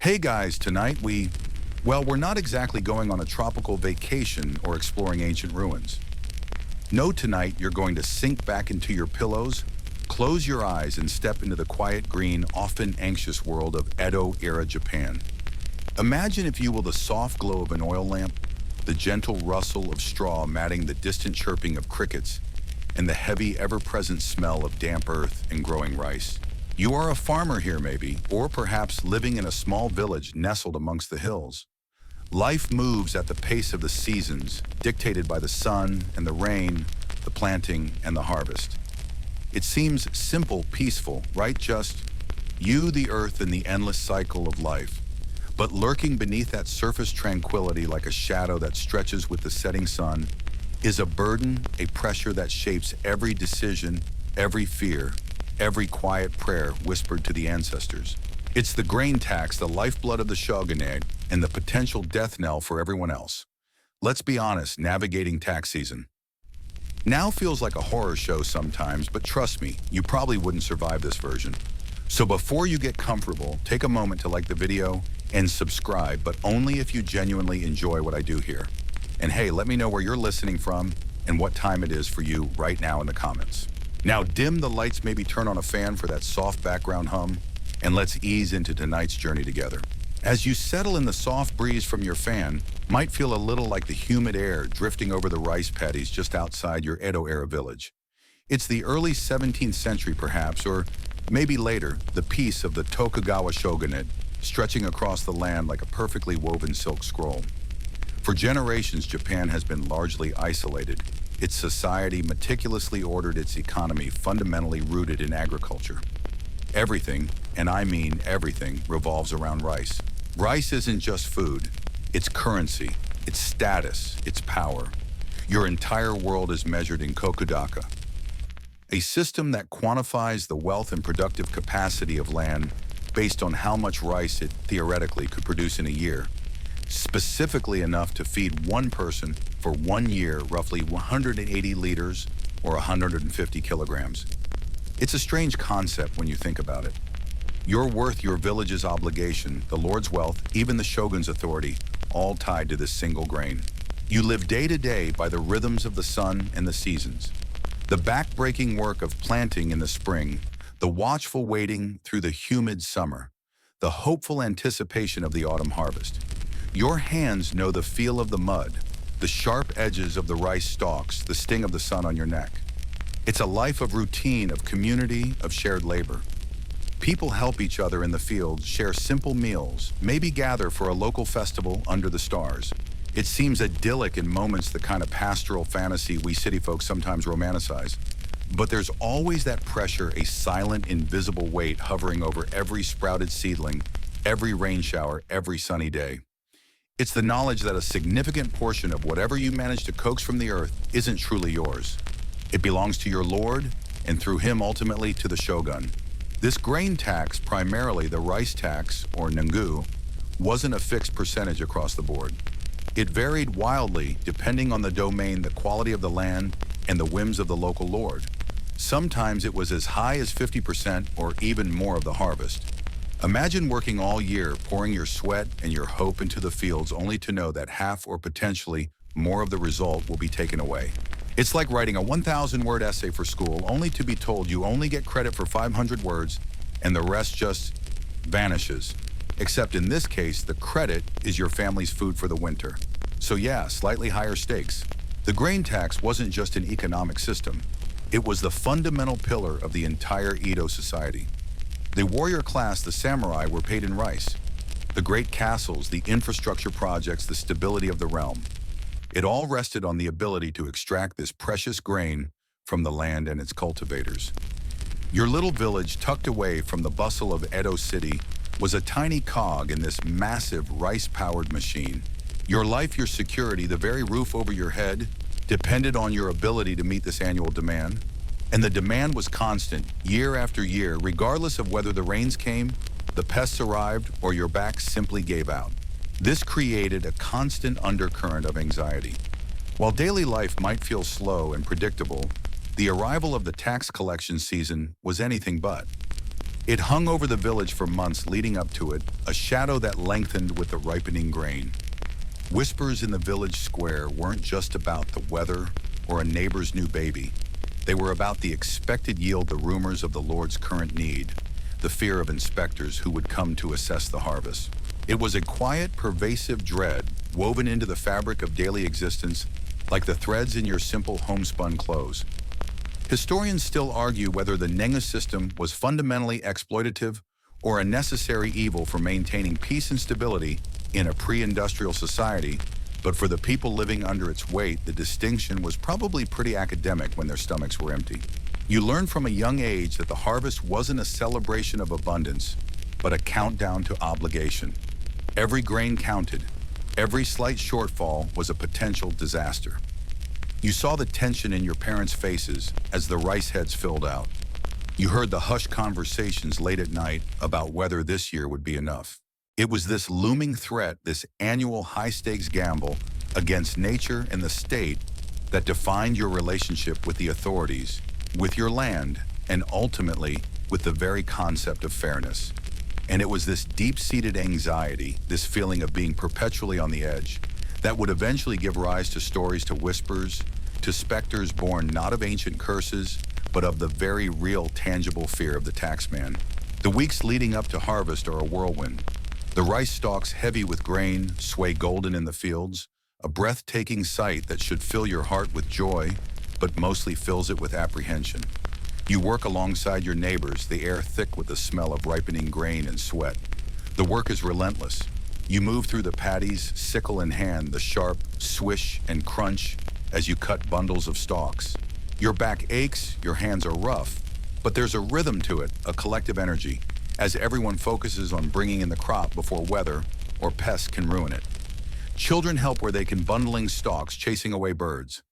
Hey guys, tonight we're not exactly going on a tropical vacation or exploring ancient ruins. No, tonight you're going to sink back into your pillows, close your eyes, and step into the quiet green, often anxious world of Edo-Era Japan. Imagine, if you will, the soft glow of an oil lamp, the gentle rustle of straw matting the distant chirping of crickets, and the heavy, ever-present smell of damp earth and growing rice. You are a farmer here maybe, or perhaps living in a small village nestled amongst the hills. Life moves at the pace of the seasons, dictated by the sun and the rain, the planting and the harvest. It seems simple, peaceful, right? Just you, the earth, and the endless cycle of life. But lurking beneath that surface tranquility, like a shadow that stretches with the setting sun, is a burden, a pressure that shapes every decision, every fear, every quiet prayer whispered to the ancestors. It's the grain tax, the lifeblood of the shogunate, and the potential death knell for everyone else. Let's be honest, navigating tax season now feels like a horror show sometimes, but trust me, you probably wouldn't survive this version. So before you get comfortable, take a moment to like the video and subscribe, but only if you genuinely enjoy what I do here. And hey, let me know where you're listening from and what time it is for you right now in the comments. Now dim the lights, maybe turn on a fan for that soft background hum, and let's ease into tonight's journey together. As you settle in, the soft breeze from your fan might feel a little like the humid air drifting over the rice paddies just outside your Edo-Era village. It's the early 17th century perhaps, or maybe later, the peace of the Tokugawa shogunate stretching across the land like a perfectly woven silk scroll. For generations, Japan has been largely isolated. Its society meticulously ordered, its economy fundamentally rooted in agriculture. Everything, and I mean everything, revolves around rice. Rice isn't just food, it's currency, it's status, it's power. Your entire world is measured in kokudaka, a system that quantifies the wealth and productive capacity of land based on how much rice it theoretically could produce in a year, specifically enough to feed one person for 1 year, roughly 180 liters or 150 kilograms. It's a strange concept when you think about it. Your worth, your village's obligation, the Lord's wealth, even the shogun's authority, all tied to this single grain. You live day to day by the rhythms of the sun and the seasons. The back-breaking work of planting in the spring, the watchful waiting through the humid summer, the hopeful anticipation of the autumn harvest. Your hands know the feel of the mud, the sharp edges of the rice stalks, the sting of the sun on your neck. It's a life of routine, of community, of shared labor. People help each other in the fields, share simple meals, maybe gather for a local festival under the stars. It seems idyllic in moments, the kind of pastoral fantasy we city folks sometimes romanticize. But there's always that pressure, a silent, invisible weight hovering over every sprouted seedling, every rain shower, every sunny day. It's the knowledge that a significant portion of whatever you manage to coax from the earth isn't truly yours. It belongs to your lord, and through him ultimately to the shogun. This grain tax, primarily the rice tax, or nangu, wasn't a fixed percentage across the board. It varied wildly depending on the domain, the quality of the land, and the whims of the local lord. Sometimes it was as high as 50% or even more of the harvest. Imagine working all year, pouring your sweat and your hope into the fields, only to know that half or potentially more of the result will be taken away. It's like writing a 1,000-word essay for school, only to be told you only get credit for 500 words and the rest just vanishes. Except in this case, the credit is your family's food for the winter. So yeah, slightly higher stakes. The grain tax wasn't just an economic system. It was the fundamental pillar of the entire Edo society. The warrior class, the samurai, were paid in rice. The great castles, the infrastructure projects, the stability of the realm. It all rested on the ability to extract this precious grain from the land and its cultivators. Your little village, tucked away from the bustle of Edo City, was a tiny cog in this massive rice-powered machine. Your life, your security, the very roof over your head, depended on your ability to meet this annual demand. And the demand was constant, year after year, regardless of whether the rains came, the pests arrived, or your back simply gave out. This created a constant undercurrent of anxiety. While daily life might feel slow and predictable, the arrival of the tax collection season was anything but. It hung over the village for months leading up to it, a shadow that lengthened with the ripening grain. Whispers in the village square weren't just about the weather or a neighbor's new baby. They were about the expected yield, the rumors of the Lord's current need, the fear of inspectors who would come to assess the harvest. It was a quiet, pervasive dread woven into the fabric of daily existence, like the threads in your simple homespun clothes. Historians still argue whether the Nenga system was fundamentally exploitative or a necessary evil for maintaining peace and stability in a pre-industrial society, but for the people living under its weight, the distinction was probably pretty academic when their stomachs were empty. You learned from a young age that the harvest wasn't a celebration of abundance, but a countdown to obligation. Every grain counted. Every slight shortfall was a potential disaster. You saw the tension in your parents' faces as the rice heads filled out. You heard the hushed conversations late at night about whether this year would be enough. It was this looming threat, this annual high-stakes gamble against nature and the state that defined your relationship with the authorities, with your land, and ultimately with the very concept of fairness. And it was this deep-seated anxiety, this feeling of being perpetually on the edge, that would eventually give rise to stories, to whispers, to specters born not of ancient curses, but of the very real, tangible fear of the taxman. The weeks leading up to harvest are a whirlwind. The rice stalks, heavy with grain, sway golden in the fields, a breathtaking sight that should fill your heart with joy, but mostly fills it with apprehension. You work alongside your neighbors, the air thick with the smell of ripening grain and sweat. The work is relentless. You move through the paddies, sickle in hand, the sharp swish and crunch as you cut bundles of stalks. Your back aches, your hands are rough, but there's a rhythm to it, a collective energy, as everyone focuses on bringing in the crop before weather or pests can ruin it. Children help where they can, bundling stalks, chasing away birds.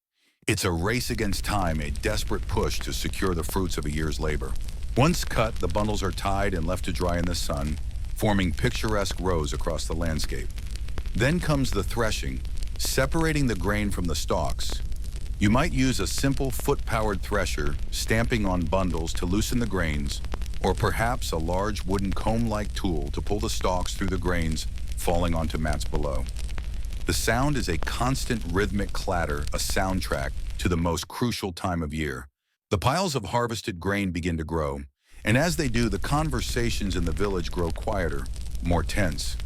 It's a race against time, a desperate push to secure the fruits of a year's labor. Once cut, the bundles are tied and left to dry in the sun, forming picturesque rows across the landscape. Then comes the threshing, separating the grain from the stalks. You might use a simple foot-powered thresher, stamping on bundles to loosen the grains, or perhaps a large wooden comb-like tool to pull the stalks through the grains falling onto mats below. The sound is a constant rhythmic clatter, a soundtrack to the most crucial time of year. The piles of harvested grain begin to grow, and as they do, the conversations in the village grow quieter, more tense.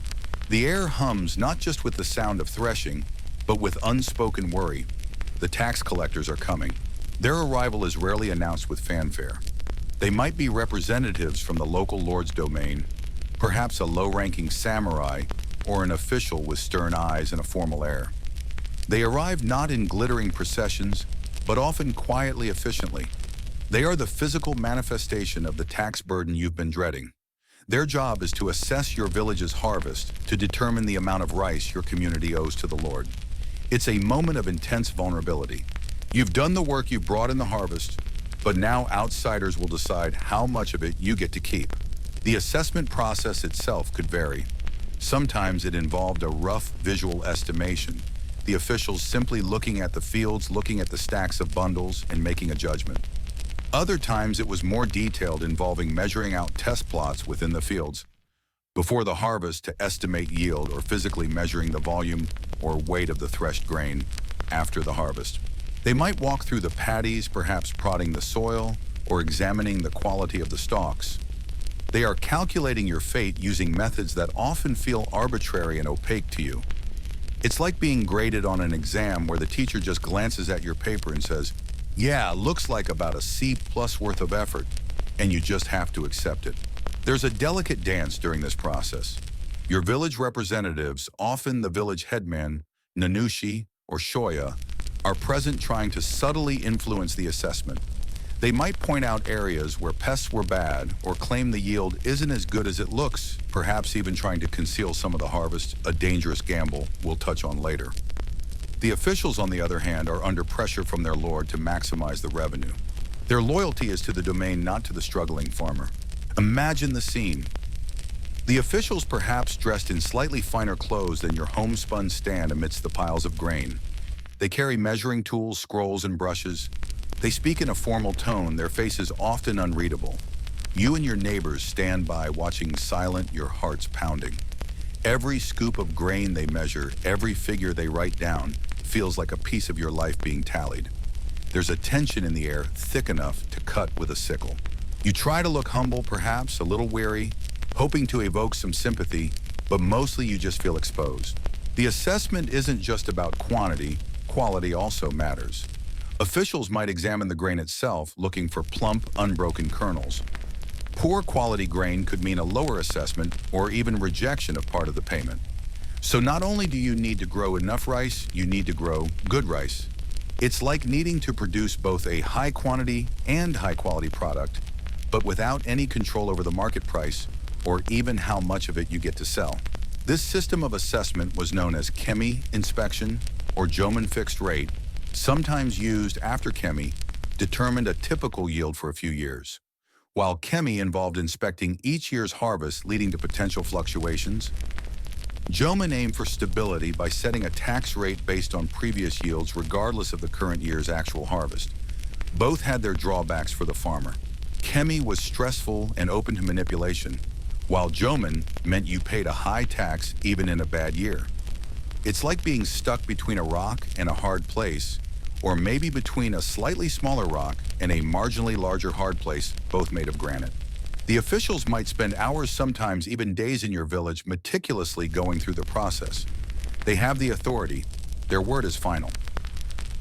The air hums not just with the sound of threshing, but with unspoken worry. The tax collectors are coming. Their arrival is rarely announced with fanfare. They might be representatives from the local lord's domain, perhaps a low-ranking samurai or an official with stern eyes and a formal air. They arrive not in glittering processions, but often quietly, efficiently. They are the physical manifestation of the tax burden you've been dreading. Their job is to assess your village's harvest to determine the amount of rice your community owes to the Lord. It's a moment of intense vulnerability. You've done the work you've brought in the harvest, but now outsiders will decide how much of it you get to keep. The assessment process itself could vary. Sometimes it involved a rough visual estimation, the officials simply looking at the fields, looking at the stacks of bundles, and making a judgment. Other times it was more detailed, involving measuring out test plots within the fields before the harvest to estimate yield, or physically measuring the volume or weight of the threshed grain after the harvest. They might walk through the paddies, perhaps prodding the soil or examining the quality of the stalks. They are calculating your fate using methods that often feel arbitrary and opaque to you. It's like being graded on an exam where the teacher just glances at your paper and says, "Yeah, looks like about a C+ worth of effort," and you just have to accept it. There's a delicate dance during this process. Your village representatives, often the village headman, Nanushi or Shoya, are present, trying to subtly influence the assessment. They might point out areas where pests were bad or claim the yield isn't as good as it looks, perhaps even trying to conceal some of the harvest, a dangerous gamble we'll touch on later. The officials, on the other hand, are under pressure from their lord to maximize the revenue. Their loyalty is to the domain, not to the struggling farmer. Imagine the scene. The officials, perhaps dressed in slightly finer clothes than your homespun, stand amidst the piles of grain. They carry measuring tools, scrolls, and brushes. They speak in a formal tone, their faces often unreadable. You and your neighbors stand by watching silent, your hearts pounding. Every scoop of grain they measure, every figure they write down, feels like a piece of your life being tallied. There's a tension in the air thick enough to cut with a sickle. You try to look humble, perhaps, a little weary, hoping to evoke some sympathy, but mostly you just feel exposed. The assessment isn't just about quantity, quality also matters. Officials might examine the grain itself, looking for plump, unbroken kernels. Poor quality grain could mean a lower assessment or even rejection of part of the payment. So not only do you need to grow enough rice, you need to grow good rice. It's like needing to produce both a high quantity and high quality product, but without any control over the market price or even how much of it you get to sell. This system of assessment was known as chemi inspection or Joman fixed rate, sometimes used after chemi, determined a typical yield for a few years. While chemi involved inspecting each year's harvest leading to potential fluctuations, Joman aimed for stability by setting a tax rate based on previous yields regardless of the current year's actual harvest. Both had their drawbacks for the farmer. Chemi was stressful and open to manipulation, while Joman meant you paid a high tax even in a bad year. It's like being stuck between a rock and a hard place, or maybe between a slightly smaller rock and a marginally larger hard place, both made of granite. The officials might spend hours, sometimes even days in your village, meticulously going through the process. They have the authority. Their word is final.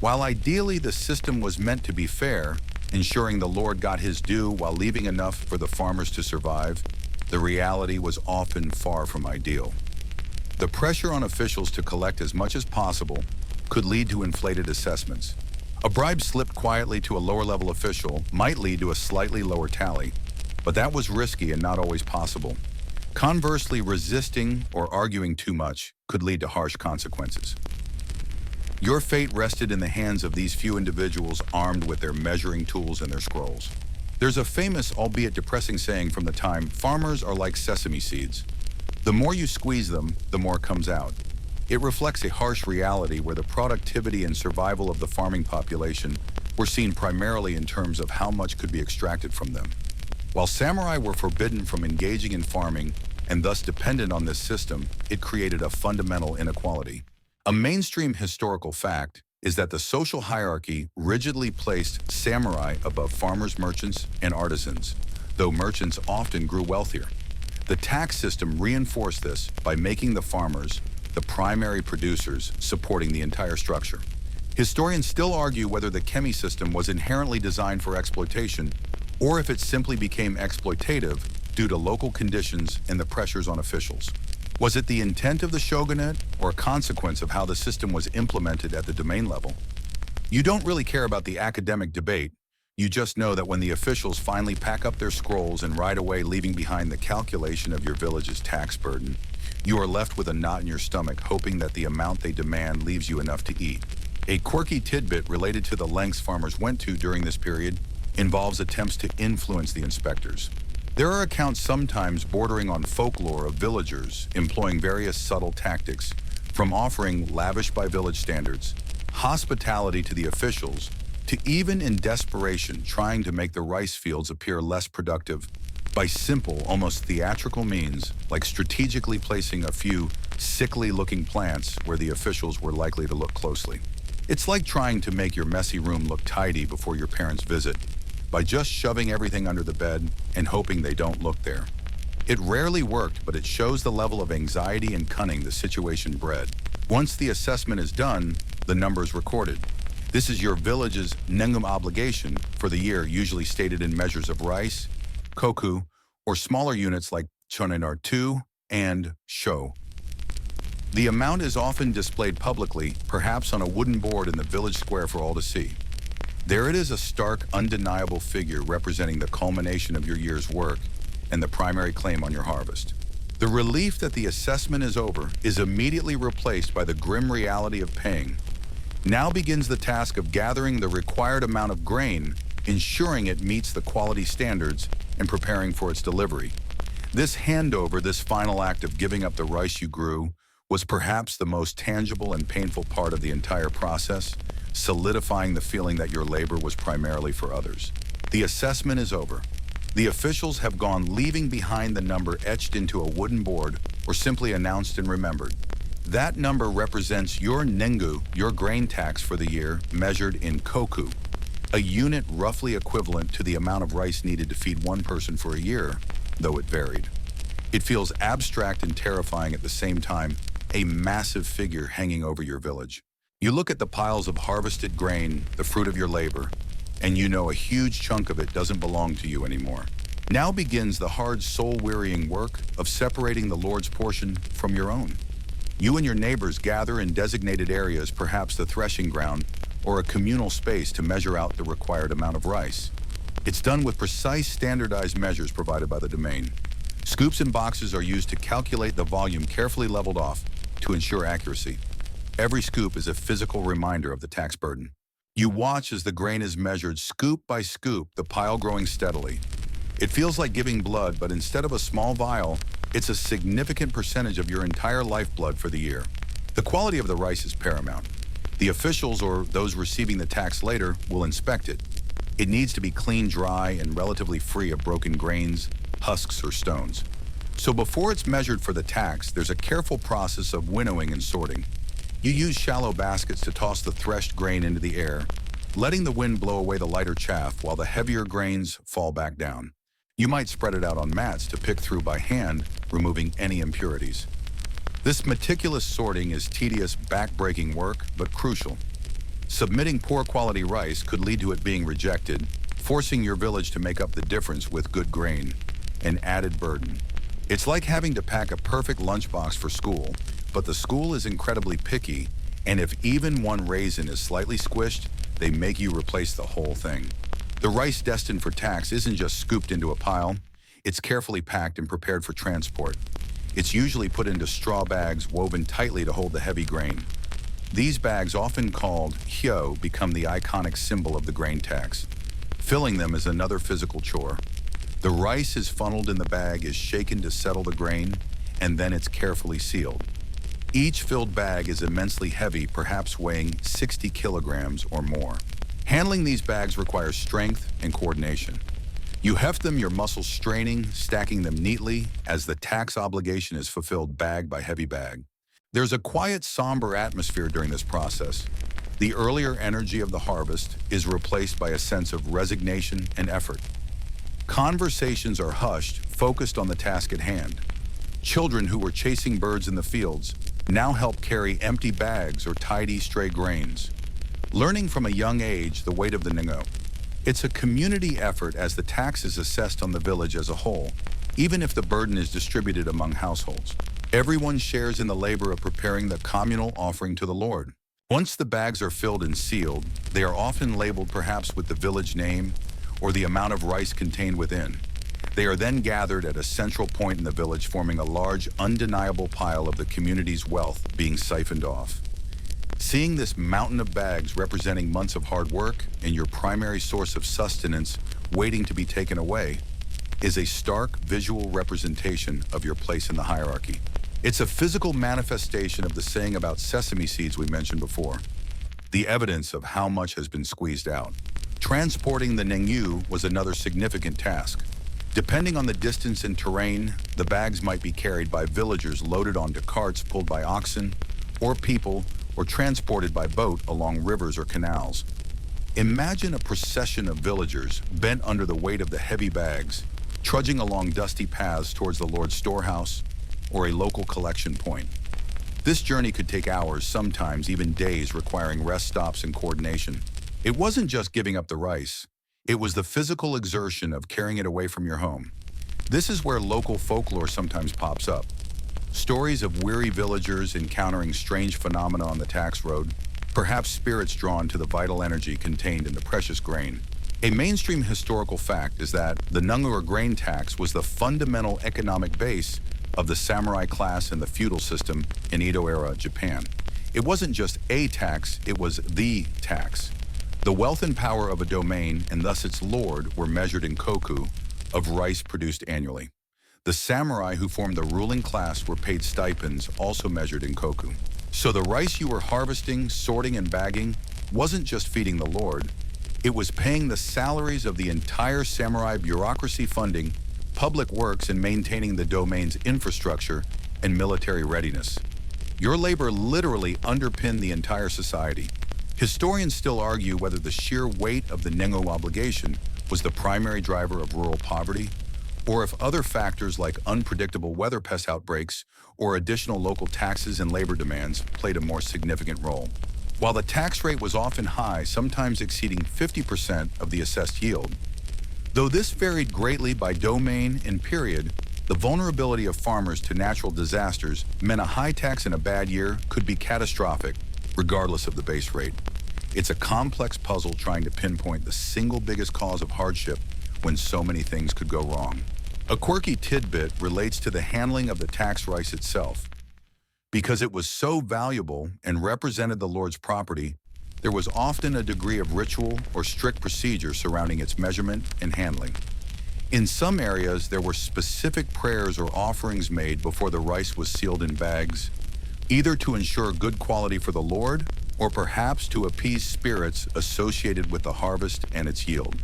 While ideally the system was meant to be fair, ensuring the Lord got his due while leaving enough for the farmers to survive, the reality was often far from ideal. The pressure on officials to collect as much as possible could lead to inflated assessments. A bribe slipped quietly to a lower-level official might lead to a slightly lower tally, but that was risky and not always possible. Conversely, resisting or arguing too much could lead to harsh consequences. Your fate rested in the hands of these few individuals armed with their measuring tools and their scrolls. There's a famous, albeit depressing saying from the time, farmers are like sesame seeds. The more you squeeze them, the more comes out. It reflects a harsh reality where the productivity and survival of the farming population were seen primarily in terms of how much could be extracted from them. While samurai were forbidden from engaging in farming and thus dependent on this system, it created a fundamental inequality. A mainstream historical fact is that the social hierarchy rigidly placed samurai above farmers, merchants, and artisans, though merchants often grew wealthier. The tax system reinforced this by making the farmers the primary producers, supporting the entire structure. Historians still argue whether the chemi system was inherently designed for exploitation or if it simply became exploitative due to local conditions and the pressures on officials. Was it the intent of the shogunate or a consequence of how the system was implemented at the domain level? You don't really care about the academic debate. You just know that when the officials finally pack up their scrolls and ride away, leaving behind the calculation of your village's tax burden, you are left with a knot in your stomach, hoping that the amount they demand leaves you enough to eat. A quirky tidbit related to the lengths farmers went to during this period involves attempts to influence the inspectors. There are accounts sometimes bordering on folklore of villagers employing various subtle tactics, from offering lavish by village standards, hospitality to the officials, to even in desperation trying to make the rice fields appear less productive by simple, almost theatrical means, like strategically placing a few sickly-looking plants where the officials were likely to look closely. It's like trying to make your messy room look tidy before your parents visit, by just shoving everything under the bed and hoping they don't look there. It rarely worked, but it shows the level of anxiety and cunning the situation bred. Once the assessment is done, the number's recorded. This is your village's nengum obligation for the year, usually stated in measures of rice, koku, or smaller units like chonenar-2 and sho. The amount is often displayed publicly, perhaps on a wooden board in the village square for all to see. There it is, a stark, undeniable figure representing the culmination of your year's work and the primary claim on your harvest. The relief that the assessment is over is immediately replaced by the grim reality of paying. Now begins the task of gathering the required amount of grain, ensuring it meets the quality standards, and preparing for its delivery. This handover, this final act of giving up the rice you grew, was perhaps the most tangible and painful part of the entire process, solidifying the feeling that your labor was primarily for others. The assessment is over. The officials have gone, leaving behind the number etched into a wooden board or simply announced and remembered. That number represents your nengu, your grain tax for the year, measured in koku, a unit roughly equivalent to the amount of rice needed to feed one person for a year, though it varied. It feels abstract and terrifying at the same time, a massive figure hanging over your village. You look at the piles of harvested grain, the fruit of your labor, and you know a huge chunk of it doesn't belong to you anymore. Now begins the hard, soul-wearying work of separating the Lord's portion from your own. You and your neighbors gather in designated areas, perhaps the threshing ground, or a communal space to measure out the required amount of rice. It's done with precise, standardized measures provided by the domain. Scoops and boxes are used to calculate the volume, carefully leveled off to ensure accuracy. Every scoop is a physical reminder of the tax burden. You watch as the grain is measured scoop by scoop, the pile growing steadily. It feels like giving blood, but instead of a small vial, it's a significant percentage of your entire lifeblood for the year. The quality of the rice is paramount. The officials, or those receiving the tax later, will inspect it. It needs to be clean, dry, and relatively free of broken grains, husks, or stones. So before it's measured for the tax, there's a careful process of winnowing and sorting. You use shallow baskets to toss the threshed grain into the air, letting the wind blow away the lighter chaff while the heavier grains fall back down. You might spread it out on mats to pick through by hand, removing any impurities. This meticulous sorting is tedious, back-breaking work, but crucial. Submitting poor quality rice could lead to it being rejected, forcing your village to make up the difference with good grain, an added burden. It's like having to pack a perfect lunchbox for school, but the school is incredibly picky, and if even one raisin is slightly squished, they make you replace the whole thing. The rice destined for tax isn't just scooped into a pile, it's carefully packed and prepared for transport. It's usually put into straw bags woven tightly to hold the heavy grain. These bags, often called hyo, become the iconic symbol of the grain tax. Filling them is another physical chore. The rice is funneled in the bag, is shaken to settle the grain, and then it's carefully sealed. Each filled bag is immensely heavy, perhaps weighing 60 kilograms or more. Handling these bags requires strength and coordination. You heft them, your muscles straining, stacking them neatly as the tax obligation is fulfilled bag by heavy bag. There's a quiet, somber atmosphere during this process. The earlier energy of the harvest is replaced by a sense of resignation and effort. Conversations are hushed, focused on the task at hand. Children who were chasing birds in the fields now help carry empty bags or tidy stray grains, learning from a young age the weight of the nengo. It's a community effort as the tax is assessed on the village as a whole, even if the burden is distributed among households. Everyone shares in the labor of preparing the communal offering to the Lord. Once the bags are filled and sealed, they are often labeled perhaps with the village name or the amount of rice contained within. They are then gathered at a central point in the village, forming a large, undeniable pile of the community's wealth being siphoned off. Seeing this mountain of bags representing months of hard work and your primary source of sustenance waiting to be taken away is a stark visual representation of your place in the hierarchy. It's a physical manifestation of the saying about sesame seeds we mentioned before, the evidence of how much has been squeezed out. Transporting the nengu was another significant task. Depending on the distance and terrain, the bags might be carried by villagers loaded onto carts pulled by oxen, or people, or transported by boat along rivers or canals. Imagine a procession of villagers bent under the weight of the heavy bags, trudging along dusty paths towards the Lord's storehouse or a local collection point. This journey could take hours, sometimes even days, requiring rest stops and coordination. It wasn't just giving up the rice. It was the physical exertion of carrying it away from your home. This is where local folklore sometimes pops up. Stories of weary villagers encountering strange phenomena on the tax road, perhaps spirits drawn to the vital energy contained in the precious grain. A mainstream historical fact is that the nengu or grain tax was the fundamental economic base of the samurai class and the feudal system in Edo-Era Japan. It wasn't just a tax, it was the tax. The wealth and power of a domain, and thus its lord, were measured in koku of rice produced annually. The samurai who formed the ruling class were paid stipends, also measured in koku. So the rice you were harvesting, sorting, and bagging wasn't just feeding the lord, It was paying the salaries of the entire samurai bureaucracy, funding public works, and maintaining the domain's infrastructure and military readiness. Your labor literally underpinned the entire society. Historians still argue whether the sheer weight of the Nengo obligation was the primary driver of rural poverty, or if other factors like unpredictable weather, pest outbreaks, or additional local taxes and labor demands played a more significant role. While the tax rate was often high, sometimes exceeding 50% of the assessed yield, though this varied greatly by domain and period, the vulnerability of farmers to natural disasters meant a high tax in a bad year could be catastrophic, regardless of the base rate. It's a complex puzzle trying to pinpoint the single biggest cause of hardship when so many things could go wrong. A quirky tidbit relates to the handling of the tax rice itself. Because it was so valuable and represented the Lord's property, there was often a degree of ritual or strict procedure surrounding its measurement and handling. In some areas, there were specific prayers or offerings made before the rice was sealed in bags, either to ensure good quality for the Lord or perhaps to appease spirits associated with the harvest and its yield.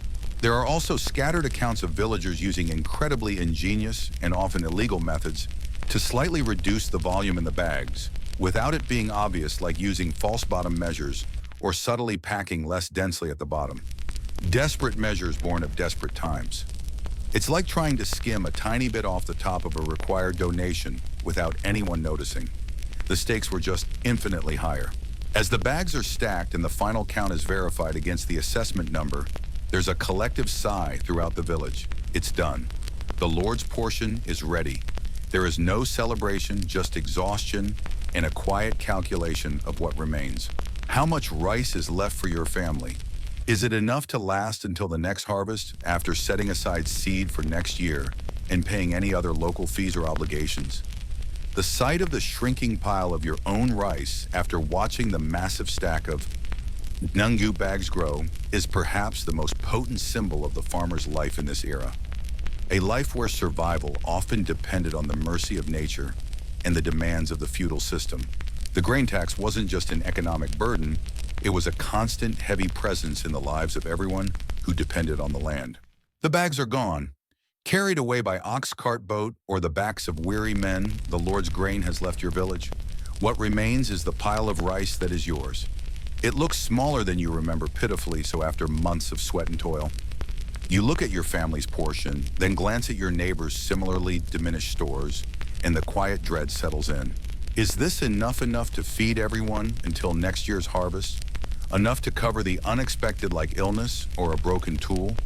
There are also scattered accounts of villagers using incredibly ingenious and often illegal methods to slightly reduce the volume in the bags, without it being obvious, like using false bottom measures or subtly packing less densely at the bottom. Desperate measures born of desperate times. It's like trying to skim a tiny bit off the top of a required donation without anyone noticing. The stakes were just infinitely higher. As the bags are stacked and the final count is verified against the assessment number, there's a collective sigh throughout the village. It's done. The Lord's portion is ready. There is no celebration, just exhaustion and a quiet calculation of what remains. How much rice is left for your family? Is it enough to last until the next harvest after setting aside seed for next year and paying any other local fees or obligations? The sight of the shrinking pile of your own rice after watching the massive stack of Nungu bags grow is perhaps the most potent symbol of the farmer's life in this era. A life where survival often depended on the mercy of nature and the demands of the feudal system. The grain tax wasn't just an economic burden, it was a constant, heavy presence in the lives of everyone who depended on the land. The bags are gone. Carried away by ox cart boat or the backs of weary men, the Lord's grain has left your village. What remains is the pile of rice that is yours. It looks smaller than you remember, pitifully so, after months of sweat and toil. You look at your family's portion, then glance at your neighbor's similarly diminished stores, and the quiet dread settles in. Is this enough to feed everyone until next year's harvest? Enough to cover the unexpected, like illness or a broken tool?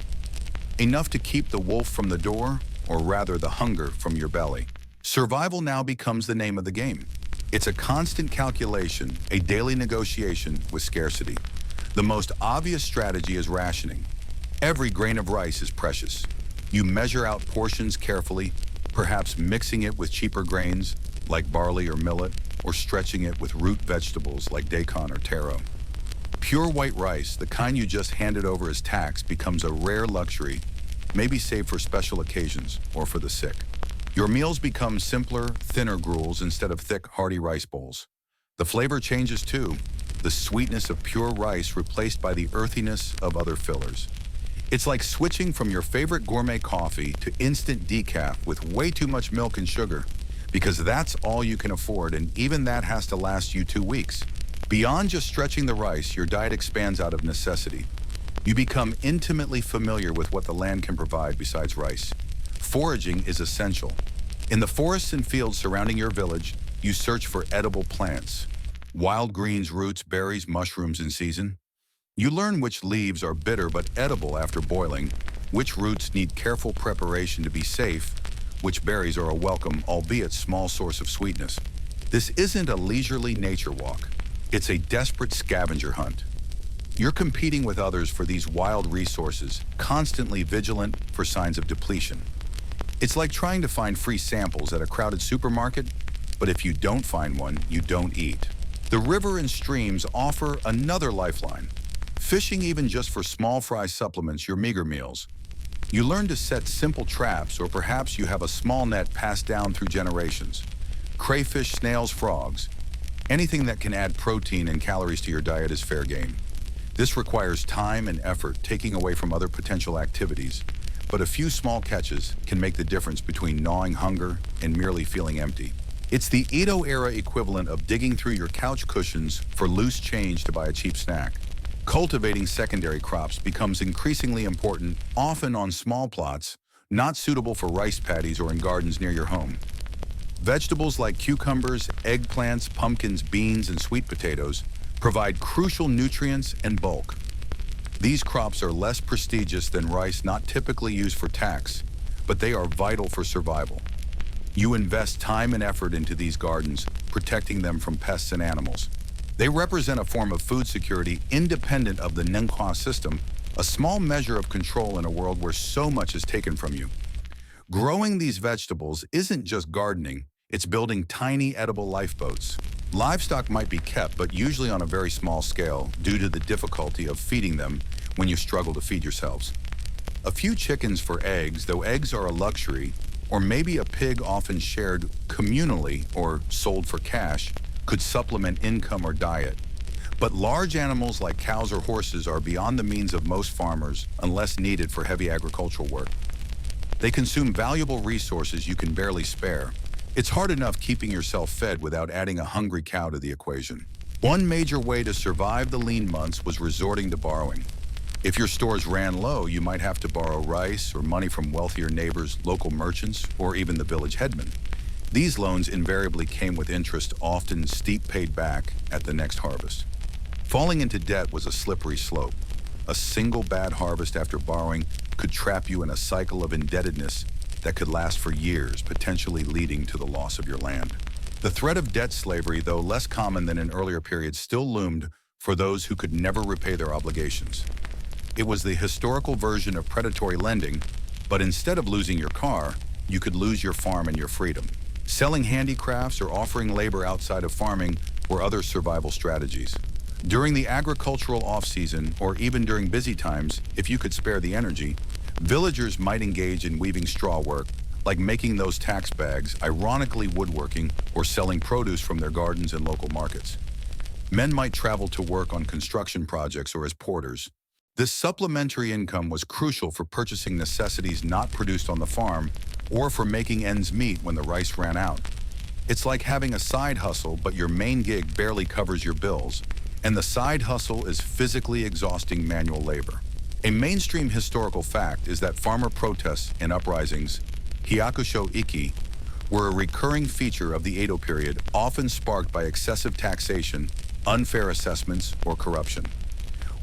Enough to keep the wolf from the door, or rather the hunger from your belly? Survival now becomes the name of the game. It's a constant calculation, a daily negotiation with scarcity. The most obvious strategy is rationing. Every grain of rice is precious. You measure out portions carefully, perhaps mixing it with cheaper grains like barley or millet, or stretching it with root vegetables like daikon or taro. Pure white rice, the kind you just handed over as tax, becomes a rare luxury, maybe saved for special occasions or for the sick. Your meals become simpler, thinner gruels instead of thick, hearty rice bowls. The flavor changes too, the sweetness of pure rice replaced by the earthiness of other fillers. It's like switching from your favorite gourmet coffee to instant decaf with way too much milk and sugar, because that's all you can afford, and even that has to last you 2 weeks. Beyond just stretching the rice, your diet expands out of necessity. You become intimately familiar with what the land can provide besides rice. Foraging is essential. In the forests and fields surrounding your village, you search for edible plants. Wild greens, roots, berries, mushrooms in season. You learn which leaves are bitter but edible after boiling, which roots need careful preparation to be safe, which berries are a welcome, albeit small, source of sweetness. This isn't a leisurely nature walk. It's a desperate scavenger hunt. You're competing with others for these wild resources, constantly vigilant for signs of depletion. It's like trying to find free samples at a crowded supermarket, but if you don't find one, you don't eat. The river and streams offer another lifeline. Fishing, even just for small fry, supplements your meager meals. You learn to set simple traps, or perhaps you have a small net passed down through generations. Crayfish, snails, frogs. Anything that can add protein and calories to your diet is fair game. This requires time and effort, taking away from other potential activities, but a few small catches can make the difference between gnawing hunger and merely feeling empty. It's the Edo-Era equivalent of digging through your couch cushions for loose change to buy a cheap snack. Cultivating secondary crops becomes increasingly important, often on small plots, not suitable for rice paddies or in gardens near your home. Vegetables like cucumbers, eggplants, pumpkins, beans, and sweet potatoes provide crucial nutrients and bulk. These crops are less prestigious than rice, not typically used for tax, but they are vital for survival. You invest time and effort into these gardens, protecting them from pests and animals. They represent a form of food security independent of the Nenkwa system, a small measure of control in a world where so much is taken from you. Growing these vegetables isn't just gardening, it's building tiny edible lifeboats. Livestock might be kept, but usually on a very small scale due to the difficulty of feeding them when you struggle to feed yourselves. A few chickens for eggs, though eggs are a luxury, or maybe a pig often shared communally or sold for cash, could supplement income or diet. But large animals like cows or horses are beyond the means of most farmers unless needed for heavy agricultural work. They consume valuable resources you can barely spare. It's hard enough keeping yourself fed without adding a hungry cow to the equation. One major way to survive the lean months was resorting to borrowing. If your stores ran low, you might have to borrow rice or money from wealthier neighbors, local merchants, or even the village headman. These loans invariably came with interest, often steep paid back at the next harvest. Falling into debt was a slippery slope. A single bad harvest after borrowing could trap you in a cycle of indebtedness that could last for years, potentially leading to the loss of your land. The threat of debt slavery, though less common than in earlier periods, still loomed for those who could never repay their obligations. It was the historical version of predatory lending, but instead of losing your car, you could lose your farm and your freedom. Selling handicrafts or offering labor outside of farming were other survival strategies. During the agricultural off-season, or even during busy times, if you could spare the energy, villagers might engage in weaving straw work, like making those tax bags, ironically woodworking, or selling produce from their gardens and local markets. Men might travel to work on construction projects or as porters. This supplementary income was crucial for purchasing necessities not produced on the farm or for making ends meet when the rice ran out. It's like having a side hustle, but your main gig barely covers your bills, and the side hustle is physically exhausting manual labor. A mainstream historical fact is that farmer protests and uprisings, hyakusho iki, were a recurring feature of the Edo period, often sparked by excessive taxation, unfair assessments, or corruption.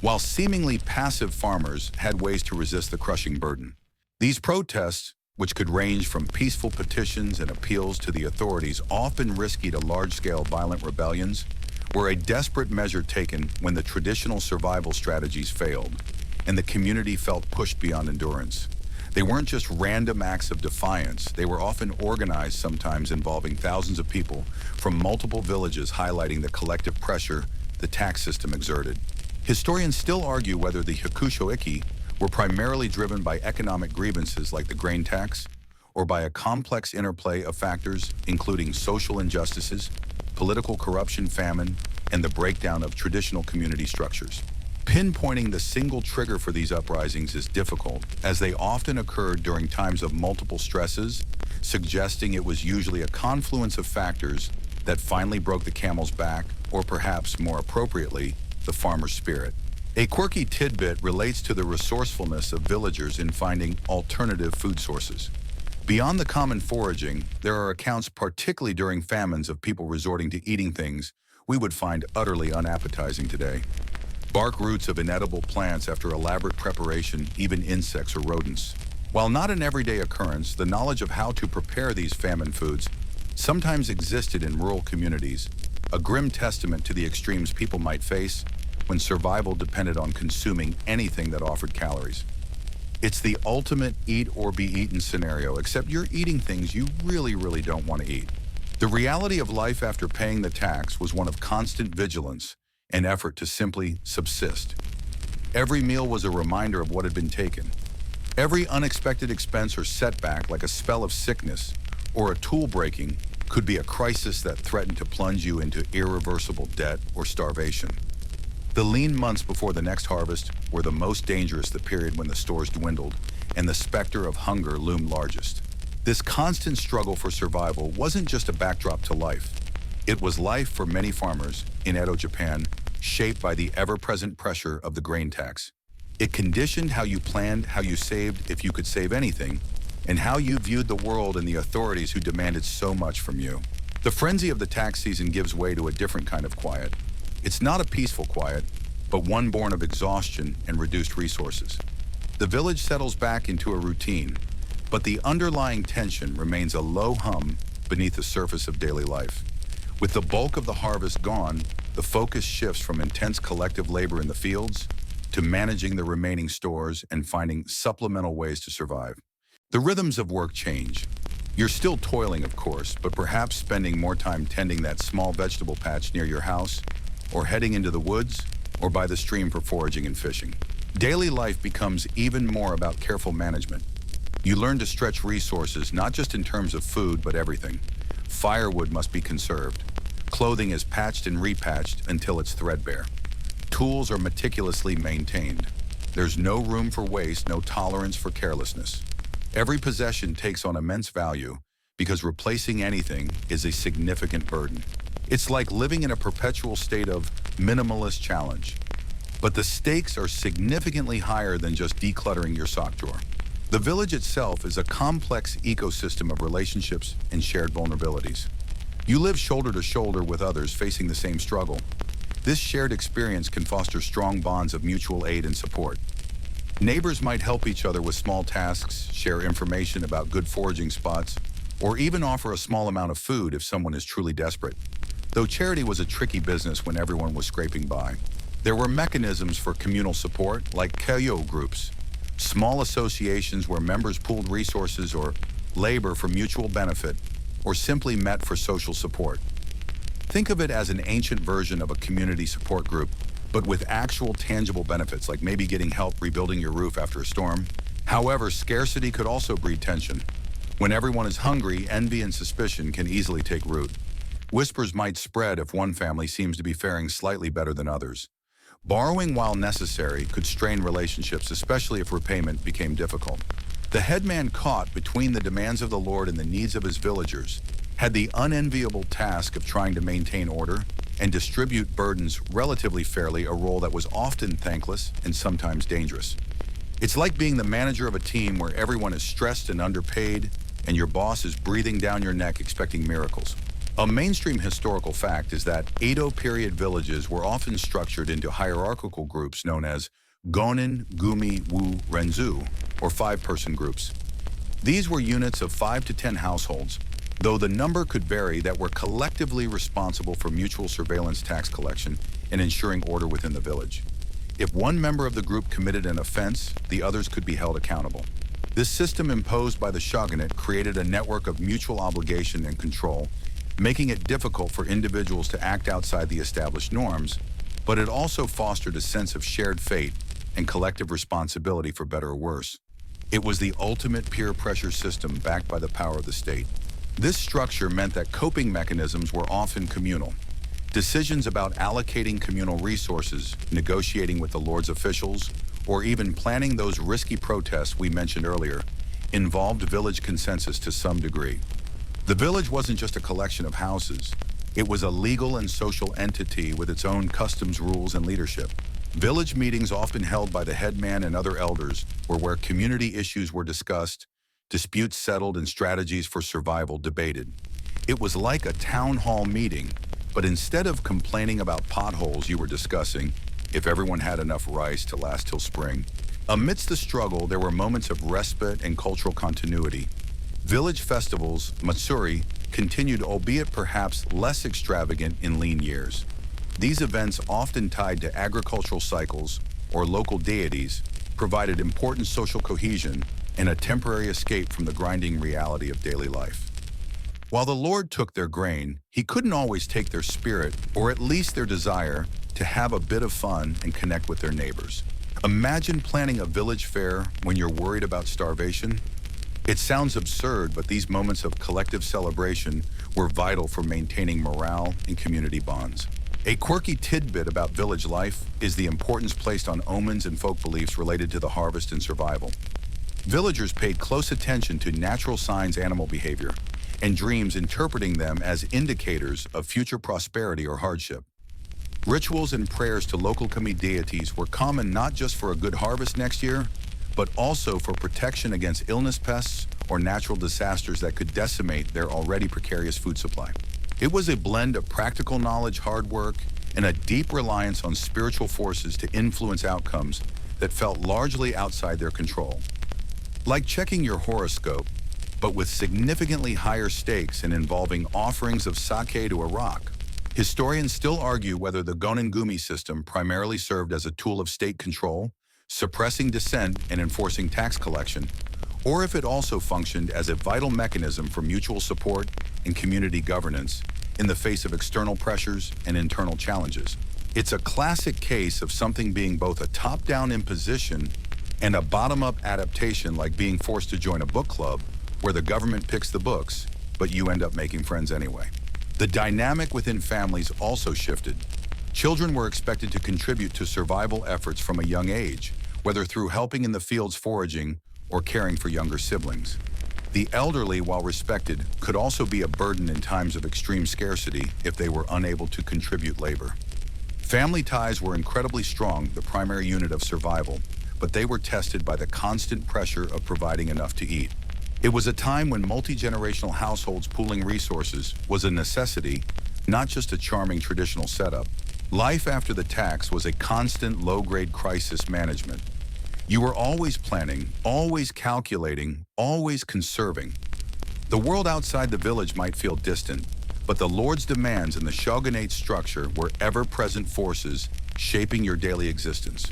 While seemingly passive farmers had ways to resist the crushing burden. These protests, which could range from peaceful petitions and appeals to the authorities, often risky to large-scale violent rebellions, were a desperate measure taken when the traditional survival strategies failed and the community felt pushed beyond endurance. They weren't just random acts of defiance. They were often organized, sometimes involving thousands of people from multiple villages, highlighting the collective pressure the tax system exerted. Historians still argue whether the hyakusho iki were primarily driven by economic grievances like the grain tax, or by a complex interplay of factors including social injustices, political corruption, famine, and the breakdown of traditional community structures. Pinpointing the single trigger for these uprisings is difficult, as they often occurred during times of multiple stresses, suggesting it was usually a confluence of factors that finally broke the camel's back, or perhaps more appropriately, the farmer's spirit. A quirky tidbit relates to the resourcefulness of villagers in finding alternative food sources. Beyond the common foraging, there are accounts, particularly during famines, of people resorting to eating things we would find utterly unappetizing today. Bark roots of inedible plants after elaborate preparation, even insects or rodents. While not an everyday occurrence, the knowledge of how to prepare these famine foods sometimes existed in rural communities, a grim testament to the extremes people might face when survival depended on consuming anything that offered calories. It's the ultimate eat or be eaten scenario, except you're eating things you really don't want to eat. The reality of life after paying the tax was one of constant vigilance and effort to simply subsist. Every meal was a reminder of what had been taken. Every unexpected expense or setback, like a spell of sickness or a tool breaking, could be a crisis that threatened to plunge you into irreversible debt or starvation. The lean months before the next harvest were the most dangerous, the period when the stores dwindled and the specter of hunger loomed largest. This constant struggle for survival wasn't just a backdrop to life. It was life for many farmers in Edo, Japan, shaped by the ever-present pressure of the grain tax. It conditioned how you planned, how you saved, if you could save anything, and how you viewed the world and the authorities who demanded so much from you. The frenzy of the tax season gives way to a different kind of quiet. It's not a peaceful quiet, but one born of exhaustion and reduced resources. The village settles back into a routine, but the underlying tension remains a low hum beneath the surface of daily life. With the bulk of the harvest gone, the focus shifts from intense collective labor in the fields to managing the remaining stores and finding supplemental ways to survive. The rhythms of work change. You're still toiling, of course, but perhaps spending more time tending that small vegetable patch near your house, or heading into the woods, or by the stream for foraging and fishing. Daily life becomes even more about careful management. You learn to stretch resources, not just in terms of food, but everything. Firewood must be conserved. Clothing is patched and repatched until it's threadbare. Tools are meticulously maintained. There's no room for waste, no tolerance for carelessness. Every possession takes on immense value because replacing anything is a significant burden. It's like living in a perpetual state of minimalist challenge. But the stakes are significantly higher than just decluttering your sock drawer. The village itself is a complex ecosystem of relationships and shared vulnerabilities. You live shoulder to shoulder with others facing the same struggle. This shared experience can foster strong bonds of mutual aid and support. Neighbors might help each other with small tasks, share information about good foraging spots, or even offer a small amount of food if someone is truly desperate. Though charity was a tricky business when everyone was scraping by, there were mechanisms for communal support like kyo groups, small associations where members pooled resources or labor for mutual benefit, or simply met for social support. Think of it as an ancient version of a community support group, but with actual tangible benefits, like maybe getting help rebuilding your roof after a storm. However, scarcity could also breed tension. When everyone is hungry, envy and suspicion can easily take root. Whispers might spread if one family seems to be faring slightly better than others. Borrowing while necessary could strain relationships, especially if repayment became difficult. The headman, caught between the demands of the Lord and the needs of his villagers, had the unenviable task of trying to maintain order and distribute burdens relatively fairly, a role that was often thankless and sometimes dangerous. It's like being the manager of a team where everyone is stressed and underpaid, and your boss is breathing down your neck expecting miracles. A mainstream historical fact is that Edo period villages were often structured into hierarchical groups known as Gonin, Gumi, Wu, Renzu, or 5-person groups. These were units of 5 to 10 households, though the number could vary, that were collectively responsible for mutual surveillance, tax collection, and ensuring order within the village. If one member of the group committed an offense, the others could be held accountable. This system, imposed by the shogunate, created a network of mutual obligation and control, making it difficult for individuals to act outside the established norms, but it also fostered a sense of shared fate and collective responsibility for better or worse. It was the ultimate peer pressure system backed by the power of the state. This structure meant that coping mechanisms were often communal. Decisions about allocating communal resources, negotiating with the Lord's officials, or even planning those risky protests we mentioned earlier, involved village consensus to some degree. The village wasn't just a collection of houses. It was a legal and social entity with its own customs, rules, and leadership. Village meetings, often held by the headman and other elders, were where community issues were discussed, disputes settled, and strategies for survival debated. It was like a town hall meeting, but instead of complaining about potholes, you were discussing if everyone had enough rice to last till spring. Amidst the struggle, there were moments of respite and cultural continuity. Village festivals, Matsuri, continued, albeit perhaps less extravagant in lean years. These events, often tied to agricultural cycles or local deities, provided important social cohesion and a temporary escape from the grinding reality of daily life. While the Lord took their grain, he couldn't always take their spirit, or at least their desire, to have a bit of fun and connect with their neighbors. Imagine planning a village fair when you're worried about starvation. It sounds absurd, but these moments of collective celebration were vital for maintaining morale and community bonds. A quirky tidbit about village life is the importance placed on omens and folk beliefs related to the harvest and survival. Villagers paid close attention to natural signs, animal behavior, and dreams, interpreting them as indicators of future prosperity or hardship. Rituals and prayers to local kami deities were common not just for a good harvest next year, but also for protection against illness, pests, or natural disasters that could decimate their already precarious food supply. It was a blend of practical knowledge, hard work, and a deep reliance on spiritual forces to influence outcomes that felt largely outside their control. Like checking your horoscope, but with significantly higher stakes and involving offerings of sake to a rock. Historians still argue whether the Gonengumi system primarily served as a tool of state control, suppressing dissent and enforcing tax collection, or if it also functioned as a vital mechanism for mutual support and community governance in the face of external pressures and internal challenges. It's a classic case of something being both a top-down imposition and a bottom-up adaptation, like being forced to join a book club where the government picks the books, but you end up making friends anyway. The dynamic within families also shifted. Children were expected to contribute to survival efforts from a young age, whether through helping in the fields foraging or caring for younger siblings. The elderly, while respected, could also be a burden in times of extreme scarcity if they were unable to contribute labor. Family ties were incredibly strong, the primary unit of survival, but they were tested by the constant pressure of providing enough to eat. It was a time when multi-generational households pooling resources was a necessity, not just a charming traditional setup. Life after the tax was a constant low-grade crisis management. You were always planning, always calculating, always conserving. The world outside the village might feel distant, but the Lord's demands and the shogunate structure were ever-present forces shaping your daily existence.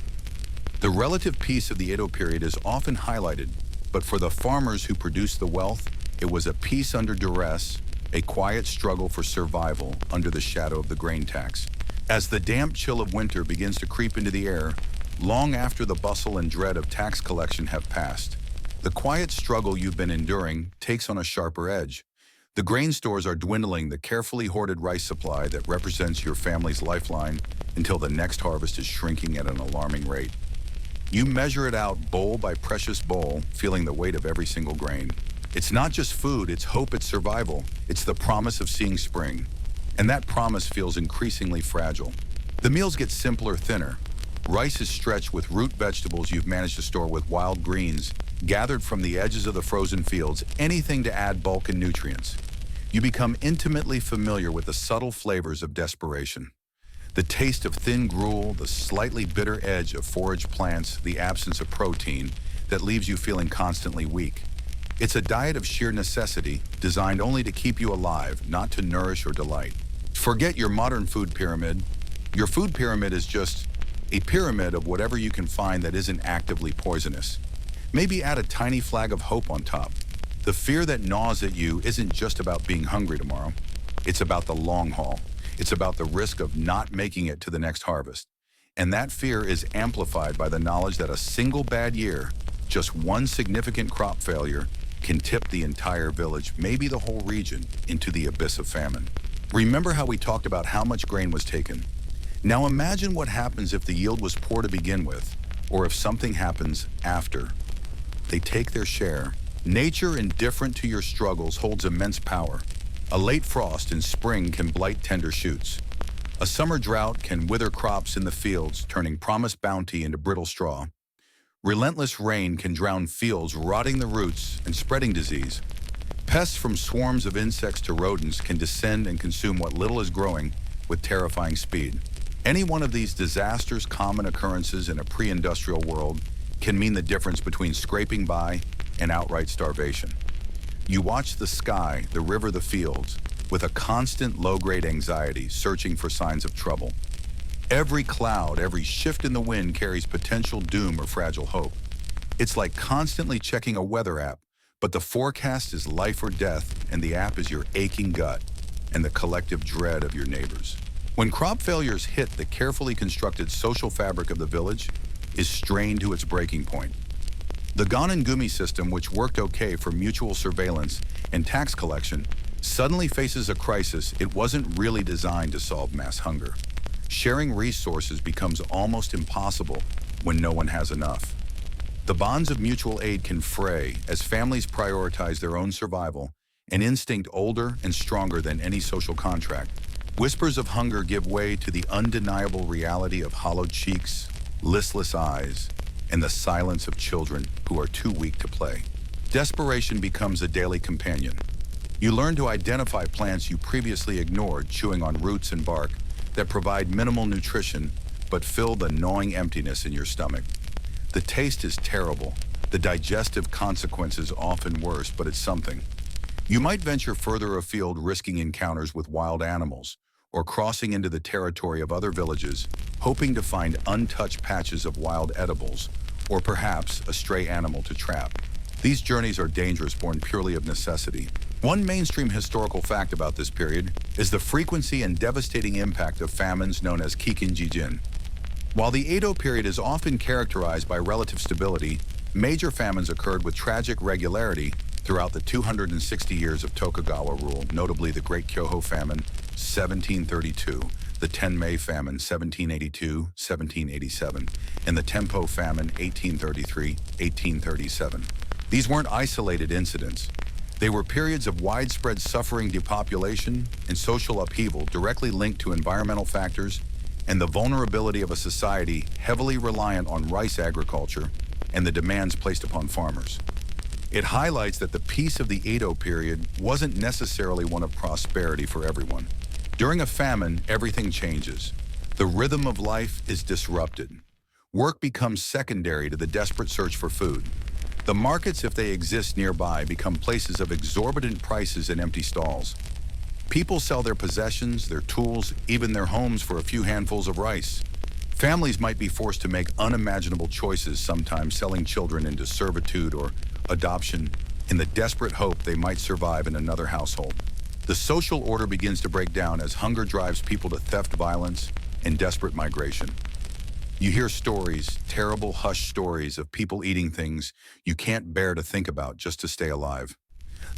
The relative peace of the Edo period is often highlighted, but for the farmers who produced the wealth, it was a peace under duress, a quiet struggle for survival under the shadow of the grain tax. As the damp chill of winter begins to creep into the air, long after the bustle and dread of tax collection have passed, the quiet struggle you've been enduring takes on a sharper edge. The grain stores are dwindling the carefully hoarded rice supply that represents your family's lifeline until the next harvest is shrinking at an alarming rate. You measure it out bowl by precious bowl, feeling the weight of every single grain. It's not just food, it's hope, it's survival. It's the promise of seeing spring. And that promise feels increasingly fragile. The meals get simpler, thinner. Rice is stretched with root vegetables you've managed to store with wild greens, gathered from the edges of the frozen fields, anything to add bulk and nutrients. You become intimately familiar with the subtle flavors of desperation. The taste of thin gruel, the slightly bitter edge of foraged plants, the absence of protein that leaves you feeling constantly weak. It's a diet of sheer necessity, designed only to keep you alive, not to nourish or delight. Forget your modern food pyramid. Your food pyramid is just a pyramid of whatever you can find that isn't actively poisonous. Maybe add a tiny flag of hope on top. The fear that gnaws at you isn't just about being hungry tomorrow. It's about the long haul. It's about the risk of not making it to the next harvest. And that fear is amplified by the knowledge that a single bad year, just one significant crop failure, can tip the entire village, maybe the whole region, into the abyss of famine. Remember how we talked about how much grain was taken? Now imagine what happens if the yield was poor to begin with, or if something happens after. They take their share. Nature, indifferent to your struggles, holds immense power. A late frost in spring can blight tender shoots. A summer drought can wither crops in the fields, turning promised bounty into brittle straw. Relentless rain can drown fields, rotting the roots and spreading disease. Pests, from swarms of insects to rodents, can descend and consume what little is growing with terrifying speed. Any one of these disasters, common occurrences in a pre-industrial world, can mean the difference between scraping by and outright starvation. You watch the sky, the river, the fields, with a constant low-grade anxiety, searching for signs of trouble. Every cloud, every shift in the wind carries potential doom or fragile hope. It's like constantly checking a weather app, but the forecast is life or death, and the app is your aching gut and the collective dread of your neighbors. When crop failures hit, the carefully constructed social fabric of the village is strained to its breaking point. The Gonengumi system, which worked okay for mutual surveillance and tax collection, suddenly faces a crisis it wasn't really designed to solve mass hunger. Sharing resources becomes almost impossible when no one has enough. The bonds of mutual aid can fray as families prioritize their own survival, an instinct older and stronger than any social contract. Whispers of hunger give way to the undeniable reality of hollowed cheeks, listless eyes, and the silence of children who are too weak to play. Desperation becomes a daily companion. You learn to identify plants you previously ignored, chewing on roots and bark that provide minimal nutrition but fill the gnawing emptiness in your stomach. The taste is terrible, the digestive consequences often worse, but it's something. You might venture further afield, risking encounters with wild animals, or crossing into the territory of other villages, hoping to find untouched patches of wild edibles, or perhaps a stray animal to trap. These journeys are dangerous, born purely of necessity. One mainstream historical fact about this period is the frequency and devastating impact of famines known as Kikinjijin. While the Edo period is often characterized by relative stability, major famines occurred with tragic regularity throughout the 260 years of Tokugawa rule, notably the Great Kyoho Famine, 1732, the Tenmei Famine, 1782-1787, and the Tempo Famine, 1833-1837. These weren't isolated incidents. They were periods of widespread suffering, depopulation, and social upheaval directly linked to environmental factors and the vulnerability of a society heavily reliant on rice agriculture and the demands placed upon farmers. It highlights that the peace of the Edo period wasn't necessarily one of prosperity for everyone. During a famine, everything changes. The rhythm of life is disrupted. Work becomes secondary to the desperate search for food. The markets, if they exist nearby, become places of exorbitant prices and empty stalls. People sell their possessions, their tools, even their homes for a few handfuls of rice. Families might be forced to make unimaginable choices, sometimes selling children into servitude or adoption in the desperate hope they might survive in another household. The social order begins to break down as hunger drives people to theft, violence, and desperate migration. You hear stories, terrible hushed stories of people eating things you can't bear to think about just to stay alive.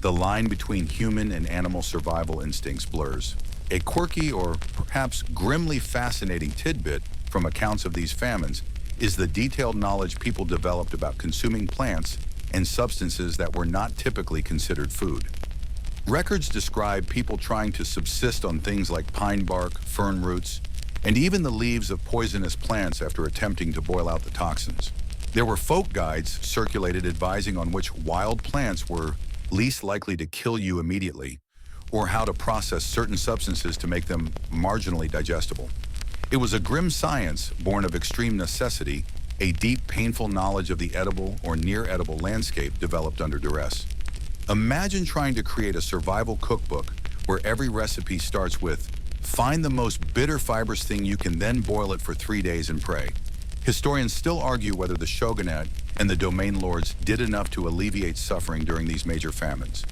The line between human and animal survival instincts blurs. A quirky or perhaps grimly fascinating tidbit from accounts of these famines is the detailed knowledge people developed about consuming plants and substances that were not typically considered food. Records describe people trying to subsist on things like pine bark, fern roots, and even the leaves of poisonous plants after attempting to boil out the toxins. There were folk guides circulated advising on which wild plants were least likely to kill you immediately, or how to process certain substances to make them marginally digestible. It was a grim science born of extreme necessity, a deep, painful knowledge of the edible or near-edible landscape developed under duress. Imagine trying to create a survival cookbook where every recipe starts with, find the most bitter fibrous thing you can, then boil it for 3 days and pray. Historians still argue whether the shogunate and the domain lords did enough to alleviate suffering during these major famines.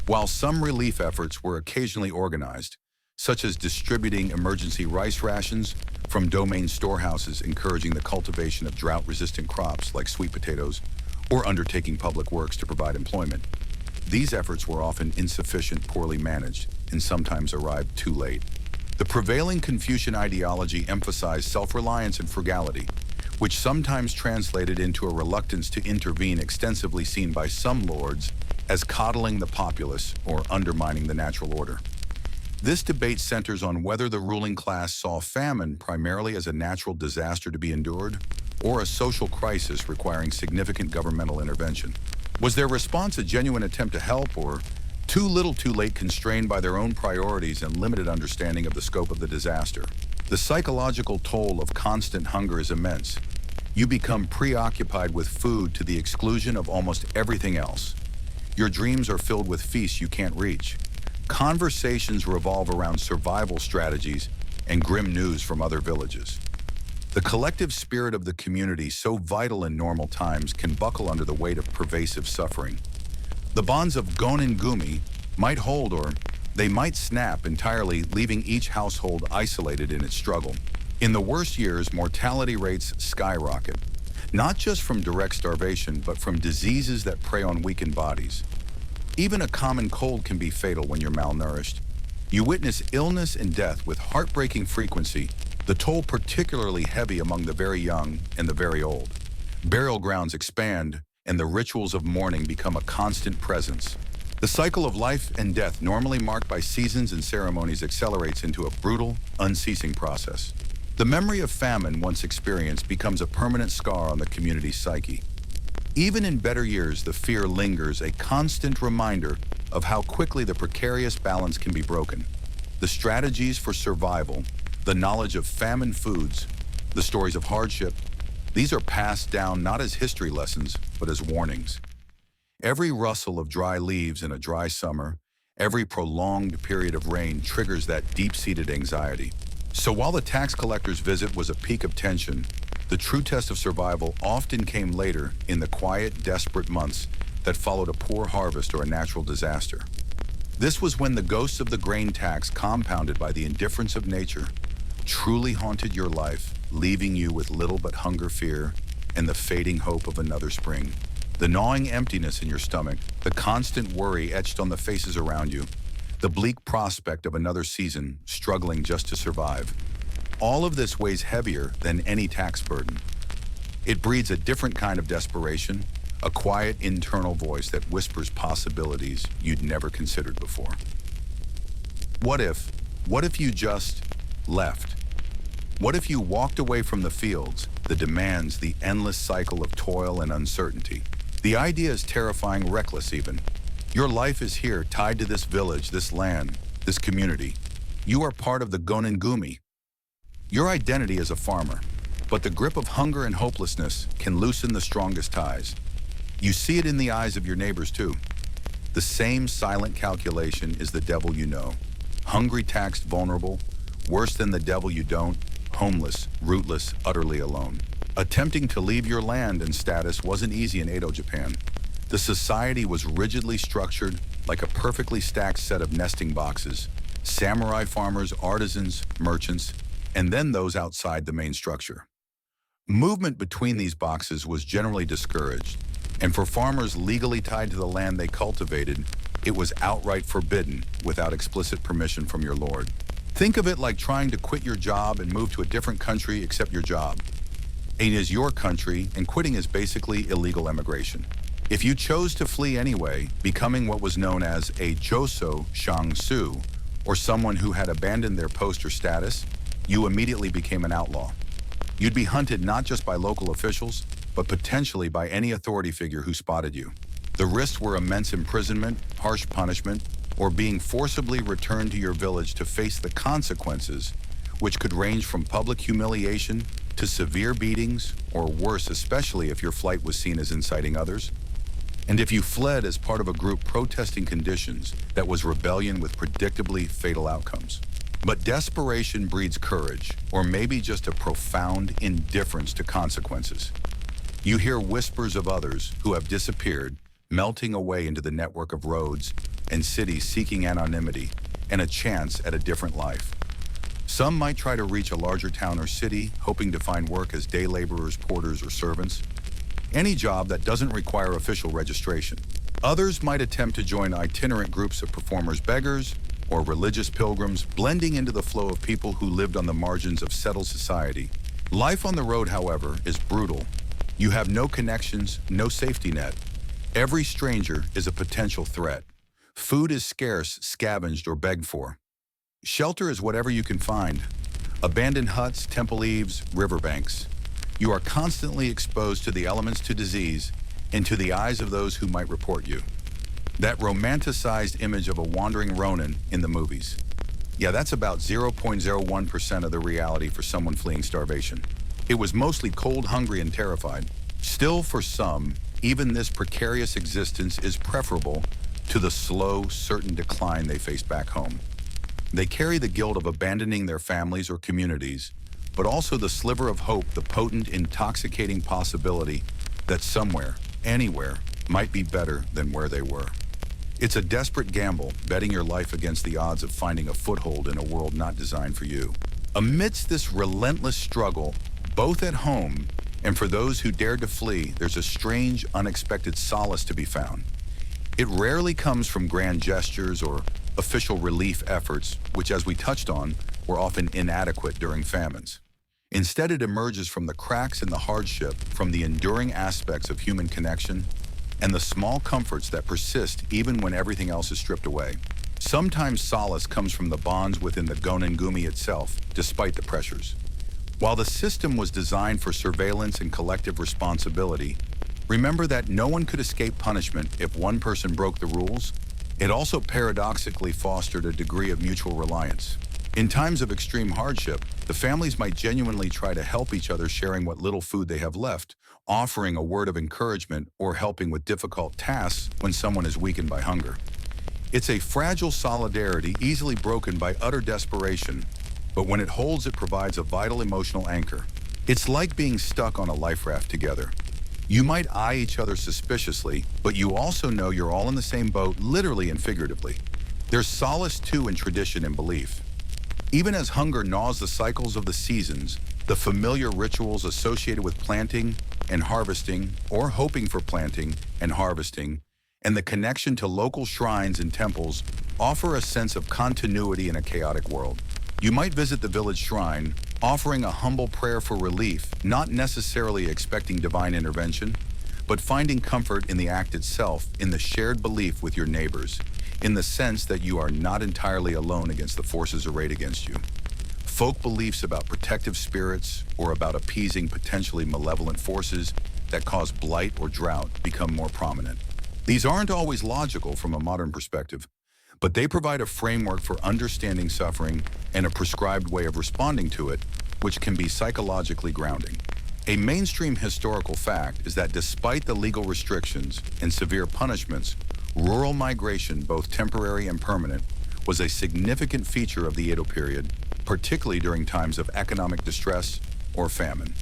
While some relief efforts were occasionally organized, such as distributing emergency rice rations from domain storehouses, encouraging the cultivation of drought-resistant crops like sweet potatoes, or undertaking public works to provide employment, these efforts were often insufficient, poorly managed, and sometimes arrived too late. The prevailing Confucian ideology emphasized self-reliance and frugality, which sometimes translated into a reluctance to intervene, extensively seen by some lords as coddling the populace or undermining the natural order. This debate centers on whether the ruling class saw famine primarily as a natural disaster to be endured or a social crisis requiring significant governmental intervention. Was their response a genuine attempt to help, or too little too late, constrained by their own priorities and limited understanding of the scope of the disaster? The psychological toll of constant hunger is immense. You become preoccupied with food to the exclusion of almost everything else. Your dreams are filled with feasts you can't reach. Conversations revolve around survival strategies and grim news from other villages. The collective spirit of the community, so vital in normal times, can buckle under the weight of pervasive suffering. The bonds of Gonin Gumi might hold, or they might snap entirely, leaving each household isolated in its struggle. In the worst years, mortality rates skyrocket, not just from direct starvation, but from diseases that prey on weakened bodies. Even a common cold can be fatal when you're malnourished. You witness illness and death with heartbreaking frequency, the toll particularly heavy among the very young and the very old. Burial grounds expand, and the rituals of mourning become a constant presence. The cycle of life and death, normally marked by seasons and ceremonies, accelerates into a brutal, unceasing process. The memory of famine once experienced becomes a permanent scar on the community's psyche. Even in better years, the fear lingers, a constant reminder of how quickly the precarious balance can be broken. The strategies for survival, the knowledge of famine foods, the stories of hardship, these are passed down not as history lessons, but as warnings. Every rustle of dry leaves in a dry summer, every prolonged period of rain triggers that deep-seated anxiety. So while the tax collector's visit was a peak of tension, the true test of survival often came later in the quiet, desperate months that followed a poor harvest or a natural disaster. This was when the ghosts of the grain tax, compounded by the indifference of nature, truly haunted your life, leaving you with little but hunger, fear, and the fading hope of another spring. The gnawing emptiness in your stomach, the constant worry etched on the faces around you, the bleak prospect of another season struggling just to survive. All of this weighs heavier than any tax burden. It breeds a different kind of desperation, a quiet internal voice that whispers possibilities you'd never considered before. What if you just left? What if you walked away from the fields, the demands, the endless cycle of toil and uncertainty? The idea is terrifying, reckless even. Your life is here, tied to this village, this land, this community. You are part of the Gonengumi. Your identity is a farmer, but the grip of hunger and hopelessness can loosen the strongest ties. You see it in the eyes of your neighbors too. The same silent calculation is the devil you know. Hungry, taxed, vulnerable, worse than the devil you don't, homeless, rootless, utterly alone. Attempting to leave your land and status wasn't easy in Edo, Japan. The society was rigidly structured like a perfectly stacked set of nesting boxes. Samurai farmers, artisans, merchants, and then those outside the main structure. Movement between these boxes was generally discouraged, and for farmers legally tied to the land they cultivated, it was outright forbidden without explicit permission from your lord. Think of it like trying to quit your job and move to a different country except your job. It is your country, and quitting is basically illegal emigration. If you chose to flee anyway, becoming what was known as a Joso Shangsu, or someone who had abandoned their post or status, you immediately became an outlaw. You'd be hunted not just by local officials, but potentially by any authority figure who spotted you. The risks were immense: imprisonment, harsh punishment, or being forcibly returned to your village to face the consequences, which could range from public humiliation to severe beatings, or worse, especially if your flight was seen as inciting others. And if you fled as part of a group protesting conditions, that was rebellion with predictably fatal outcomes. But desperation breeds courage, or maybe just a profound indifference to consequences. You hear whispers of others who have disappeared, melting away into the network of roads and cities seeking anonymity and a chance at a different life. Some might try to reach a larger town or city, hoping to find work as day laborers, porters, or servants. Any job that doesn't require official registration. Others might attempt to join itinerant groups of performers, beggars, or religious pilgrims, blending into the flow of people who lived on the margins of settled society. Life on the road, however, is brutal. You have no connections, no safety net. Every stranger is a potential threat. Food is scarce, scavenged, or begged for. Shelter is whatever you can find. Abandoned huts, temple eaves, riverbanks. You are constantly exposed to the elements, to disease, and to the eyes of those who might report you. That romanticized image of a wandering Ronin in the movies. Yeah, that's about 0.01% of the reality for someone fleeing starvation. It was mostly cold, hungry, and terrified. Still, for some, even this precarious existence is preferable to the slow, certain decline they face back home. They carry the guilt of abandoning their families or communities, but also the sliver of hope, the potent, intoxicating possibility that somewhere, anywhere, might be better than where they were. It's a desperate gamble, betting your life against the odds of finding a foothold in a world not designed for you. Amidst this relentless struggle, both at home and for those who dared to flee, there's a strange, unexpected solace to be found. It rarely comes from grand gestures or official relief efforts, which, as we touched on, were often inadequate during famines. Instead, it emerges from the cracks in the hardship, from the enduring aspects of human connection, and the small comforts that persist even when everything else is stripped away. Sometimes solace comes from the bonds within the Gonengumi itself, despite the pressures. While the system was designed for surveillance and collective responsibility, remember that no one could escape punishment if one person broke the rules. It also paradoxically fostered a degree of mutual reliance. In times of extreme hardship, the families might genuinely try to help each other, sharing what little food they have left, offering a word of encouragement, or helping with difficult tasks when someone is weakened by hunger. It's a fragile solidarity easily broken by utter desperation, but when it holds, it provides a vital emotional anchor. It's like being stuck on a life raft together. You might eye each other suspiciously, but you also know you're all in the same boat, literally and figuratively. There's solace too in tradition and belief. Even as hunger gnaws the cycles of the seasons, the familiar rituals associated with planting and harvesting, or hoping for planting and harvesting, and the connection to local shrines and temples offer a sense of continuity in a chaotic world. You might visit the village shrine, offering a humble prayer for relief, not necessarily expecting divine intervention, but finding comfort in the act itself, in the shared belief with your neighbors, in the sense that you are not entirely alone against the forces arrayed against you. Folk beliefs about protective spirits or about appeasing potentially malevolent forces that cause blight or drought become more prominent. These aren't always logical from a modern perspective, but they provide a framework for understanding suffering and a prescribed way of responding to it, which can be psychologically grounding. A mainstream historical fact is that despite the legal restrictions and severe punishments, rural migration, both temporary and permanent, was a significant feature of the Edo period, particularly during times of economic distress or famine.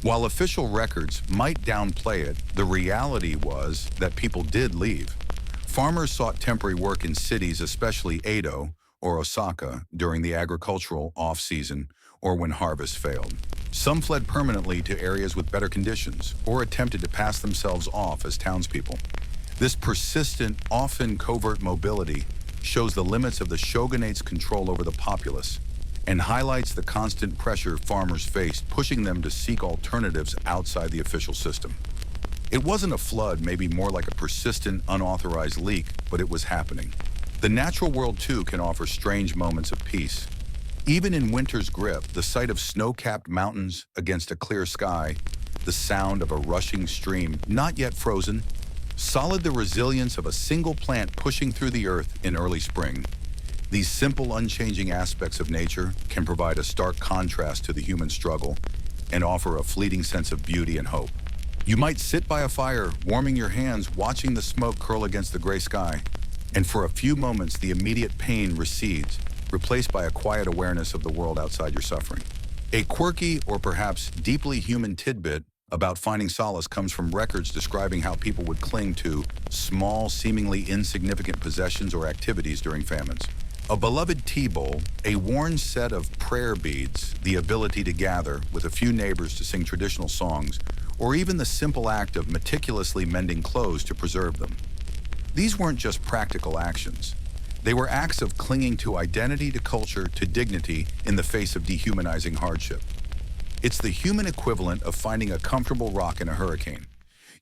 While official records might downplay it, the reality was that people did leave. Farmers sought temporary work in cities, especially Edo or Osaka, during the agricultural off-season or when harvest failed. Some fled permanently to areas with better conditions or attempted to pass themselves off as townspeople. This persistent, often covert mobility shows the limits of the shogunate's control over the populace and highlights the constant pressure farmers faced, pushing them to seek alternatives outside the official system. It wasn't a flood, maybe more like a persistent, unauthorized leak, but it was happening. The natural world, too, can offer strange moments of peace. Even in winter's grip, the sight of snow-capped mountains against a clear sky, the sound of a rushing stream, not yet frozen, solid the resilience of a single plant pushing through the earth in early spring. These simple, unchanging aspects of nature can provide a stark contrast to the human struggle and offer a fleeting sense of beauty and hope. You might sit by a fire, warming your hands, watching the smoke curl against the gray sky, and for a few moments the immediate pain recedes, replaced by a quiet awareness of the world outside your suffering. A quirky or perhaps deeply human tidbit about finding solace comes from records describing how people would cling to small, seemingly insignificant possessions or activities during famines. A beloved tea bowl, a worn set of prayer beads, the ability to gather with a few neighbors to sing traditional songs, or even the simple act of meticulously mending clothes to preserve them. These weren't just practical actions. They were acts of clinging to identity, to culture, to dignity in the face of dehumanizing hardship. It's the human equivalent of finding a comfortable rock in a hurricane.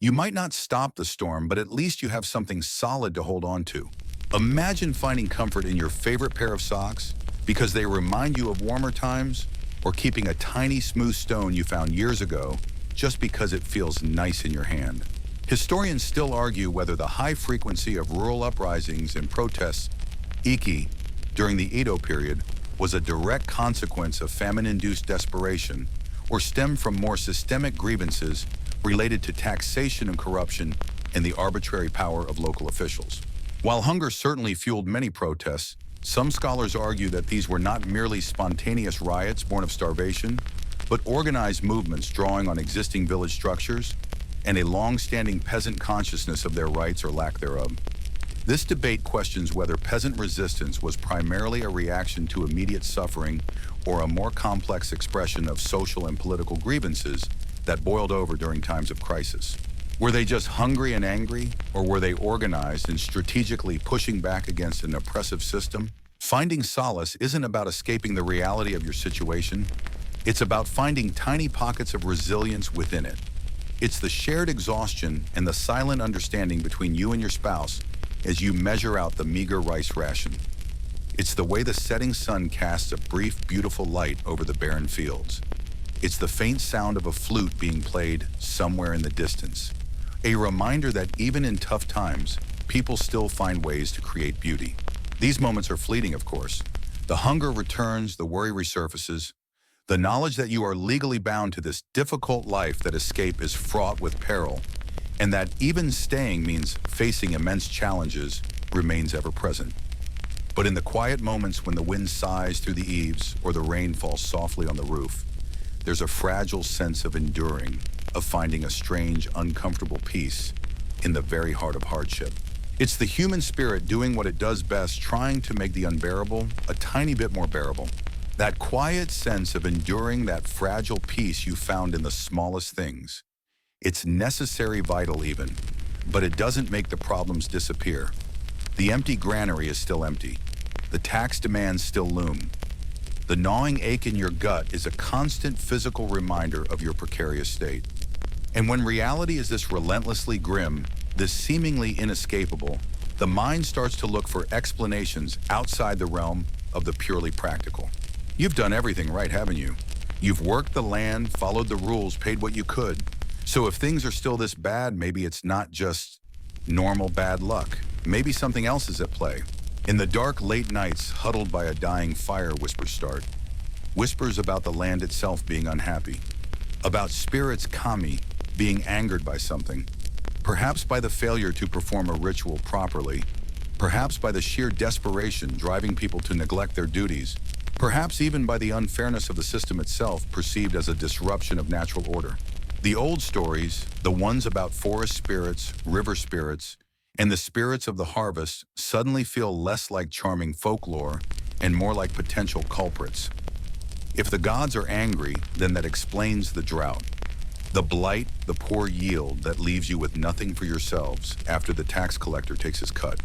You might not stop the storm, but at least you have something solid to hold on to. Imagine finding comfort in your favorite pair of socks because they remind you of warmer times, or keeping a tiny smooth stone you found years ago just because it feels nice in your hand. Historians still argue whether the high frequency of rural uprisings and protests, Iki, during the Edo period was a direct consequence of famine-induced desperation or stemmed from more systemic grievances related to taxation and corruption and the arbitrary power of local officials. While hunger certainly fueled many protests, some scholars argue that these were not merely spontaneous riots born of starvation, but organized movements drawing on existing village structures and a long-standing peasant consciousness of their rights or lack thereof. This debate questions whether peasant resistance was primarily a reaction to immediate suffering or a more complex expression of social and political grievances that boiled over during times of crisis. Were they just hungry and angry, or were they organized and strategically pushing back against an oppressive system? Finding solace isn't about escaping the reality of your situation. It's about finding tiny pockets of resilience within it. It's the shared exhaustion and the silent understanding between you and your spouse as you measure out the meager rice ration. It's the way the setting sun casts a brief, beautiful light over the barren fields. It's the faint sound of a flute being played somewhere in the distance. A reminder that even in tough times, people still find ways to create beauty. These moments are fleeting, of course. The hunger returns, the worry resurfaces. The knowledge that you are legally bound to this difficult life that escape is fraught with peril, and that even staying means facing immense challenges remains ever present. But in the quiet moments when the wind sighs through the eaves or the rain falls softly on the roof, there's a fragile sense of enduring, of finding a strange, uncomfortable peace in the very heart of hardship. It's the human spirit doing what it does best, trying to make the unbearable a tiny bit more bearable. That quiet sense of enduring, that fragile peace you found in the smallest things. It's necessary, vital even, but it doesn't make the problems disappear. The empty granary is still empty. The tax demands still loom. The gnawing ache in your gut is a constant physical reminder of your precarious state. And when reality is this relentlessly grim, this seemingly inescapable, the mind starts to look for explanations outside the realm of the purely practical. You've done everything right, haven't you? You've worked the land, followed the rules, paid what you could. So if things are still this bad, maybe it's not just normal bad luck. Maybe something else is at play. In the dark, late nights, huddled by a dying fire, whispers start. Whispers about the land itself being unhappy. About spirits kami being angered by something. Perhaps by the failure to perform a ritual properly. Perhaps by the sheer desperation driving people to neglect their duties. Perhaps even by the unfairness of the system itself, perceived as a disruption of natural order. The old stories, the ones about forest spirits, river spirits, and the spirits of the harvest, suddenly feel less like charming folklore and more like potential culprits. If the gods are angry, then that explains the drought. The blight, the poor yield that leaves you with nothing for yourselves after the tax collector takes his cut.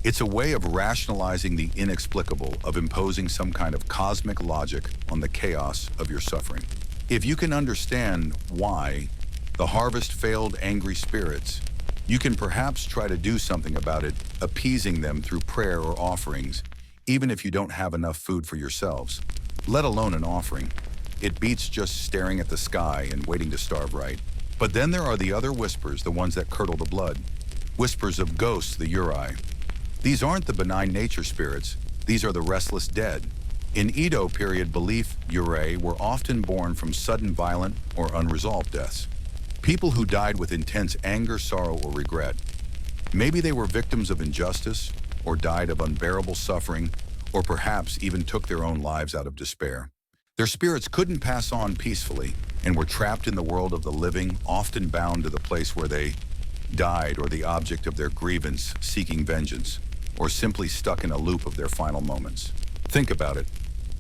It's a way of rationalizing the inexplicable, of imposing some kind of cosmic logic on the chaos of your suffering. If you can understand why the harvest failed angry spirits, you can perhaps try to do something about it, appeasing them through prayer or offerings, even if you don't have enough food for yourselves, let alone an offering. It beats just staring at the sky and waiting to starve right. But then there are the other whispers, the ones that curdle the blood. Whispers of ghosts, the Uri. These aren't the benign nature spirits, these are the restless dead. In Edo period belief, Uri were often born from sudden violent or unresolved deaths. People who died with intense anger, sorrow, or regret. Maybe they were victims of injustice, or died of unbearable suffering, or perhaps even took their own lives out of despair. Their spirits couldn't pass on peacefully, and were trapped in the world of the living, often bound to the place where they died, or the object of their grievance, seeking vengeance, or simply stuck in a loop of their final moments. Think about it.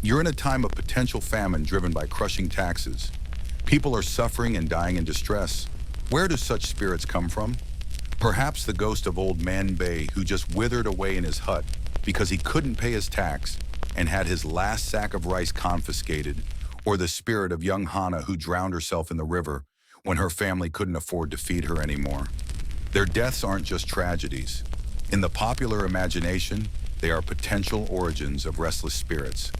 You're in a time of potential famine driven by crushing taxes. People are suffering and dying in distress. Where do such spirits come from? Perhaps the ghost of old Man Bay, who just withered away in his hut because he couldn't pay his tax and had his last sack of rice confiscated, or the spirit of young Hana who drowned herself in the river when her family couldn't afford to feed her anymore. Their deaths aren't just tragedies. In the popular imagination, they are potential origins of restless spirits.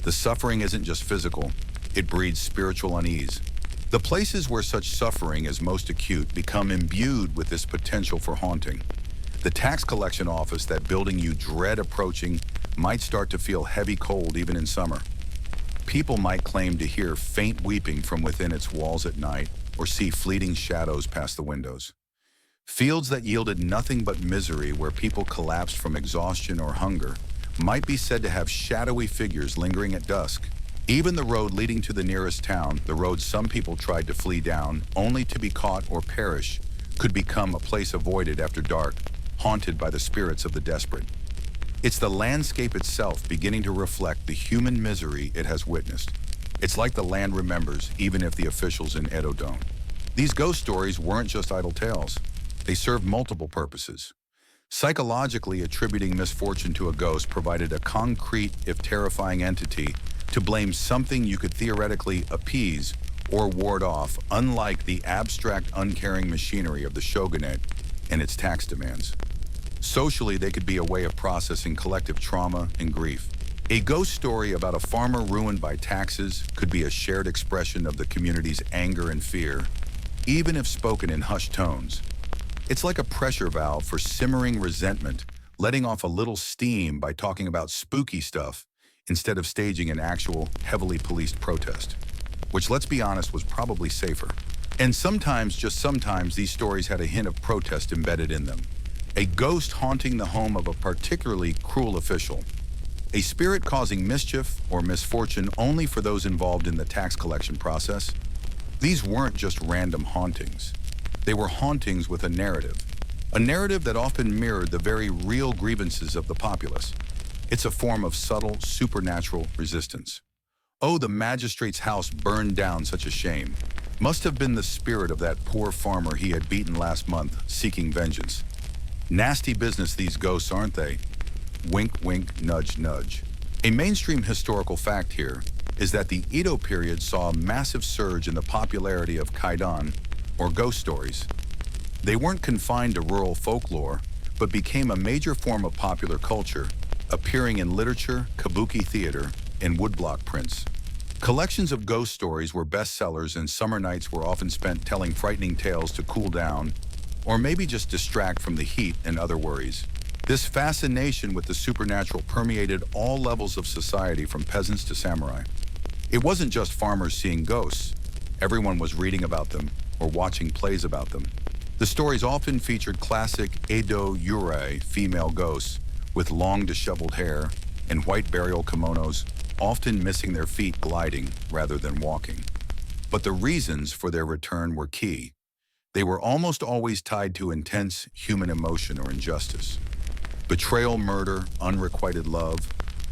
The suffering isn't just physical, it breeds spiritual unease. The places where such suffering is most acute become imbued with this potential for haunting. The tax collection office, that building you dread approaching, might start to feel heavy cold even in summer. People might claim to hear faint weeping from within its walls at night, or see fleeting shadows past the windows. Fields that yielded nothing but misery, where people collapsed from exhaustion or hunger, might be said to have shadowy figures lingering at dusk. Even the road leading to the nearest town, the road some people tried to flee down, only to be caught or perish, could become a place avoided after dark, haunted by the spirits of the desperate. It's the landscape itself beginning to reflect the human misery it has witnessed. It's like the land remembers, even if the officials in Edo don't. These ghost stories weren't just idle tales. They served multiple purposes. Psychologically, attributing misfortune to a ghost provided a concrete, if terrifying, entity to blame something you could theoretically appease or ward off, unlike the abstract, uncaring machinery of the shogunate and its tax demands. Socially, they could be a way of processing collective trauma and grief. A ghost story about a farmer ruined by taxes could be a shared expression of the community's anger and fear, even if spoken in hushed tones. It's like a pressure valve for simmering resentment, letting off a little steam by talking about spooky stuff instead of staging an actual, heavily policed protest. Which, let's be honest, was probably safer. And sometimes, just sometimes, these stories had a hint of protest embedded in them. A ghost haunting the home of a particularly cruel official. A spirit causing mischief or misfortune only for those involved in the tax collection process. These weren't just random hauntings. They were hauntings with a narrative that often mirrored the very real grievances of the populace. It's a form of subtle, supernatural resistance. Oh, the magistrate's house burned down, such a shame. Must have been the spirit of that poor farmer he had beaten last month, seeking vengeance. Nasty business, these ghosts, aren't they? Wink, wink, nudge, nudge. A mainstream historical fact here is that the Edo period saw a massive surge in the popularity of kaidan, or ghost stories. They weren't confined to rural folklore, but became a major form of popular culture, appearing in literature, kabuki theater, and woodblock prints. Collections of ghost stories were bestsellers, and summer nights were often spent telling frightening tales to cool down, or maybe just distract from the heat and other worries. This fascination with the supernatural permeated all levels of society, from peasants to samurai. It wasn't just farmers seeing ghosts. Everyone was reading about them or watching plays about them. The stories often featured classic Edo-Era female ghosts with long disheveled hair and white burial kimonos, often missing their feet gliding rather than walking. But the reasons for their return were key. They were almost always tied to intense human emotion or injustice. Betrayal, murder, unrequited love,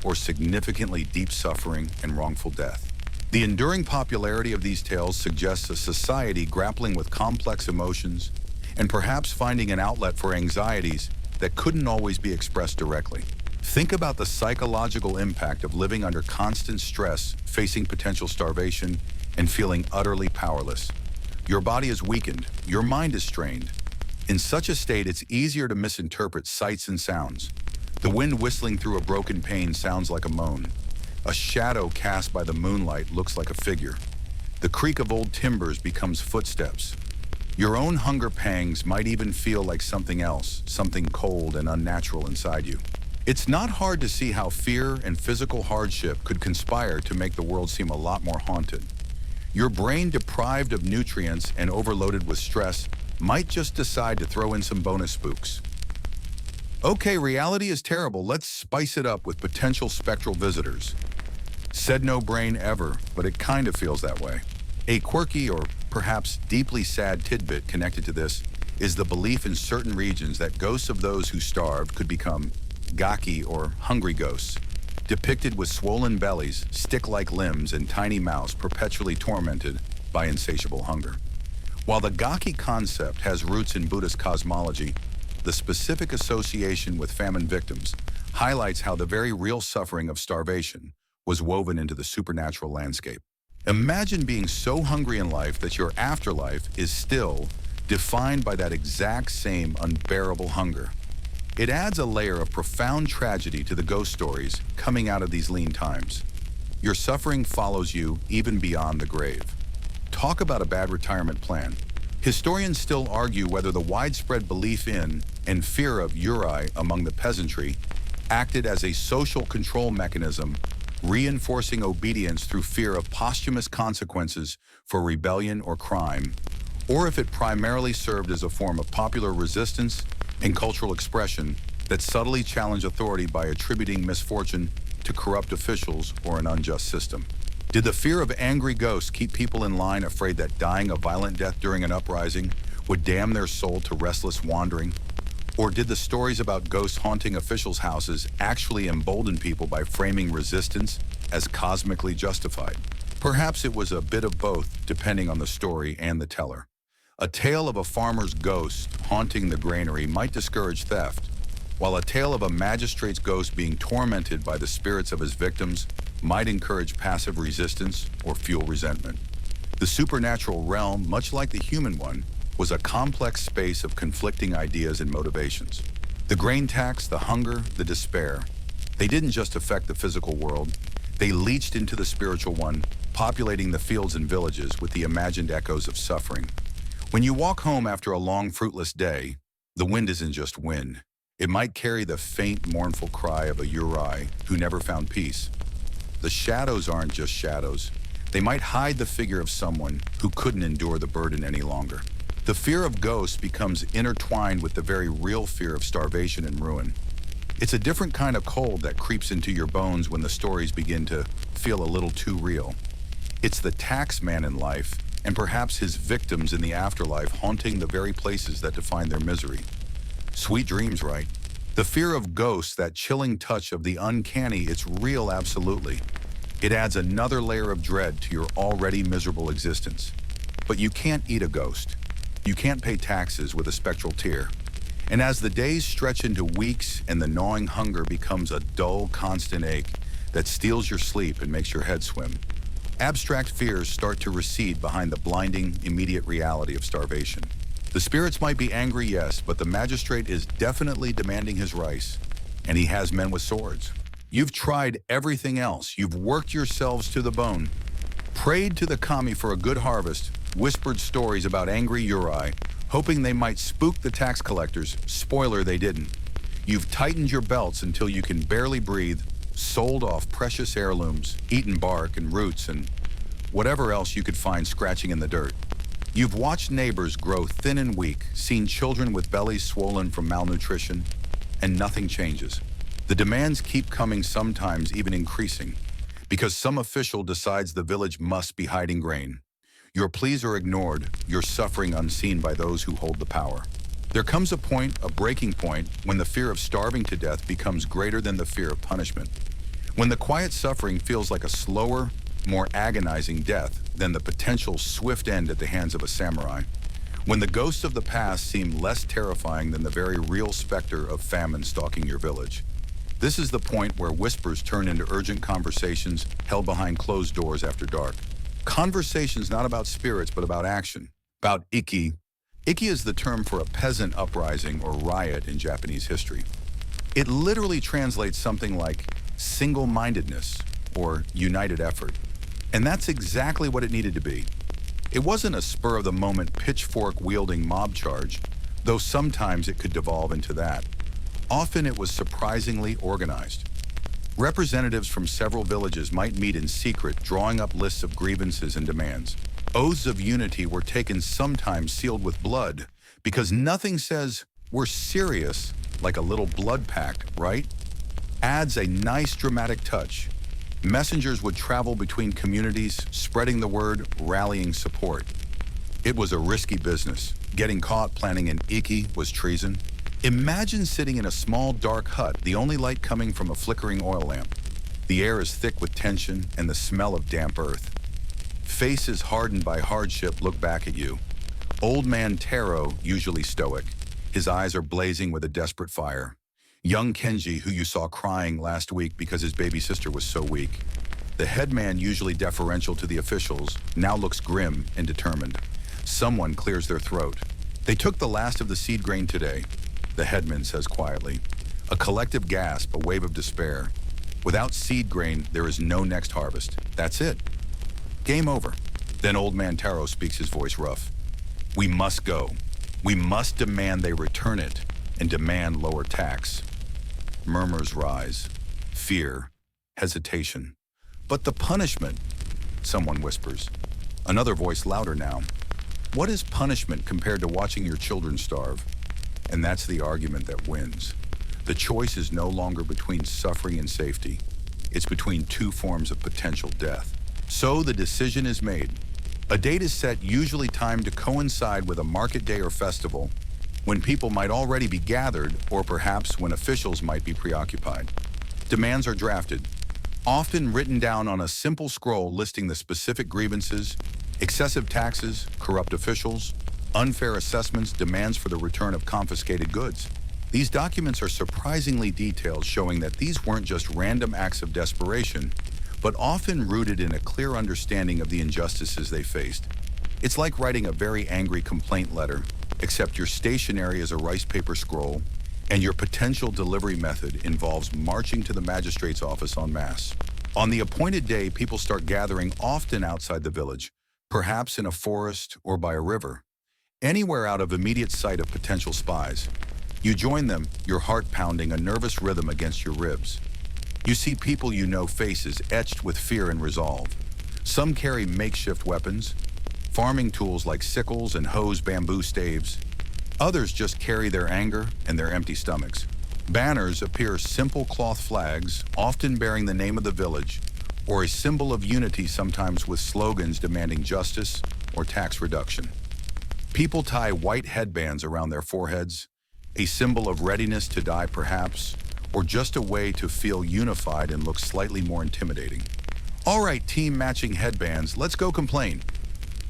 or significantly deep suffering and wrongful death. The enduring popularity of these tales suggests a society grappling with complex emotions and perhaps finding an outlet for anxieties that couldn't always be expressed directly. Think about the psychological impact of living under constant stress, facing potential starvation, and feeling utterly powerless. Your body is weakened, your mind is strained. In such a state, it's easier to misinterpret sights and sounds. The wind whistling through a broken pane sounds like a moan. A shadow cast by the moonlight looks like a figure. The creak of old timbers becomes footsteps. Your own hunger pangs might even feel like something else, something cold and unnatural inside you. It's not hard to see how fear and physical hardship could conspire to make the world seem a lot more haunted. Your brain, deprived of nutrients and overloaded with stress, might just decide to throw in some bonus spooks. Okay, reality is terrible. Let's spice it up with potential spectral visitors. Said no brain ever, but it kind of feels that way. A quirky or perhaps deeply sad tidbit connected to this is the belief in certain regions that ghosts of those who starved could become gaki, or hungry ghosts, depicted with swollen bellies, stick-like limbs, and tiny mouths perpetually tormented by insatiable hunger. While the gaki concept has roots in Buddhist cosmology, the specific association with famine victims highlights how the very real suffering of starvation was woven into the supernatural landscape. Imagine being so hungry in life that your afterlife is still defined by that exact same unbearable hunger. It adds a layer of profound tragedy to the ghost stories coming out of these lean times. Your suffering follows you even beyond the grave. Talk about a bad retirement plan. Historians still argue whether the widespread belief in and fear of Yurei among the peasantry acted as a social control mechanism, reinforcing obedience through fear of posthumous consequences for rebellion or crime, or if it primarily served as a form of popular resistance and cultural expression that subtly challenged authority by attributing misfortune to corrupt officials or an unjust system. Did the fear of angry ghosts keep people in line, afraid that dying a violent death during an uprising would damn their soul to restless wandering? Or did the stories about ghosts haunting officials' houses actually embolden people by framing resistance as cosmically justified? Perhaps it was a bit of both, depending on the story and the teller. A tale of a farmer's ghost haunting the granary might discourage theft, while a tale of a magistrate's ghost being tormented by the spirits of his victims might encourage passive resistance or fuel resentment. The supernatural realm, much like the human one, was a complex space of conflicting ideas and motivations. The grain tax, the hunger, the despair, they didn't just affect the physical world, they leached into the spiritual one, populating the fields and villages with the imagined echoes of suffering. When you walk home after a long, fruitless day, the wind isn't just wind. It might carry the faint, mournful cry of a Uri who never found peace. The shadows aren't just shadows. They might hide the figure of someone who couldn't endure the burden any longer. The fear of ghosts becomes intertwined with the very real fear of starvation and ruin. It's a different kind of cold that creeps into your bones when the stories begin to feel a little too real. It's the tax man in life, and perhaps his victims in the afterlife, haunting the very places that define their misery. Sweet dreams, right? The fear of ghosts, that chilling touch of the uncanny, it's real, absolutely. It adds another layer of dread to your already miserable existence. But you can't eat a ghost. You can't pay taxes with a spectral tear. And as the days stretch into weeks and the gnawing hunger becomes a dull, constant ache that steals your sleep and makes your head swim, abstract fears start to recede behind the blinding, immediate reality of starvation. The spirits might be angry, yes, but the magistrate is definitely demanding his rice, and he has men with swords. You've tried everything else. You've worked yourselves to the bone, prayed to the kami for a good harvest, whispered stories about angry Uri, hoping they might spook the tax collectors. Spoiler, they didn't. You've tightened your belts until you can barely breathe, sold off precious heirlooms, eaten bark and roots and whatever else you could find scratching in the dirt. You've watched neighbors grow thin and weak, seen children with bellies swollen from malnutrition, and nothing changes. The demands keep coming, sometimes even increasing, because some official decides the village must be hiding grain. Your pleas are ignored, your suffering unseen by those who hold the power. There comes a point, a breaking point, when the fear of starving to death becomes greater than the fear of punishment. When the quiet suffering feels like a slower, more agonizing death than the potential swift end at the hands of a samurai. When the ghosts of the past seem less terrifying than the very real specter of famine stalking your village. This is the point where whispers turn into urgent conversations held behind closed doors after dark. Conversations not about spirits, but about action. About iki. Iki is the term for a peasant uprising or riot in Japanese history. It literally translates something like single-mindedness or united effort. And that's exactly what it needed to be. It wasn't a spur-of-the-moment pitchfork-wielding mob charge, though sometimes it could devolve into that. Often it was surprisingly organized. Representatives from several villages might meet in secret, drawing up lists of grievances and demands. Oaths of unity were taken, sometimes sealed with blood, because nothing says we're serious like a little blood pact, right? Adds a nice dramatic touch. Messengers would travel between communities, spreading the word, rallying support. It was a risky business. Getting caught planning an iki was treason. Imagine sitting in a small, dark hut, the only light coming from a flickering oil lamp. The air is thick with tension and the smell of damp earth. Faces hardened by hardship look back at you. Old man Taro, usually stoic. His eyes are blazing with a desperate fire. Young Kenji, who you saw crying last week because his baby sister was so weak. The headman, usually deferential to the officials, now looks grim and determined. Someone clears their throat. They took the last of the seed grain today, the headman says quietly. A collective gasp, a wave of despair. Without seed grain, there is no next harvest. That's it. Game over. Then old man Taro speaks, his voice rough. We must go. We must demand they return it and demand lower tax. Murmurs rise. Fear. Hesitation. But the punishment, someone whispers. Another voice louder now. What is punishment compared to watching your children starve? And that's the argument that wins. The choice is no longer between suffering and safety. It's between two forms of potential death. So the decision is made. A date is set, usually timed to coincide with a market day or festival, when people might already be gathered, or perhaps when officials might be preoccupied. Demands are drafted, often written down on a simple scroll listing the specific grievances, excessive taxes, corrupt officials, unfair assessments, demands for the return of confiscated goods. These documents are surprisingly detailed, showing that these weren't just random acts of desperation, but often rooted in a clear understanding of the injustices they faced. It's like writing a very angry complaint letter, except your stationery is a rice paper scroll, and your potential delivery method involves marching to the magistrate's office en masse. On the appointed day, people start gathering often outside the village, perhaps in a forest or by a river, anywhere out of immediate sight of potential spies. You join them, your heart pounding, a nervous rhythm against your ribs. You see people you know, faces etched with fear and resolve. Some carry makeshift weapons, farming tools like sickles and hoes, bamboo staves. Others just carry their anger and their empty stomachs. Banners appear, simple cloth flags, often bearing the name of the village, or a symbol of unity, sometimes with slogans demanding justice or tax reduction. People tie white headbands around their foreheads, a symbol of readiness to die perhaps, or just a way to feel unified and look slightly more intimidating. All right, team matching headbands, let's go complain.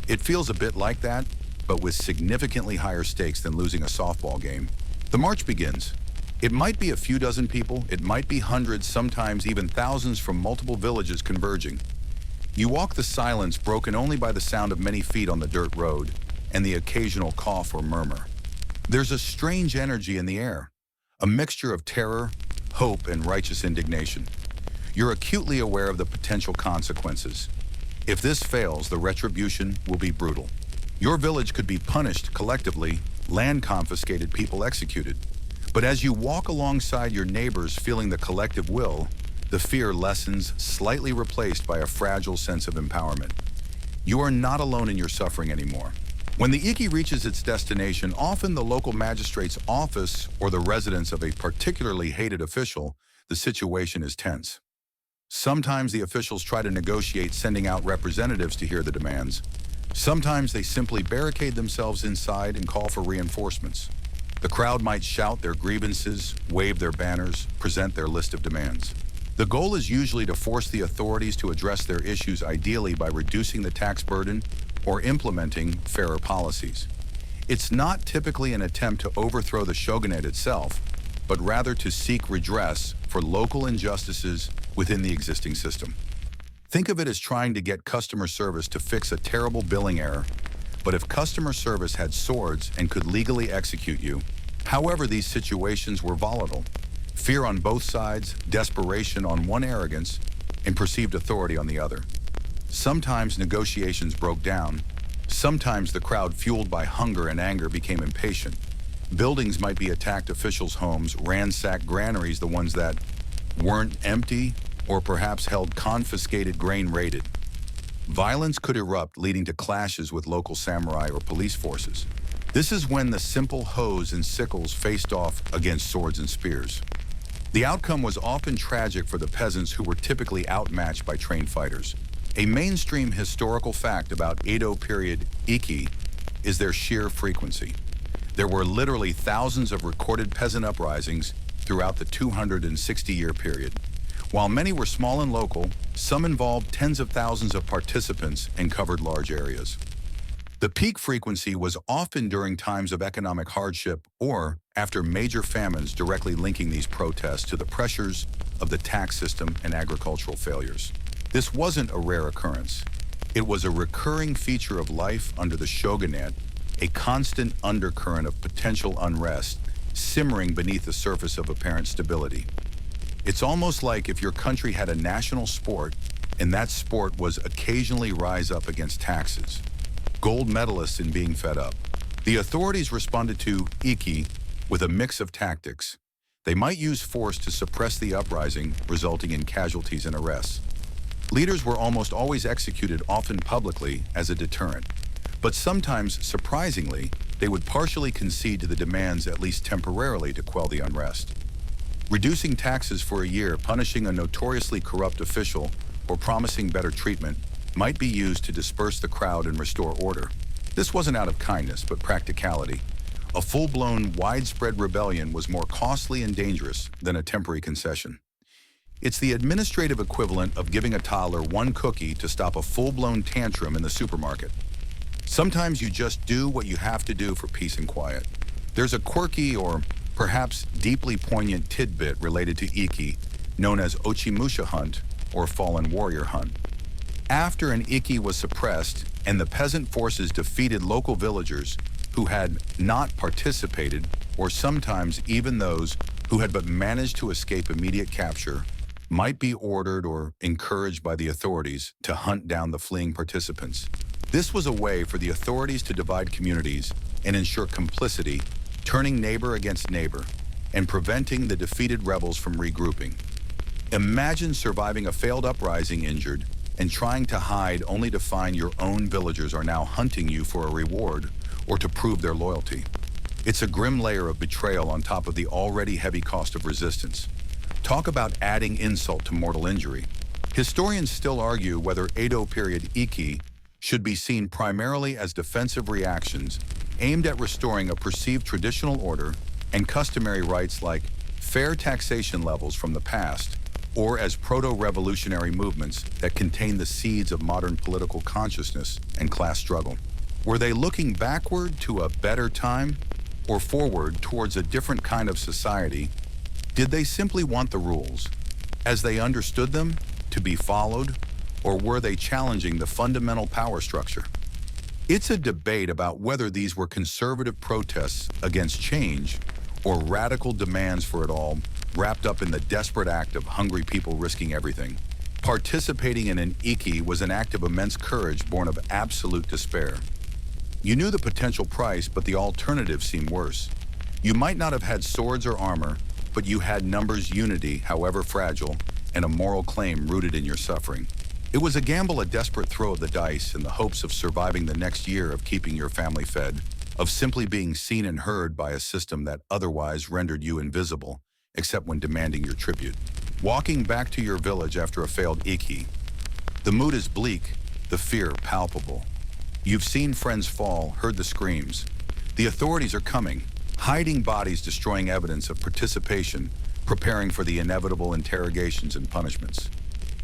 It feels a bit like that, but with significantly higher stakes than losing a softball game. The march begins. It might be a few dozen people, it might be hundreds, sometimes even thousands from multiple villages converging. You walk the silence broken only by the sound of many feet on the dirt road and the occasional cough or murmur. There's a strange energy in the air, a mixture of terror, hope, and righteous indignation. You're acutely aware of the potential consequences. If this fails, the retribution will be brutal. Your village could be punished collectively, land confiscated, people executed. But as you walk alongside your neighbors feeling the collective will, the fear lessens, slightly replaced by a fragile sense of empowerment. You are not alone in your suffering anymore. When the Iki reaches its destination, often the local magistrate's office or the residence of a particularly hated official, the situation is tense. Sometimes the officials try to negotiate, sending out representatives to hear the demands. Sometimes they simply barricade themselves inside and call for reinforcements. The crowd might shout their grievances, wave their banners, present their list of demands. The goal is usually to force the authorities to address their issues, ideally by reducing the tax burden or implementing fairer policies. It's not typically an attempt to overthrow the shogunate itself, but rather to seek redress for local injustices within the existing system. Think of it as trying to get customer service to fix a terrible billing error, but if customer service had swords and could legally execute you. However, these situations were volatile. Fear on both sides, desperation on one, arrogance, and perceived authority on the other. Sometimes negotiations broke down. Sometimes the crowd, fueled by hunger and anger, became impatient. Buildings might be attacked, officials' homes, ransacked granaries, the ones that weren't empty or perhaps held confiscated grain raided. Violence could erupt, leading to clashes with local samurai or police forces. This is when the simple hoes and sickles faced off against swords and spears. The outcome was often tragic for the peasants, who were typically outmatched by trained fighters. A mainstream historical fact about Edo period Iki is their sheer frequency. There were literally thousands of recorded peasant uprisings throughout the 260-year period. While many were small and local, some involved tens of thousands of participants and covered large areas. The peak frequency was often during times of economic hardship or after major famines, directly linking these protests to the pressures of the tax system and agricultural failures. This wasn't a rare occurrence. It was a recurring feature of life under the shogunate, a constant undercurrent of potential unrest simmering beneath the surface of apparent stability. It's almost like if your country had a national sport, and that sport was occasionally rise up against taxes, gold medalists in being fed up. The authorities responded to Iki with a mix of tactics. They might use force to suppress the uprising, resulting in casualties and arrests. Leaders were almost always executed, often publicly, as a deterrent. But sometimes, surprisingly, they would partially concede to the demands, at least temporarily, to quell the unrest. Reducing taxes for a year, punishing a notoriously corrupt official, or promising better treatment might be used to disperse the crowd and restore order. This wasn't out of kindness, but practicality. A full-blown, widespread rebellion was more costly and dangerous than a temporary concession. It's the administrative equivalent of giving a toddler one cookie to stop a full-blown tantrum in the supermarket. Sometimes you just do what you have to do for peace and quiet. There's a quirky or perhaps deeply poignant tidbit related to Iki, known as Ochimusha hunt or fallen warrior hunt. After an Iki was suppressed and the peasant forces defeated local villagers who had not participated, or sometimes even those who had but managed to escape immediate capture, might be ordered or encouraged by the authorities to hunt down the fleeing participants. This was a way for the authorities to divide communities and ensure complicity, turning neighbor against neighbor and preventing the defeated rebels from regrouping. Imagine surviving a failed uprising injured and trying to hide only to find your own villagers are now hunting you for a reward or to prove their loyalty. It's a grim layer of betrayal on top of the already heavy cost of resistance. Talk about adding insult to mortal injury. Historians still argue whether Edo period Iki should be seen primarily as defensive reactions aimed at restoring a perceived traditional order and customary rights like fair taxation levels from the past, or as proto-revolutionary movements that contain the seeds of modern political consciousness and class struggle. Were they looking backward to a better time or forward towards a different kind of society? Did they simply want the rules, as they understood them, to be followed, or were they challenging the fundamental power structure? It's a debate about whether these were conservative protests against change or radical demands for it all, wrapped up in the desperate act of hungry people risking everything. Participating in an Iki was an act of immense courage born of absolute despair. You knew the potential price, but the alternative seemed worse. You might not have had swords or armor, but you had numbers unity, however fragile, and a moral claim rooted in your suffering. It was a gamble, a desperate throw of the dice in the hopes of surviving the next year, of keeping your family fed, of simply being seen and heard by a system that otherwise rendered you invisible, except when demanding your tribute. Walking back to your village after a failed Iki, the mood is bleak, the fear palpable. You've seen friends fall, heard the screams. The authorities are coming, hiding bodies, destroying evidence of participation, preparing for the inevitable interrogations and punishments.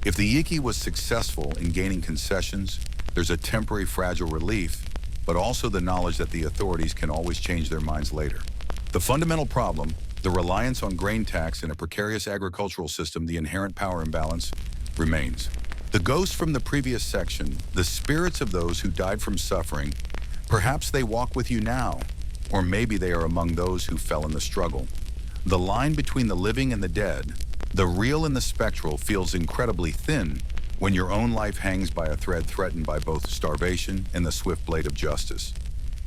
If the Iki was successful in gaining concessions, there's a temporary fragile relief, but also the knowledge that the authorities can always change their minds later. The fundamental problem, the reliance on grain tax in a precarious agricultural system, the inherent power imbalance, remains. The ghosts from the previous section, the spirits of those who died from suffering, perhaps they walk with you now, or maybe they are among those who fell in the struggle. The line between the living and the dead, the real and the spectral, feels incredibly thin when your own life hangs by a thread threatened by both starvation and the swift blade of justice.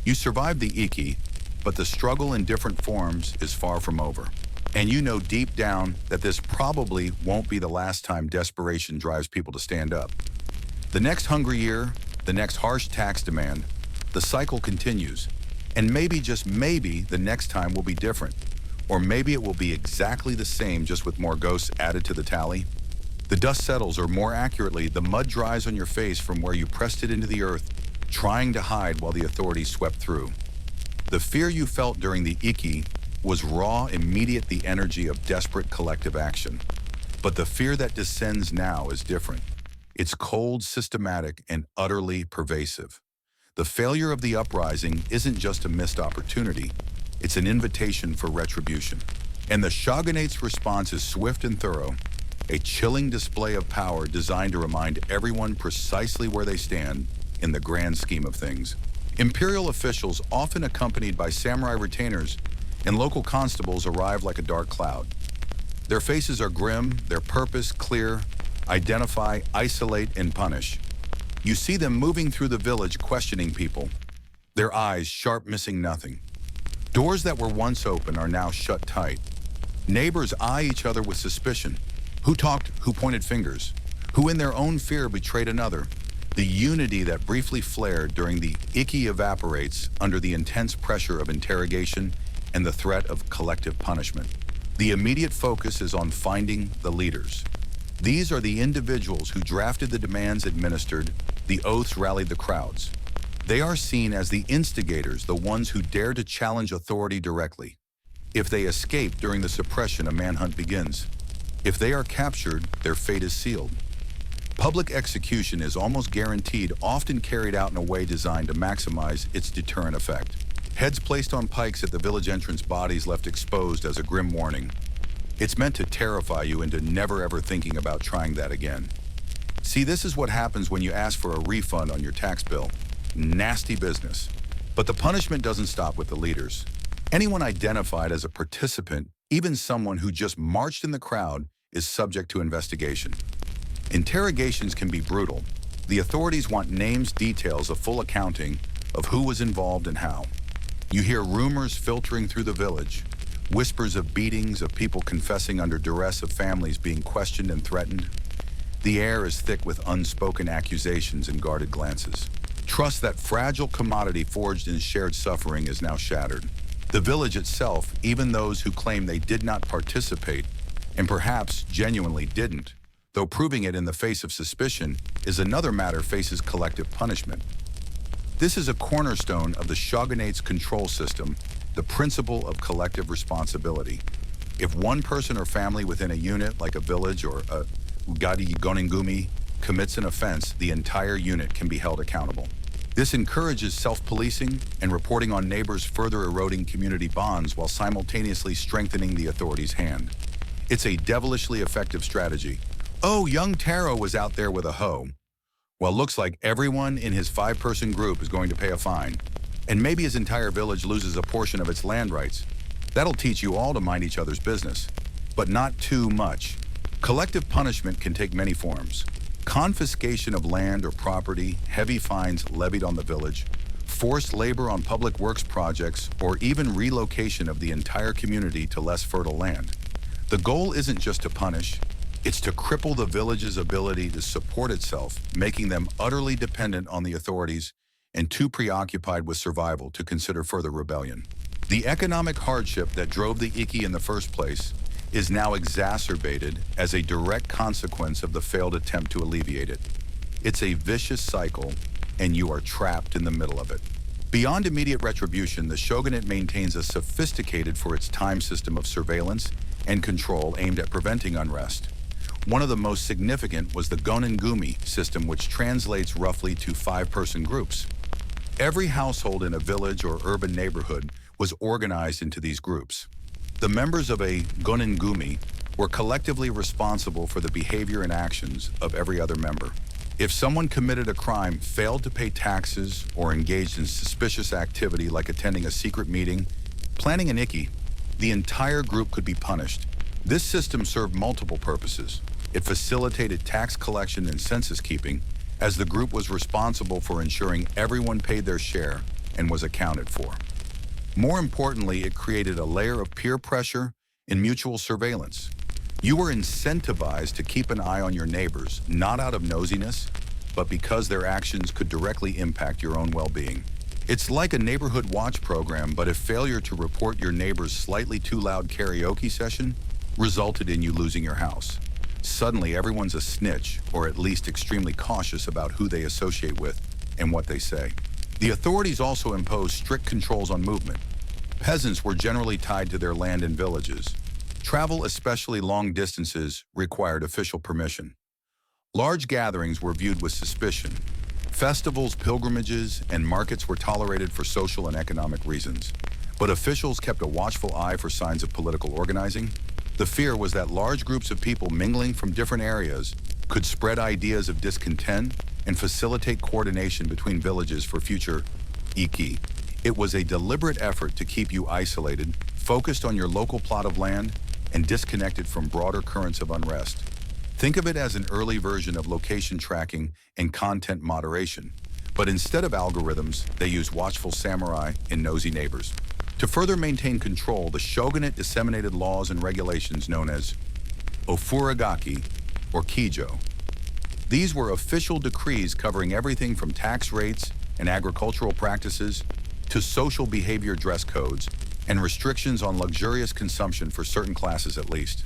You survived the Iki, but the struggle in different forms is far from over. And you know deep down that this probably won't be the last time desperation drives people to stand up. The next hungry year, the next harsh tax demand, the cycle continues. And maybe, just maybe, the next time will be different. Or maybe it will be exactly the same, just with more ghosts added to the tally. The dust settles, or more accurately, the mud dries on your face from where you pressed it into the earth, trying to hide while the authorities swept through. The fear you felt during the Iki was raw, immediate, the energy of desperate collective action. But the fear that descends now is different. It's cold, systematic, and utterly pervasive. The failure of the uprising isn't just a missed opportunity, it's an invitation for retribution. And the shogunate's response is swift and thorough, a chilling display of power designed to remind everyone precisely where they stand in the grand scheme of things. Imperial officials, often accompanied by samurai retainers and local constables, arrive like a dark cloud. Their faces are grim, their purpose clear: identify, isolate, and punish. You see them moving through the village, questioning people, their eyes sharp, missing nothing. Doors that were once open are now shut tight. Neighbors eye each other with suspicion. Who talked, who pointed fingers, who in their own fear betrayed another. The unity that briefly flared during the Iki evaporates under the intense pressure of interrogation and the threat of collective punishment. The immediate focus is on finding the leaders. These are the individuals who drafted the demands, administered the oaths, rallied the crowds. They are seen as the instigators, the ones who dare to challenge authority directly. If they escape during the suppression, a manhunt begins. If they are captured, their fate is sealed. Public execution is almost guaranteed, often carried out in a way designed to maximize its deterrent effect. Heads placed on pikes at the village entrance, bodies left exposed as a grim warning. It's meant to terrify you into never ever thinking about trying that again. See, this is what happens when you ask for a refund on your tax bill. Nasty business. But the punishment doesn't stop with the leaders. Anyone identified as a participant, even someone who just marched in the crowd, is subject to investigation. Interrogations can be brutal. The authorities want names, details, a full accounting of who was involved and how. You hear rumors filtering through the village, whispers of beatings, of people confessing under duress, of families being questioned and threatened. The air is thick with unspoken accusations and guarded glances. Trust, that fragile commodity forged in shared suffering, is now shattered. The village itself, even those who claim they did not participate, and perhaps genuinely didn't, though proving it in the face of suspicion is another matter, faces collective punishment. This is a cornerstone of the shogunate's control system, the principle of collective responsibility. If one person or family within a unit, like a village or a ugari gonengumi, commits an offense, the entire unit can be held accountable. This encourages self-policing and reporting on neighbors, further eroding community bonds while simultaneously strengthening the authorities' hand. It's a devilishly effective strategy. Oh, young Taro was out there with a hoe. Well, looks like everyone in his 5-person group is going to pay a fine, and maybe his entire village loses a portion of its land rights. That'll teach you all to mind each other's business, but not too much. Collective punishment can take many forms. Confiscation of land or property, heavy fines levied on the village, forced labor on public works projects, or even relocation of the entire community to less fertile land. The goal isn't just to punish, it's to cripple the village's ability to support itself, making them utterly dependent on the authorities and too preoccupied with survival to consider further rebellion. The economic hardship that drove the Iki in the first place is now exacerbated as a direct consequence of the failed attempt to alleviate it. It's a vicious cycle, and you are trapped in the middle of it. Beyond immediate retribution, the shogunate maintains a sophisticated for its time system of surveillance and control aimed at preventing unrest. One of the most significant was the gonengumi system, which translates roughly to 5-person groups. Every household in a village or urban neighborhood was organized into these groups. The members of a gonengumi were collectively responsible for the behavior and actions of every other member. If someone committed a crime, failed to pay taxes, or engaged in suspicious activity like attending a secret meeting, planning an Iki, the entire group could be punished. This system served multiple purposes. It facilitated tax collection and census keeping, as the group was responsible for ensuring everyone paid their share and was accounted for. More importantly, it created a layer of peer pressure and mutual surveillance. You were incentivized to keep an eye on your neighbors, not out of nosiness, but because their actions could directly impact your own well-being. It's like a neighborhood watch program, but if failure to report your neighbor's slightly too loud karaoke session resulted in you losing your house. Suddenly, everyone's a snitch, or at least extremely cautious about who they associate with and what they say. The authorities also imposed strict controls on movement. Peasants were generally tied to their land and villages. Travel, especially long distances, required official permission. Large gatherings were viewed with suspicion. Festivals, pilgrimages, and markets were tolerated for social and economic reasons. But officials kept a watchful eye for signs of political organizing. The fear was that large groups of people mingling from different areas could spread ideas of discontent and facilitate coordination between villages for future Iki. It was a deliberate effort to keep you isolated, focused on your local plot of land, and disconnected from broader currents of unrest. Think of it as an early version of location tracking and content moderation. But instead of algorithms, they used watchful samurai and nosy neighbors. To further maintain control, the shogunate disseminated laws and regulations known as ofuragaki, or kijo. These were official decrees covering everything from tax rates and agricultural practices to social behavior dress codes and restrictions on luxurious consumption for certain classes at least.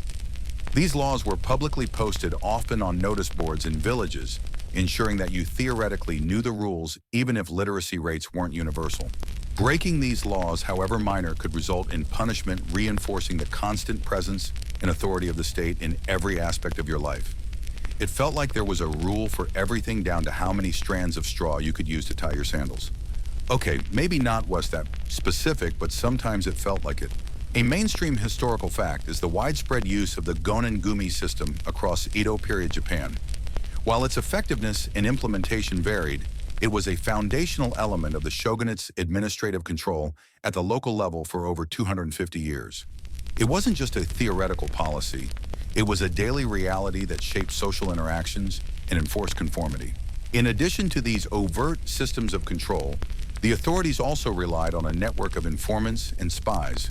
These laws were publicly posted, often on notice boards in villages, ensuring that you theoretically knew the rules even if literacy rates weren't universal. Breaking these laws, however minor, could result in punishment, reinforcing the constant presence and authority of the state in every aspect of your life. It felt like there was a rule for everything down to how many strands of straw you could use to tie your sandals. Okay, maybe not was that specific, but sometimes it felt like it. A mainstream historical fact is the widespread use of the gonen-gumi system across Edo period Japan. While its effectiveness and implementation varied, it was a foundational element of the shogunate's administrative control at the local level for over 250 years. It wasn't just a theoretical policy, it was a daily reality that shaped social interactions and enforced conformity. In addition to these overt systems of control, the authorities also relied on a network of informants and spies.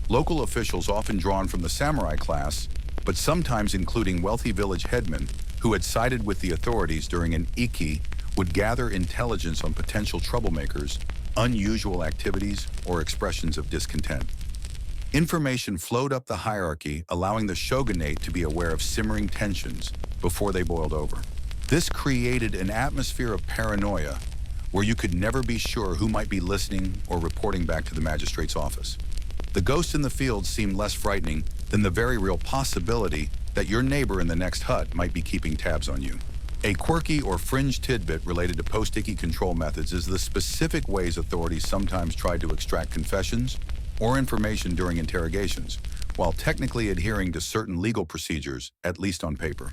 Local officials, often drawn from the samurai class, but sometimes including wealthy village headmen who had sided with the authorities during an iki, would gather intelligence on potential troublemakers, unusual activities, or expressions of discontent. Information flowed up the hierarchy, allowing the shogunate to be aware of simmering tensions before they boiled over. This created an atmosphere of paranoia where you could never be sure who might be listening or reporting back to the magistrate's office. The ghost in the field seemed less frightening than the very real possibility that your neighbor in the next hut might be keeping tabs on you. A quirky or fringe tidbit related to post-iki control methods is the specific ways authorities sometimes tried to extract confessions or information during interrogations, while technically adhering to certain legal procedures, at least on paper.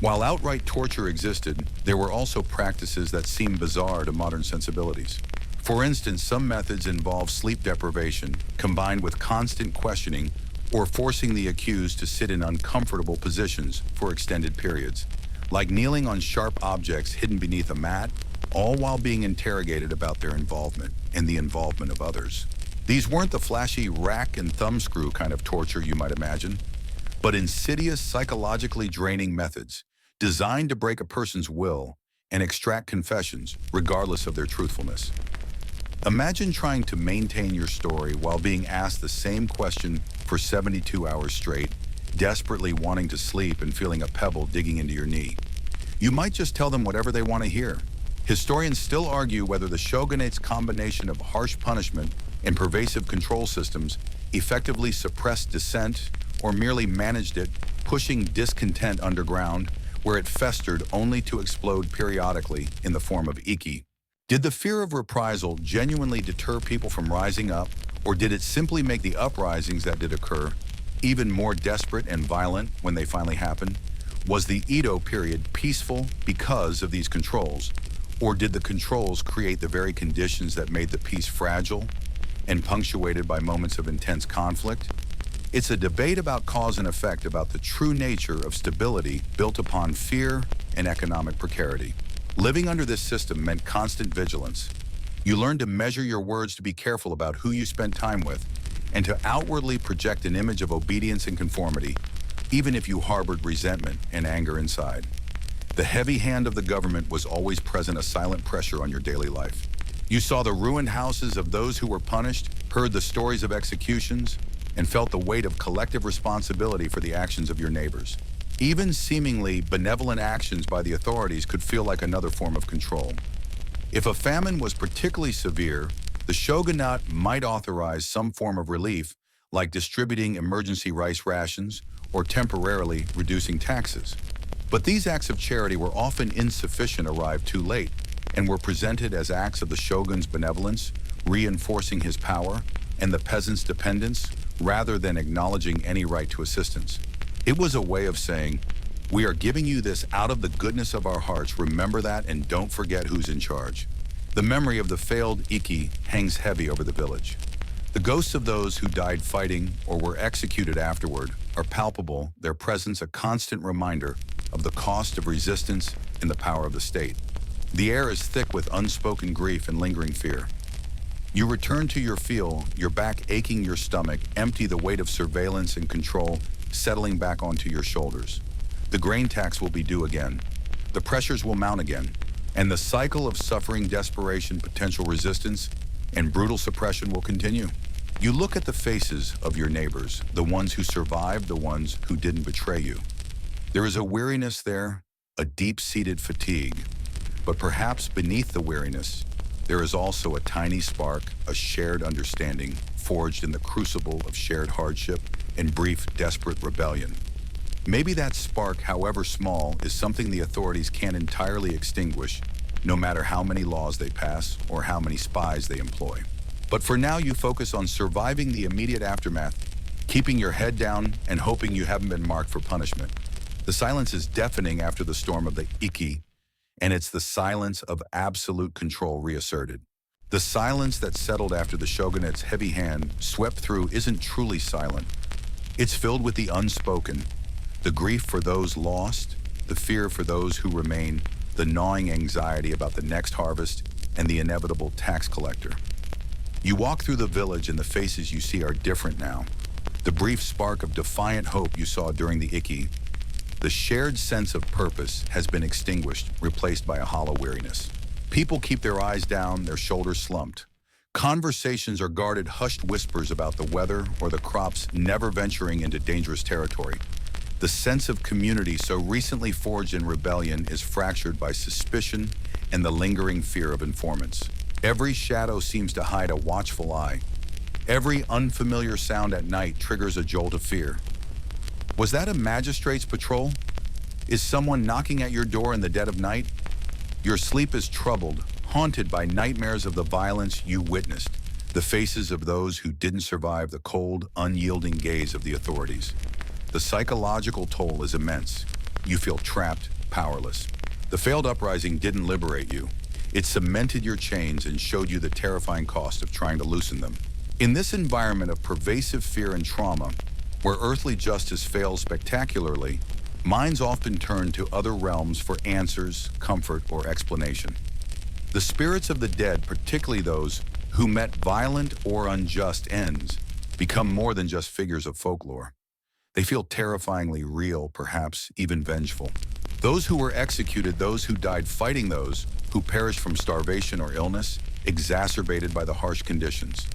While outright torture existed, there were also practices that seemed bizarre to modern sensibilities. For instance, some methods involve sleep deprivation, combined with constant questioning or forcing the accused to sit in uncomfortable positions for extended periods, like kneeling on sharp objects hidden beneath a mat, all while being interrogated about their involvement and the involvement of others. These weren't the flashy rack and thumbscrew kind of torture you might imagine, but insidious, psychologically draining methods designed to break a person's will and extract confessions, regardless of their truthfulness. Imagine trying to maintain your story while being asked the same question for 72 hours straight, desperately wanting to sleep and feeling a pebble digging into your knee. You might just tell them whatever they want to hear. Historians still argue whether the shogunate's combination of harsh punishment and pervasive control systems effectively suppressed dissent or merely managed it, pushing discontent underground where it festered only to explode periodically in the form of iki. Did the fear of reprisal genuinely deter people from rising up, or did it simply make the uprisings that did occur even more desperate and violent when they finally happened? Was the Edo period peaceful because of these controls, or did the controls create the very conditions that made the peace fragile and punctuated by moments of intense conflict? It's a debate about cause and effect, about the true nature of stability built upon fear and economic precarity. Living under this system meant constant vigilance. You learned to measure your words, to be careful about who you spent time with, and to outwardly project an image of obedience and conformity, even if you harbored resentment and anger inside. The heavy hand of the government was always present, a silent pressure on your daily life. You saw the ruined houses of those who were punished, heard the stories of executions, and felt the weight of collective responsibility for the actions of your neighbors. Even seemingly benevolent actions by the authorities could feel like another form of control. If a famine was particularly severe, the shogunate might authorize some form of relief, like distributing emergency rice rations or temporarily reducing taxes. But these acts of charity were often insufficient, arrived too late, and were presented as acts of the shogun's benevolence, reinforcing his power and the peasants' dependence, rather than acknowledging any right to assistance. It was a way of saying, we are giving you this out of the goodness of our hearts, remember that, and don't forget who's in charge. The memory of the failed iki hangs heavy over the village. The ghosts of those who died fighting or were executed afterward are palpable, their presence a constant reminder of the cost of resistance and the power of the state. The air is thick with unspoken grief and lingering fear. You return to your field, your back aching, your stomach empty, the weight of surveillance and control settling back onto your shoulders. The grain tax will be due again. The pressures will mount again. And the cycle of suffering, desperation, potential resistance, and brutal suppression will continue. You look at the faces of your neighbors, the ones who survived, the ones who didn't betray you. There is a weariness there, a deep-seated fatigue. But perhaps beneath the weariness, there is also a tiny spark, a shared understanding, forged in the crucible of shared hardship and brief, desperate rebellion. Maybe that spark, however small, is something the authorities can't entirely extinguish, no matter how many laws they pass or how many spies they employ. But for now, you focus on surviving the immediate aftermath, keeping your head down and hoping you haven't been marked for punishment. The silence is deafening after the storm of the Iki, and it's the silence of absolute control reasserted. The silence that settled after the shogunate's heavy hand swept through isn't truly silent. It's filled with the unspoken, the grief for those lost, the fear for those who remain, the gnawing anxiety about the next harvest, and the inevitable tax collector. You walk through the village and the faces you see are different now. The brief spark of defiant hope you saw during the Iki, the shared sense of purpose has been extinguished, replaced by a hollow weariness. People keep their eyes down, their shoulders slumped. Conversations are guarded hushed whispers about the weather or the crops, never venturing into dangerous territory. The sense of community so recently forged in rebellion is fractured by suspicion and the lingering fear of informants. Every shadow seems to hide a watchful eye. Every unfamiliar sound at night triggers a jolt of fear. Was that a magistrate's patrol? Is someone knocking at your door in the dead of night? Your sleep is troubled, haunted by nightmares of the violence you witnessed, the faces of those who didn't survive the cold, unyielding gaze of the authorities. The psychological toll is immense. You feel trapped, powerless. The failed uprising didn't liberate you. It cemented your chains and showed you the terrifying cost of trying to loosen them. In this environment of pervasive fear and trauma, where earthly justice fails spectacularly, minds often turn to other realms for answers, comfort, or explanation. The spirits of the dead, particularly those who met violent or unjust ends, become more than just figures of folklore. They feel terrifyingly real, perhaps even vengeful. Those who were executed, those who died fighting those who perished from starvation or illness, exacerbated by the harsh conditions.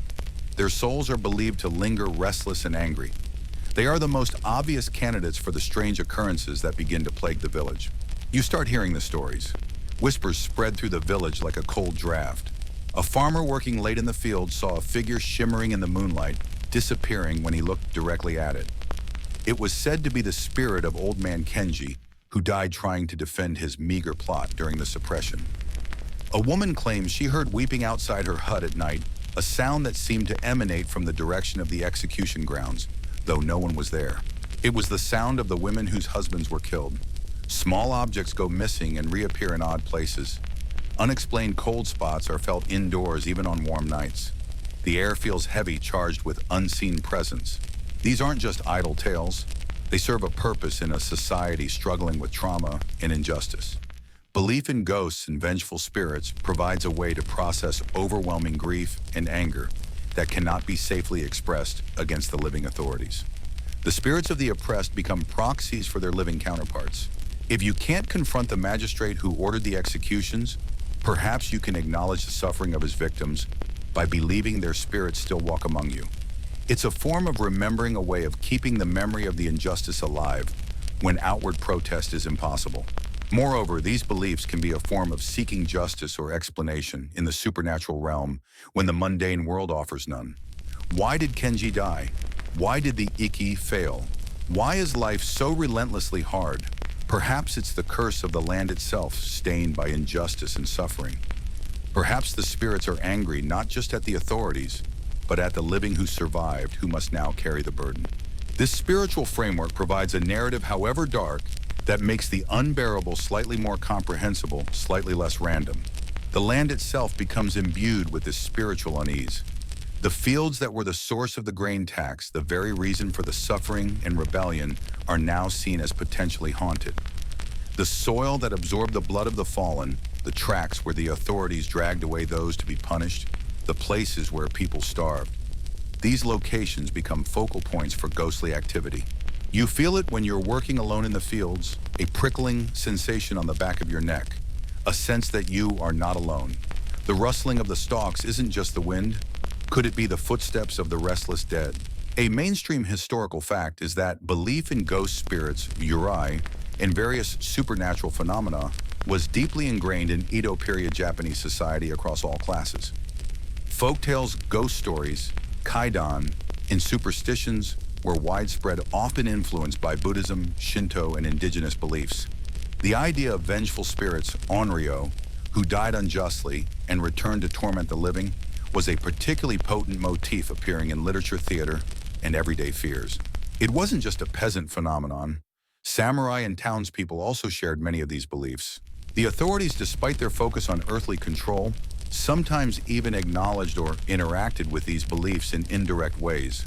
Their souls are believed to linger restless and angry. They are the most obvious candidates for the strange occurrences that begin to plague the village. You start hearing the stories. Whispers spread through the village like a cold draft. A farmer working late in the field saw a figure shimmering in the moonlight, disappearing when he looked directly at it. It was said to be the spirit of old man Kenji, who died trying to defend his meager plot during the suppression. A woman claims she heard weeping outside her hut at night, a sound that seemed to emanate from the direction of the execution grounds, though no one was there. It was the sound of the women whose husbands were killed. Small objects go missing and reappear in odd places. Unexplained cold spots are felt indoors even on warm nights. The air feels heavy, charged with unseen presence. These aren't just idle tales. They serve a purpose in a society struggling with trauma and injustice. Belief in ghosts and vengeful spirits provides a way to process overwhelming grief and anger that cannot be safely expressed against the living authorities. The spirits of the oppressed become proxies for their living counterparts. If you can't confront the magistrate who ordered the executions, perhaps you can acknowledge the suffering of his victims by believing their spirits still walk among you. It's a form of remembering, a way of keeping the memory of the injustice alive when outward protest is impossible. Moreover, these beliefs can be a form of seeking justice or explanation in the supernatural realm when the mundane world offers none. Why did Kenji die? Why did the Iki fail? Why is life so relentlessly hard? Perhaps it's the curse of the land itself, stained by injustice and suffering. Perhaps the spirits are angry not just at the authorities, but at the living who survived, who must now carry the burden. This spiritual framework provides a narrative, however dark, that makes the unbearable slightly more comprehensible, slightly less random. The land itself becomes imbued with this spiritual unease. The fields that were the source of the grain tax, the very reason for the suffering and rebellion, are now seen as potentially haunted. The soil that absorbed the blood of the fallen, the tracks where the authorities dragged away those to be punished, the places where people starved. These locations become focal points for ghostly activity. You feel it when you're working alone in the fields, a prickling sensation on the back of your neck, a sense that you are not alone. The rustling of the stalks isn't just the wind. Could it be the footsteps of the restless dead? A mainstream historical fact is that belief in ghost spirits, yurei, and various supernatural phenomena was deeply ingrained in Edo period Japanese society across all classes. Folktales, ghost stories, kaidan, and superstitions were widespread, often influenced by Buddhism, Shinto, and indigenous beliefs. The idea of vengeful spirits, onryo, who died unjustly and returned to torment the living, was a particularly potent motif appearing in literature, theater, and everyday fears. It wasn't just a peasant phenomenon. Samurai and townspeople also shared many of these beliefs. The authorities, despite their focus on earthly control, sometimes even acknowledged or interacted with these beliefs in indirect ways.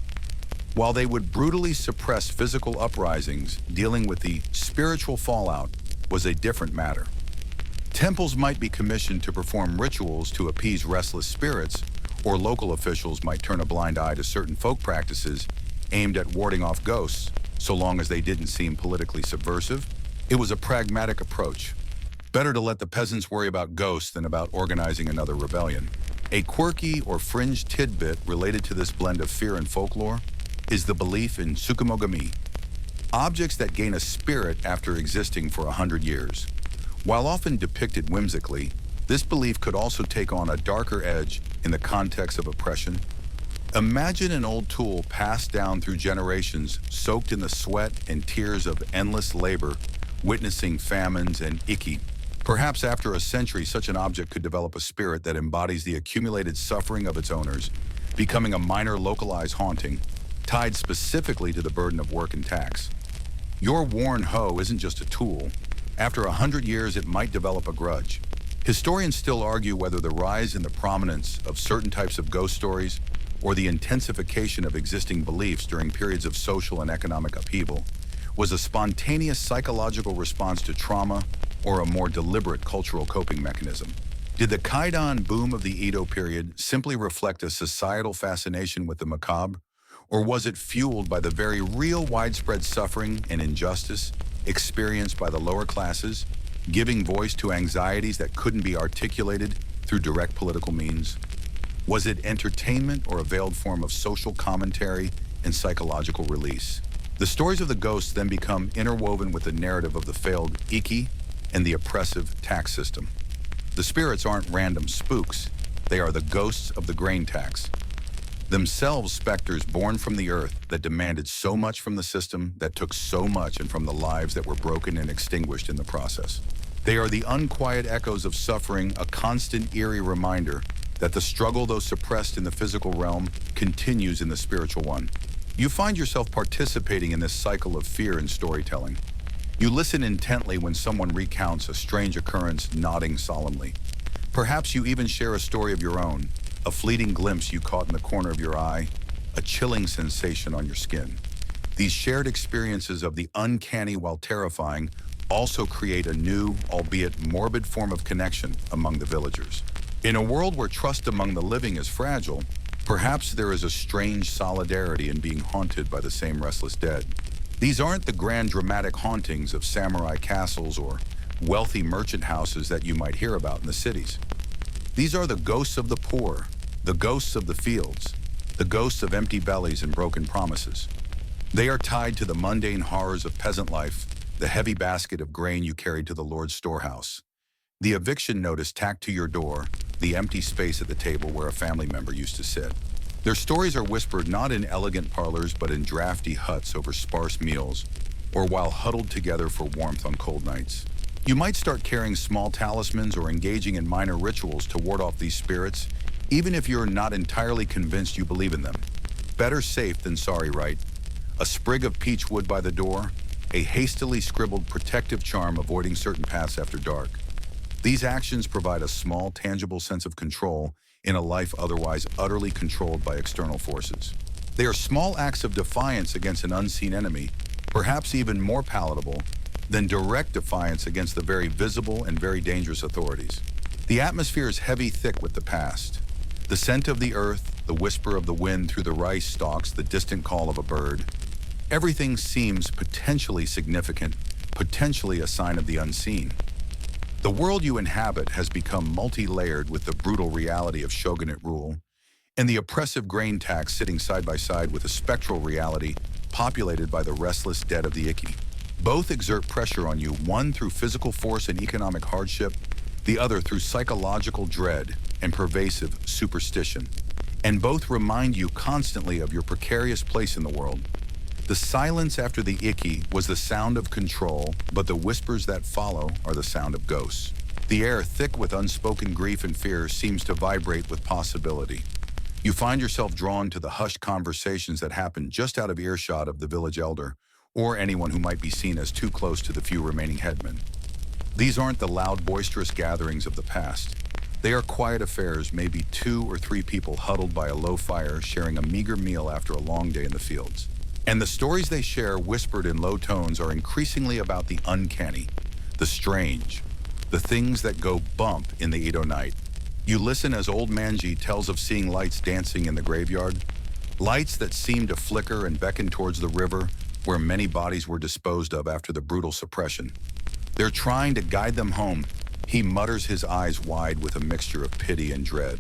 While they would brutally suppress physical uprisings, dealing with the spiritual fallout was a different matter. Temples might be commissioned to perform rituals to appease restless spirits, or local officials might turn a blind eye to certain folk practices aimed at warding off ghosts, so long as they didn't seem politically subversive. It was a pragmatic approach. Better to let the peasants worry about ghosts than about organizing another rebellion. A quirky or fringe tidbit related to this blend of fear and folklore is the belief in tsukumogami, objects that gain a spirit after existing for 100 years. While often depicted whimsically, this belief could also take on a darker edge in the context of oppression. Imagine an old tool passed down through generations, soaked in the sweat and tears of endless labor, witnessing famines and iki. Perhaps after a century, such an object could develop a spirit that embodies the accumulated suffering of its owners, becoming a minor localized haunting, tied specifically to the burden of work and tax. Your worn hoe isn't just a tool. After 100 years, it might develop a grudge. Historians still argue whether the rise in the prominence of certain types of ghost stories or the intensification of existing beliefs during periods of social and economic upheaval was a spontaneous psychological response to trauma or a more deliberate cultural coping mechanism. Did the Kaidan boom of the Edo period simply reflect a societal fascination with the macabre, or was it fueled by the very real widespread suffering and injustice experienced by the lower classes, giving voice to anxieties that couldn't be articulated through direct political means? Was it entertainment or a veiled form of social commentary and psychological release? The stories of the ghosts then become interwoven with the narrative of the failed iki and the oppressive tax system. The spirits aren't random spooks. They are the ghosts of the grain tax. Themselves specters born from the earth that demanded so much from the system, that took so much, and from the lives that were broken and extinguished in the process. They are the unquiet echoes of suffering, a constant eerie reminder that the struggle, though suppressed in the physical realm, continues in the spiritual one. You find yourself participating in this cycle of fear and storytelling. You listen intently when someone recounts a strange occurrence, nodding solemnly. Perhaps you even share a story of your own, a fleeting glimpse you caught in the corner of your eye, a chilling sensation on your skin. These shared experiences of the uncanny while terrifying also create a new, albeit morbid form of connection among the villagers. In a world where trust among the living is fragile, perhaps there is a strange solidarity in being haunted by the same restless dead. These aren't the grand dramatic hauntings of samurai castles or wealthy merchant houses that you might hear about in the cities. These are the ghosts of the poor, the ghosts of the fields, the ghosts of empty bellies and broken promises. They are tied to the mundane horrors of peasant life, the heavy basket of grain you carried to the Lord's storehouse, the eviction notice tacked to your door, the empty space at the table where a family member used to sit. Their stories are whispered not in elegant parlors but in drafty huts over sparse meals, or while huddled together for warmth on cold nights. You might start carrying small talismans or engaging in minor rituals to ward off these spirits, even if you're not entirely convinced you believe in them. Better safe than sorry, right? A sprig of peach wood by the door, a hastily scribbled protective charm avoiding certain paths after dark. These actions provide a small, tangible sense of control in a life otherwise utterly controlled by external forces. They are small acts of defiance against an unseen enemy, perhaps even more palatable than direct defiance against the very visible and very dangerous authorities. The atmosphere is heavy, thick with the past. The scent of the earth, the whisper of the wind through the rice stalks, the distant call of a bird. Everything seems potentially significant, potentially a sign of the unseen. The world you inhabit has become multi-layered with the brutal reality of shogunate rule and the oppressive grain tax sitting side by side with a spectral reality populated by the restless dead of the Iki. Both exert pressure on you, one through physical force and economic hardship, the other through psychological dread and pervasive superstition. And both remind you constantly of your precarious place in the world. The silence after the icky was the sound of control, but the whispers that follow are the sound of ghosts. The air, thick with unspoken grief and fear, seems to vibrate with possibility. You find yourself drawn to the hushed conversations that happen just out of earshot of the village elder, or anyone who might be seen as too close to the few remaining headmen. These aren't the loud, boisterous gatherings of the past. They are quiet affairs, maybe 2 or 3 people huddled by a low fire, sharing a meager meal after a long day in the fields. And the stories they share, whispered in low tones, are increasingly about the uncanny, the strange, the things that go bump in the Edo night. You listen as old Manji tells of seeing lights dancing in the graveyard, lights that seem to flicker and beckon towards the river where many bodies were disposed of after the brutal suppression. They're trying to guide them home. He mutters, his eyes wide with a mixture of pity and dread.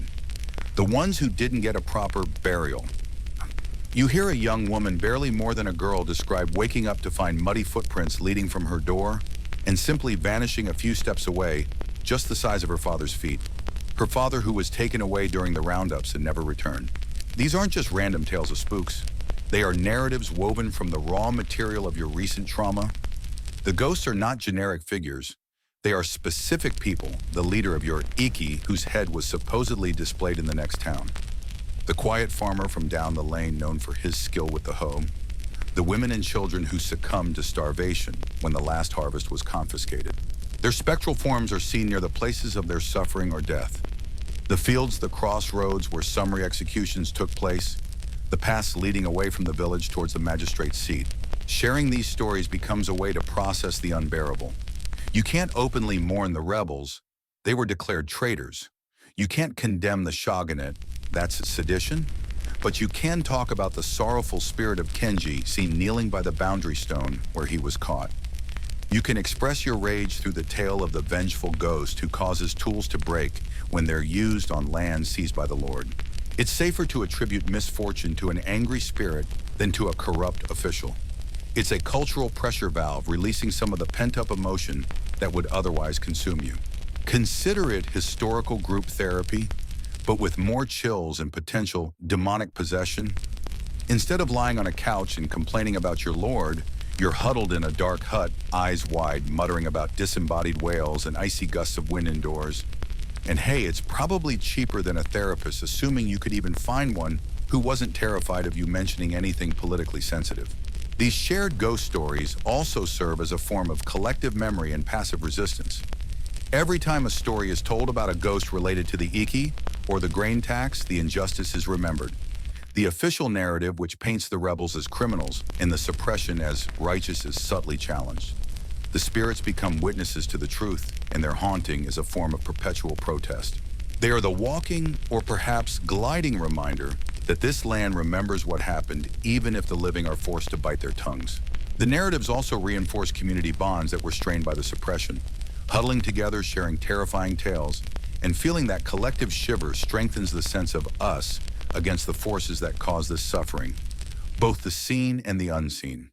The ones who didn't get a proper burial. You hear a young woman, barely more than a girl, describe waking up to find muddy footprints leading from her door and simply vanishing a few steps away, just the size of her father's feet. Her father, who was taken away during the roundups and never returned. These aren't just random tales of spooks. They are narratives woven from the raw material of your recent trauma. The ghosts are not generic figures. They are specific people, the leader of your Iki, whose head was supposedly displayed in the next town. The quiet farmer from down the lane known for his skill with the hoe. The women and children who succumbed to starvation when the last harvest was confiscated. Their spectral forms are seen near the places of their suffering or death. The fields, the crossroads where summary executions took place, the paths leading away from the village towards the magistrate's seat. Sharing these stories becomes a way to process the unbearable. You can't openly mourn the rebels. They were declared traitors. You can't condemn the shogunate. That's sedition. But you can talk about the sorrowful spirit of Kenji seen kneeling by the boundary stone where he was caught. You can express your rage through the tale of the vengeful ghost who causes tools to break when they're used on land seized by the Lord. It's safer to attribute misfortune to an angry spirit than to a corrupt official. It's a cultural pressure valve releasing some of the pent-up emotion that would otherwise consume you. Consider it historical group therapy, but with more chills and potential demonic possession. Instead of lying on a couch and complaining about your lord, you're huddled in a dark hut, eyes wide, muttering about disembodied whales and icy gusts of wind indoors. And hey, it's probably cheaper than a therapist, assuming you could even find one who wasn't terrified of you mentioning anything politically sensitive. These shared ghost stories also serve as a form of collective memory and passive resistance. Every time a story is told about a ghost related to the Iki or the grain tax, the injustice is remembered. The official narrative, which paints the rebels as criminals and the suppression as righteous, is subtly challenged. The spirits become witnesses to the truth, and their haunting is a form of perpetual protest. They are the walking, or perhaps gliding, reminder that this land remembers what happened, even if the living are forced to bite their tongues. The narratives also reinforce community bonds that were strained by the suppression. Huddling together, sharing terrifying tales, and feeling that collective shiver strengthens the sense of us against the forces that cause this suffering, both the seen and the unseen.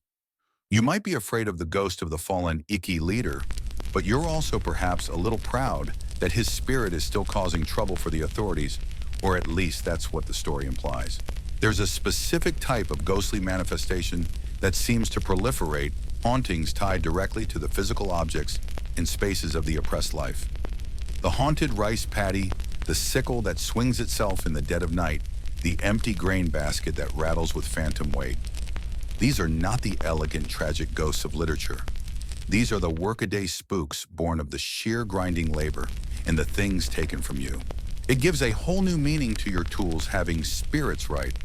You might be afraid of the ghost of the fallen Iki leader, but you're also perhaps a little proud that his spirit is still causing trouble for the authorities, or at least that's what the story implies. There's a specific type of ghostly manifestation that seems to proliferate, hauntings tied directly to the physical objects and spaces of the oppressed life. The haunted rice paddy, the sickle that swings itself in the dead of night, the empty grain basket that rattles with phantom weight. These are not the elegant, tragic ghosts of literature. These are the workaday spooks born of the sheer grinding labor and the things taken from you. It gives a whole new meaning to your tools having spirits right.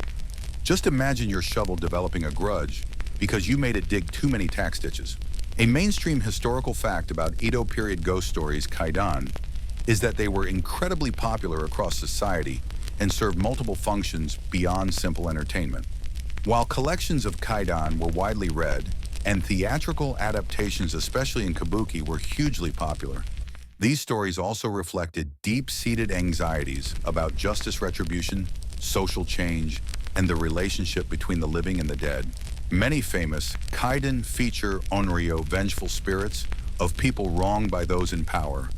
Just imagine your shovel developing a grudge because you made it dig too many tack stitches. A mainstream historical fact about Edo period ghost stories, kaidan, is that they were incredibly popular across society and served multiple functions beyond simple entertainment. While collections of kaidan were widely read, and theatrical adaptations, especially in kabuki, were hugely popular, these stories also reflected deep-seated anxieties about justice retribution, social change, and the relationship between the living and the dead. Many famous kaidan feature onryo, vengeful spirits, of people wronged by those in power,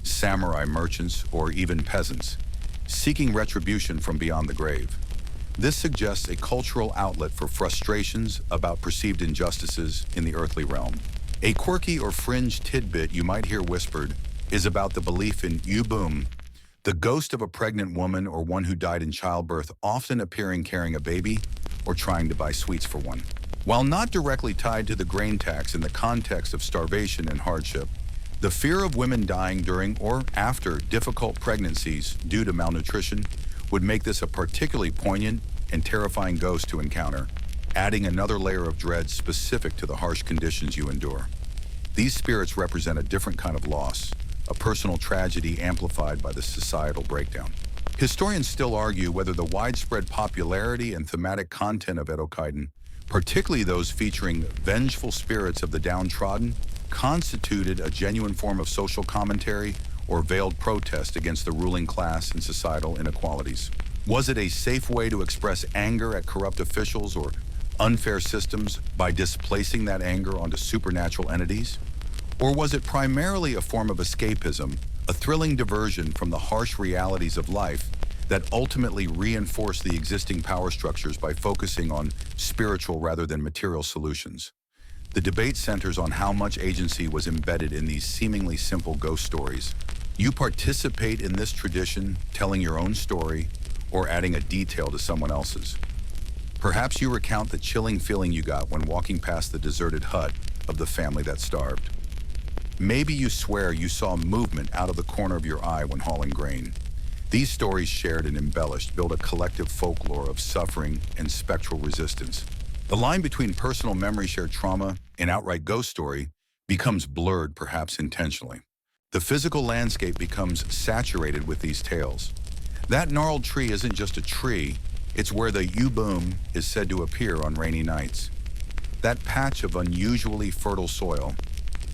samurai merchants, or even peasants, seeking retribution from beyond the grave. This suggests a cultural outlet for frustrations about perceived injustices in the earthly realm. A quirky or fringe tidbit you might hear whispered is about the belief in Ubum, the ghost of a pregnant woman or one who died in childbirth, often appearing carrying a baby or trying to buy sweets for one. While not directly tied to the grain tax in the context of starvation and hardship, the fear of women dying during or after difficult pregnancies due to malnutrition would make this a particularly poignant and terrifying ghost to encounter, adding another layer of dread specific to the harsh conditions you endure. These spirits represent a different kind of loss, a personal tragedy amplified by the societal breakdown. Historians still argue whether the widespread popularity and thematic content of Edo-Kaiden, particularly those featuring vengeful spirits of the downtrodden, constituted a genuine form of social commentary or veiled protest against the ruling class and societal inequalities. Was it a safe way to express anger at corrupt officials or unfair systems by displacing that anger onto supernatural entities? Or was it primarily a form of escapism, a thrilling diversion from the harsh realities of life that ultimately reinforced the existing power structures by focusing on spiritual rather than material solutions? The debate centers on how much agency was embedded in these seemingly simple ghost stories. You participate in this tradition, telling your own story or adding a detail to someone else's. Perhaps you recount the chilling feeling you got when walking past the deserted hut of the family that starved. Maybe you swear you saw movement out of the corner of your eye when hauling grain. These stories, shared and embellished, build a collective folklore of suffering and spectral resistance. The line between personal memory, shared trauma, and outright ghost story becomes blurred, perhaps intentionally. The physical landscape becomes saturated with these tales. That gnarled tree isn't just a tree, it's where the Ubum is said to appear on rainy nights. That patch of unusually fertile soil,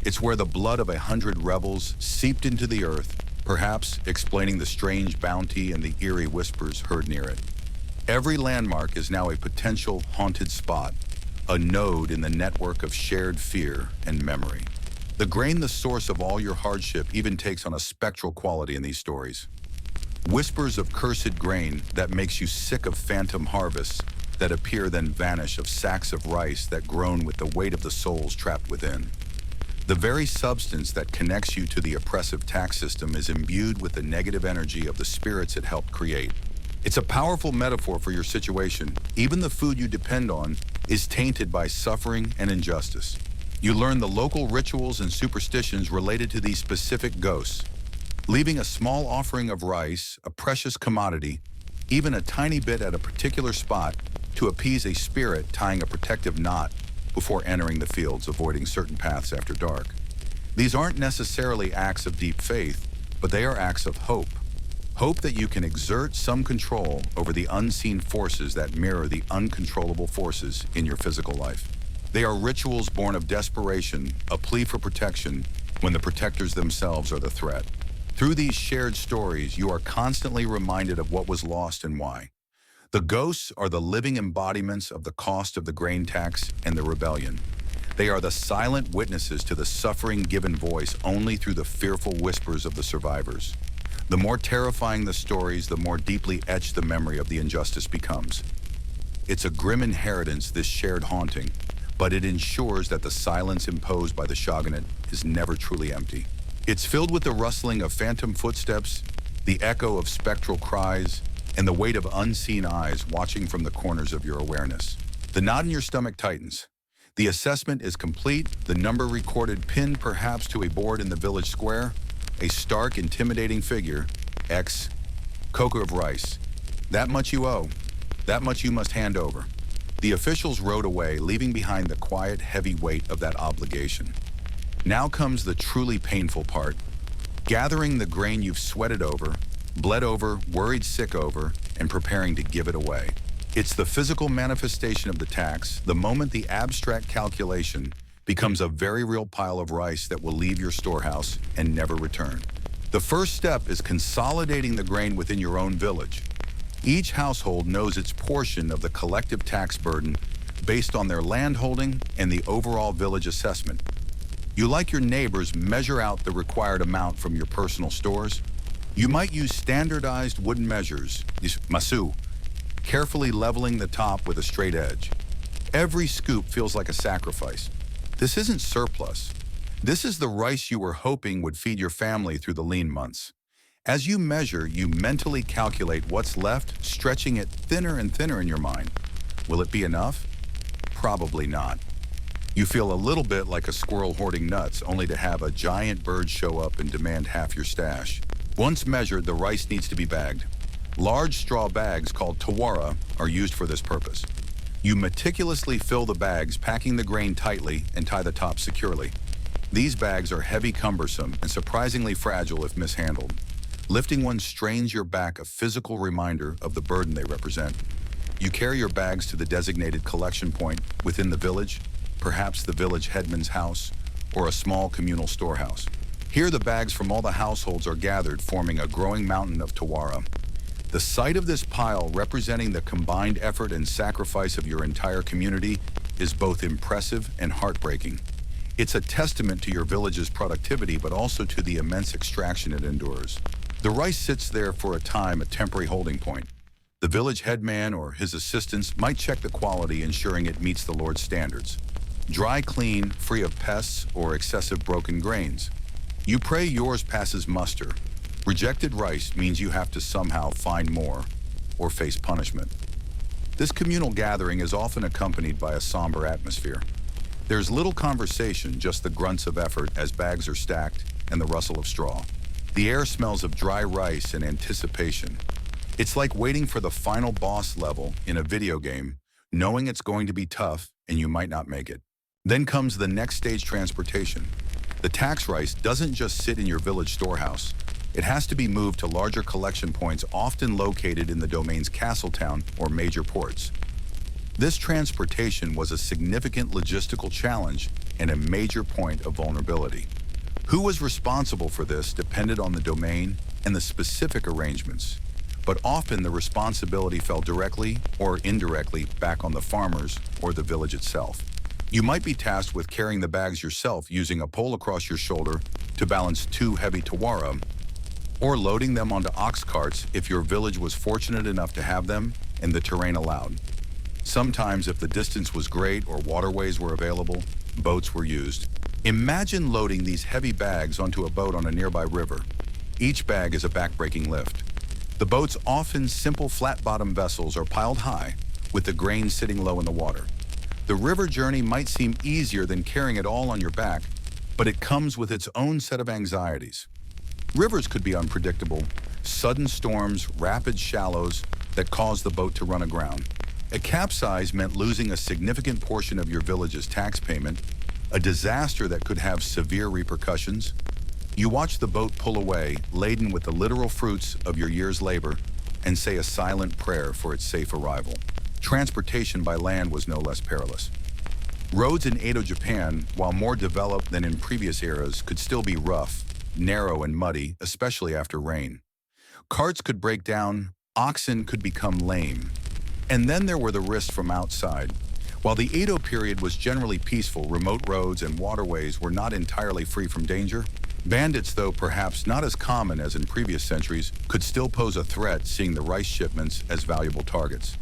it's where the blood of 100 rebels seeped into the earth, perhaps explaining the strange bounty and the eerie whispers heard near it. Every landmark is now a potential haunted spot, a node in the network of shared fear and memory. The grain, the source of all your hardship, even takes on a spectral quality in these stories. Whispers of cursed grain that makes you sick of phantom harvests that appear then vanish, of sacks of rice that groan with the weight of the souls trapped within. The very substance that connects you to the oppressive tax system is imbued with the negative energy of the spirits it helped create. It's a powerful metaphor for your situation. Even the food you depend on is tainted by suffering and injustice. You learn the local rituals and superstitions related to these specific ghosts, leaving a small offering of rice, a precious commodity, even a tiny bit at a particular spot to appease a spirit tying a protective knot before entering the fields, avoiding certain paths after dark. These aren't necessarily acts of deep faith, but they are acts of hope. Hope that you can exert some control over the unseen forces that mirror the uncontrollable forces in your physical life. They are rituals born of desperation, a plea for protection when the protectors themselves are the threat. Through these shared stories, you are constantly reminded of what was lost and why. The ghosts are the living embodiments of the cost of the grain tax and the rebellion. They are the silent witnesses to the suffering given voice only through the fearful whispers of the survivors. The more terrifying the stories, the more deeply etched the memory of the injustice becomes. It's a grim inheritance, this shared haunting, but it ensures that the silence imposed by the shogunate is never truly empty. It's filled with the rustling of phantom footsteps, the echo of spectral cries, and the weight of unseen eyes watching from the corners of your awareness. The knot in your stomach tightens. The assessment is complete, the number recorded pinned perhaps to a board in the village square, a stark, intimidating figure, X, cocoa of rice. That much you owe, that much you must hand over. The officials rode away, leaving behind the quiet, heavy weight of that obligation. Now comes the truly painful part, gathering the grain you've sweated over, bled over, worried sick over, and preparing to give it away. It's the physical manifestation of the tax, the moment the abstract calculation becomes a very real pile of rice that will leave your storehouse and never return. The first step is consolidating the grain within your own village. Each household knows its portion of the collective tax burden based on their landholding and the overall village assessment. You, like your neighbors, measure out the required amount from your personal stores. You might use standardized wooden measures, masu, carefully leveling the top with a straight edge. Every scoop feels like a sacrifice. This isn't surplus. This is the rice you were hoping would feed your family through the lean months. As you measure, you mentally calculate what's left, stretching it thinner and thinner in your mind. Will it be enough? Probably not. You feel a little bit like a squirrel hoarding nuts, only to have a giant bird show up and demand half your stash. Once measured, the rice needs to be bagged. Large straw bags called tawara are used for this purpose. You meticulously fill the bags, packing the grain tightly and tie the top securely. These bags are heavy, cumbersome, and surprisingly fragile if mishandled. Lifting one strains your back, a physical reminder of the burden they represent. You carry your bags to the designated collection point within the village, perhaps the village headman's house or a small communal storehouse. Here the bags from all the households are gathered, forming a growing mountain of tawara. The sight of this pile, representing the combined effort and sacrifice of your entire community, is both impressive and heartbreaking. It's a testament to your village's productivity, but also to the immense extraction it endures. The rice sits there for a time, a temporary holding point. The village headman or his assistants might check the quality, ensuring it meets the Lord's standards. Dry, clean, free of pests or excessive broken grains. You pray yours passes muster. Rejected rice means you have to somehow find more or face punishment. This communal gathering is often accompanied by a somber atmosphere. There's little conversation, just the grunts of effort as bags are stacked and the rustle of straw. The air smells of dry rice and anticipation. It's like waiting for the final boss level in a video game, knowing it's going to be tough and you might not make it. Then comes the next stage: transportation. The tax rice doesn't just sit in your village storehouse. It has to be moved to larger collection points, often located in the domain's castle town or major ports. This transportation was a significant logistical challenge and a major point of vulnerability. Who was responsible for this depended on the domain and the specific arrangements, but often the responsibility fell directly or indirectly back on the farmers or the village itself. You might be tasked with carrying the bags yourself, using a pole across your shoulder to balance 2 heavy tawara, or loading them onto ox carts if your village was fortunate enough to have them and the terrain allowed. Sometimes, if the distance was great or waterways were available, boats were used. Imagine loading these heavy bags onto a boat on a nearby river. Each bag is a back-breaking lift. The boats, often simple flat-bottom vessels, are piled high, with the grain sitting low in the water. The river journey might seem easier than carrying it all on your back, but it comes with its own set of anxieties. Rivers could be unpredictable, sudden storms, rapid shallows that cause the boat to run aground. A capsize meant losing a significant portion of your village's tax payment, a disaster that could have severe repercussions. You watch the boat pull away, laden with the literal fruits of your year's labor, and say a silent prayer for its safe arrival. Transportation by land was no less perilous. Roads in Edo, Japan, while more developed than in previous eras, could still be rough, narrow, and muddy, especially after rain. Carts could break down, oxen could become lame. And then there were the risks from outside. While the Edo period was generally peaceful, remote roads and waterways were not entirely free from danger. Bandits, though perhaps not as common as in previous centuries, could still pose a threat, seeing the rice shipments as valuable targets.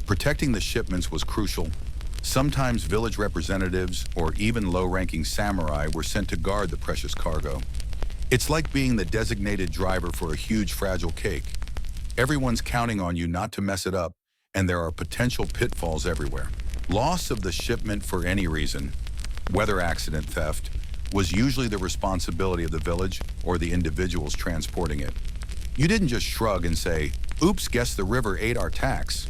Protecting the shipments was crucial. Sometimes village representatives or even low-ranking samurai were sent to guard the precious cargo. It's like being the designated driver for a huge, fragile cake. Everyone's counting on you not to mess it up, and there are potential pitfalls everywhere. Loss of the shipment for any reason, weather accident, theft, was usually the responsibility of the village or the individuals transporting it. You didn't just shrug and say, "Oops, guess the river ate our tax."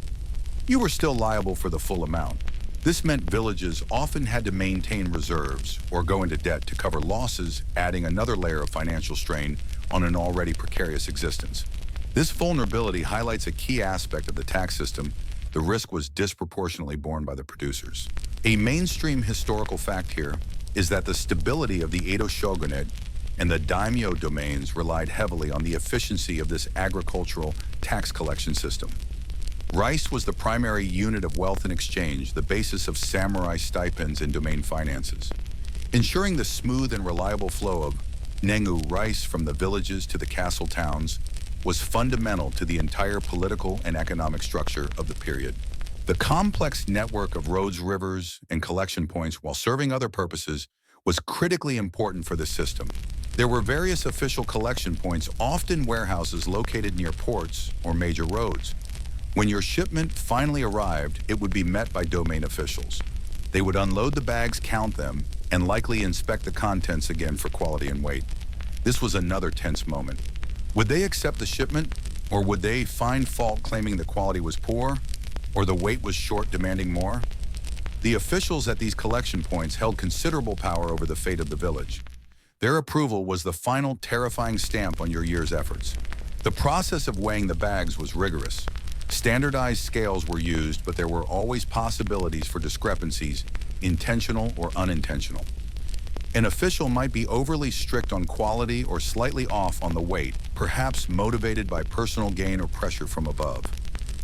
You were still liable for the full amount. This meant villages often had to maintain reserves or go into debt to cover losses, adding another layer of financial strain on an already precarious existence. This vulnerability highlights a key aspect of the tax system. The risk was disproportionately borne by the producers. A mainstream historical fact here is that the stability of the Edo shogunate and the daimyo domains relied heavily on the efficiency of this agricultural tax collection system. Rice was the primary unit of wealth and exchange, the basis of samurai stipends and domain finances. Ensuring the smooth and reliable flow of nengu rice from the villages to the castle towns was fundamental to the entire political and economic structure of the period. The complex network of roads, rivers, and collection points, while serving other purposes, was critically important for the system. There were various official collection points, often warehouses located near ports or major roads. When your shipment finally arrived, it would be met by domain officials. They would unload the bags, count them, and likely inspect the contents again for quality and weight. This was another tense moment. Would they accept the shipment, or would they find fault claiming the quality was poor, or the weight was short demanding more? The officials at these collection points held considerable power over the fate of the village. Their approval was the final terrifying stamp on your year's efforts. The process of weighing the bags was rigorous. Standardized scales were used, but there were always possibilities for discrepancies, intentional or unintentional. An official might be overly strict on quality or slightly off on the weight, perhaps motivated by personal gain or pressure from above.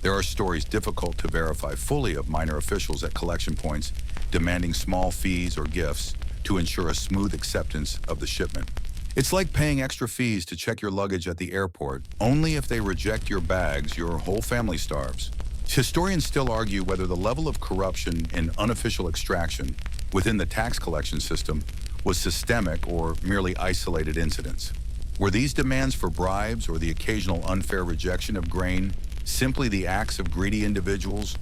There are stories difficult to verify fully of minor officials at collection points demanding small fees or gifts to ensure a smooth acceptance of the shipment. It's like paying extra fees to check your luggage at the airport. Only if they reject your bags, your whole family starves. Historians still argue whether the level of corruption and unofficial extraction within the tax collection system was systemic or merely isolated incidents. Were these demands for bribes or the occasional unfair rejection of grain simply the acts of greedy individuals,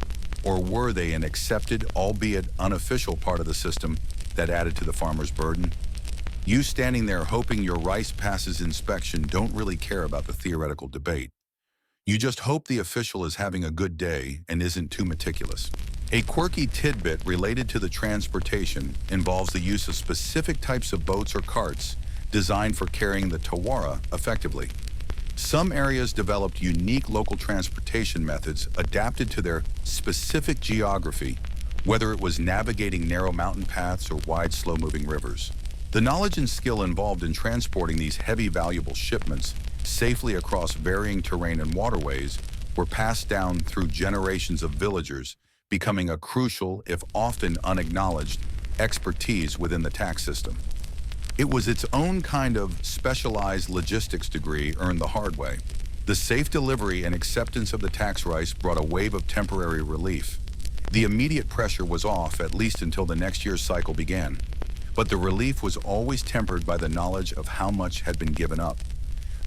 or were they an accepted, albeit unofficial part of the system that added to the farmer's burden? You standing there hoping your rice passes inspection don't really care about the theoretical debate. You just hope the official is having a good day and isn't too meticulous. A quirky tidbit related to the transportation involves the use of specific types of boats or carts designed for carrying the tawara effectively. Some areas developed unique local transportation methods adapted to their specific geography, whether it was navigating narrow mountain paths or wide, slow-moving rivers. The knowledge and skill involved in transporting these heavy, valuable shipments safely across varying terrain and waterways were passed down through generations of villagers, becoming a crucial, if often unacknowledged, expertise within the tax system. It was its own kind of specialized logistics degree earned the hard way. The safe delivery and acceptance of the tax rice brought a wave of temporary relief. The immediate pressure was off, at least until the next year's cycle began. But the relief was always tempered by the knowledge of how much had been given up.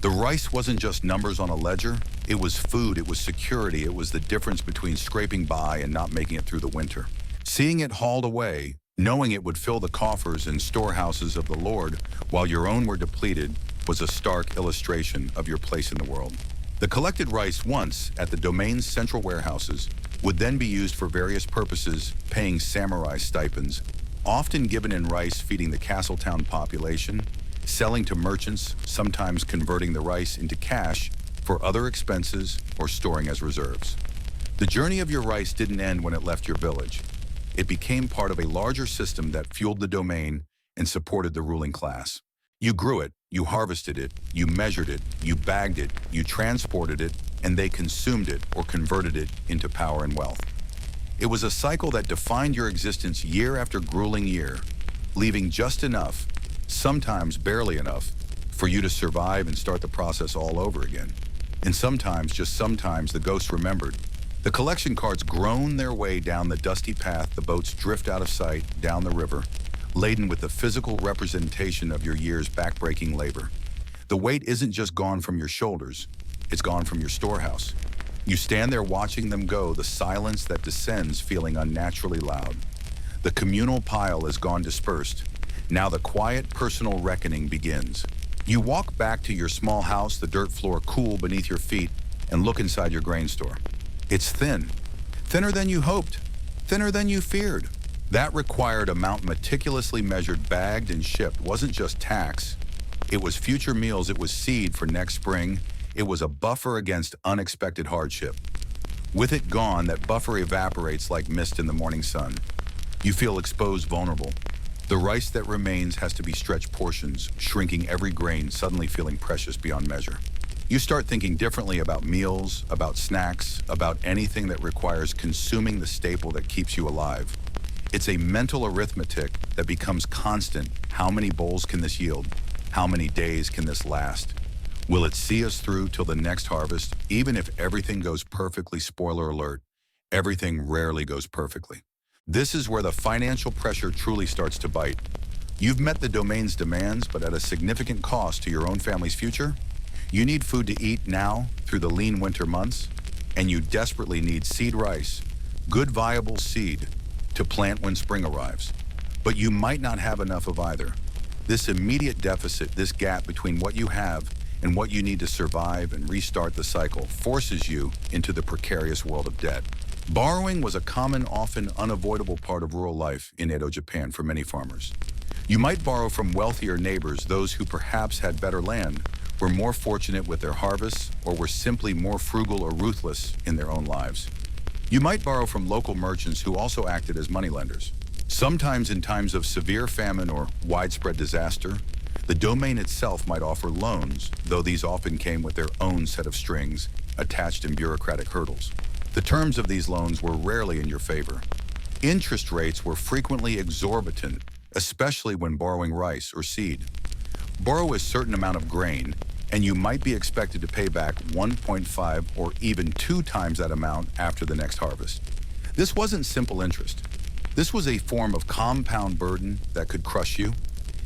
The rice wasn't just numbers on a ledger, it was food, it was security, it was the difference between scraping by and not making it through the winter. Seeing it hauled away, knowing it would fill the coffers and storehouses of the Lord while your own were depleted, was a stark illustration of your place in the world. The collected rice once, at the domain's central warehouses, would then be used for various purposes, paying samurai stipends, often given in rice feeding the Castletown population, selling to merchants, sometimes converting the rice into cash for other expenses or storing as reserves. The journey of your rice didn't end when it left your village. It became part of a larger system that fueled the domain and supported the ruling class. You grew it, you harvested it, you measured it, you bagged it, you transported it, and they consumed it or converted it into power and wealth. It was a cycle that defined your existence year after grueling year, leaving just enough, sometimes barely enough, for you to survive and start the process all over again. And sometimes, just sometimes, the ghosts remembered. The collection carts groan their way down the dusty path, the boats drift out of sight down the river, laden with the physical representation of your year's backbreaking labor. The weight isn't just gone from your shoulders, it's gone from your storehouse. You stand there watching them go, the silence that descends feeling unnaturally loud. The communal pile is gone dispersed. Now the quiet personal reckoning begins. You walk back to your small house, the dirt floor cool beneath your feet, and look inside your grain store. It's thin. Thinner than you hoped. Thinner than you feared. That required amount meticulously measured, bagged, and shipped wasn't just tax. It was future meals, it was seed for next spring. It was a buffer against unexpected hardship. With it gone, that buffer evaporates like mist in the morning sun. You feel exposed, vulnerable. The rice that remains has to be stretched portions, shrinking every grain, suddenly feeling precious beyond measure. You start thinking differently about meals, about snacks, about anything that requires consuming the staple that keeps you alive. It's a mental arithmetic that becomes constant. How many bowls can this yield? How many days can this last? Will it see us through till the next harvest? Even if everything goes perfectly, spoiler alert, everything rarely goes perfectly. This is where the financial pressure truly starts to bite. You've met the domain's demands, but at a significant cost to your own family's future. You need food to eat now through the lean winter months, and you desperately need seed rice, good viable seed, to plant when spring arrives. But you might not have enough of either. This immediate deficit, this gap between what you have and what you need to survive and restart the cycle, forces you into the precarious world of debt. Borrowing was a common, often unavoidable part of rural life in Edo, Japan for many farmers. You might borrow from wealthier neighbors, those who perhaps had better land, were more fortunate with their harvests, or were simply more frugal or ruthless in their own lives. You might borrow from local merchants who also acted as moneylenders. Sometimes in times of severe famine or widespread disaster, the domain itself might offer loans, though these often came with their own set of strings attached in bureaucratic hurdles. The terms of these loans were rarely in your favor. Interest rates were frequently exorbitant, especially when borrowing rice or seed. Borrow a certain amount of grain, and you might be expected to pay back 1.5 or even 2 times that amount after the next harvest. This wasn't simple interest. This was a form of compound burden that could crush you.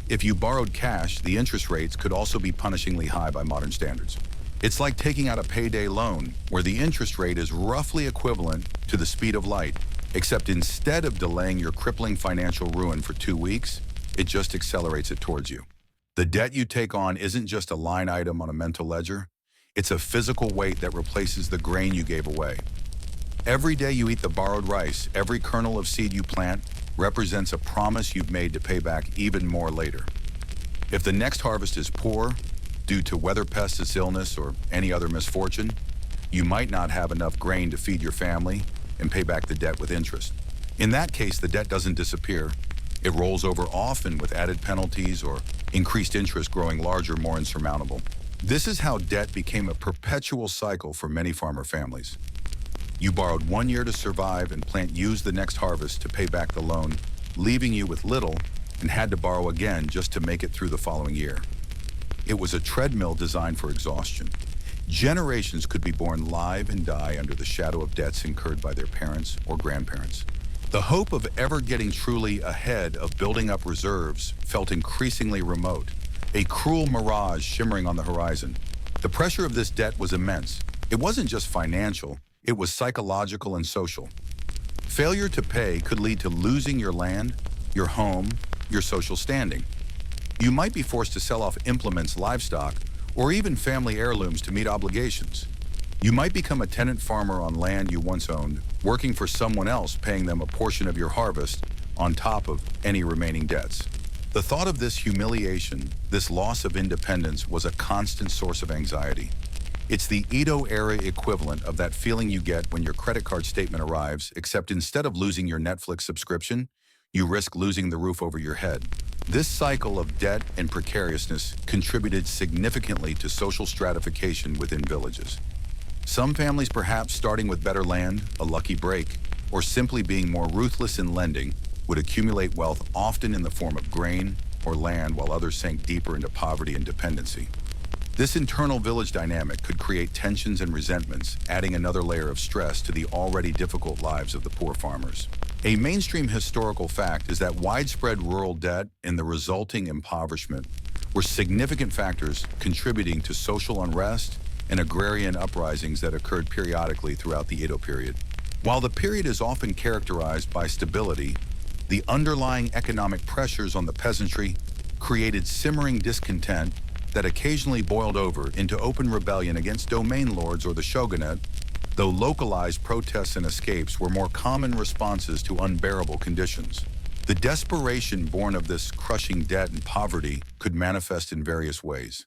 If you borrowed cash, the interest rates could also be punishingly high by modern standards. It's like taking out a payday loan, where the interest rate is roughly equivalent to the speed of light, except instead of delaying your crippling financial ruin for 2 weeks, it just accelerates it towards you. The debt you take on isn't just a line item on a mental ledger. It's a physical weight that replaces the grain you gave away. Every day you eat the borrowed rice, every kernel of seed you plant, represents a promise you've made to pay back even more later. If the next harvest is poor, due to weather pests, illness, or any other misfortune, you might not have enough grain to feed your family and pay back the debt with interest. In that case, the debt doesn't disappear. It rolls over, often with added penalties or increased interest growing larger, more insurmountable. This is how debt became a perpetual cycle for many farmer families. You borrowed 1 year to survive and plant used the next harvest to pay back the loan, leaving you with little, and had to borrow again just to make it through the following year. It was a treadmill designed for exhaustion. Generations could be born live and die under the shadow of debts incurred by their parents or grandparents. The hope of ever getting truly ahead, of building up reserves, felt increasingly remote, a cruel mirage shimmering on the horizon. The pressure of this debt was immense. It wasn't just financial, it was psychological and social. Failure to pay could lead to losing your land, your home, your social standing. You might be forced to sell off implements, livestock, or even family heirlooms to meet obligations. You might become a tenant farmer on land you once owned, working for someone else, paying them a portion of your harvest on top of any remaining debts. The thought of this humiliation, this loss of independence, was a constant source of anxiety. It's the Edo-Era equivalent of that feeling you get when your credit card statement arrives, except instead of losing your Netflix subscription, you risk losing the roof over your head. This cycle of debt and precariousness contributed significantly to social stratification within villages. Some families, perhaps starting with better land, a lucky break, or simply being more ruthless in lending, would accumulate wealth, often in the form of grain or land, while others sank deeper into poverty and dependency. This internal village dynamic could create tensions and resentments, adding another layer of stress to the already difficult lives of the poor farmers. A mainstream historical fact is that widespread rural debt and the resulting impoverishment were significant factors contributing to social unrest and agrarian uprisings that occurred periodically throughout the Edo period. While the period is often characterized by stability, the underlying economic pressures on the peasantry created simmering discontent that occasionally boiled over into open rebellion against domain lords or the shogunate, though localized protests and escapes were more common responses to unbearable conditions. The desperation born of this crushing debt and poverty could manifest in various ways.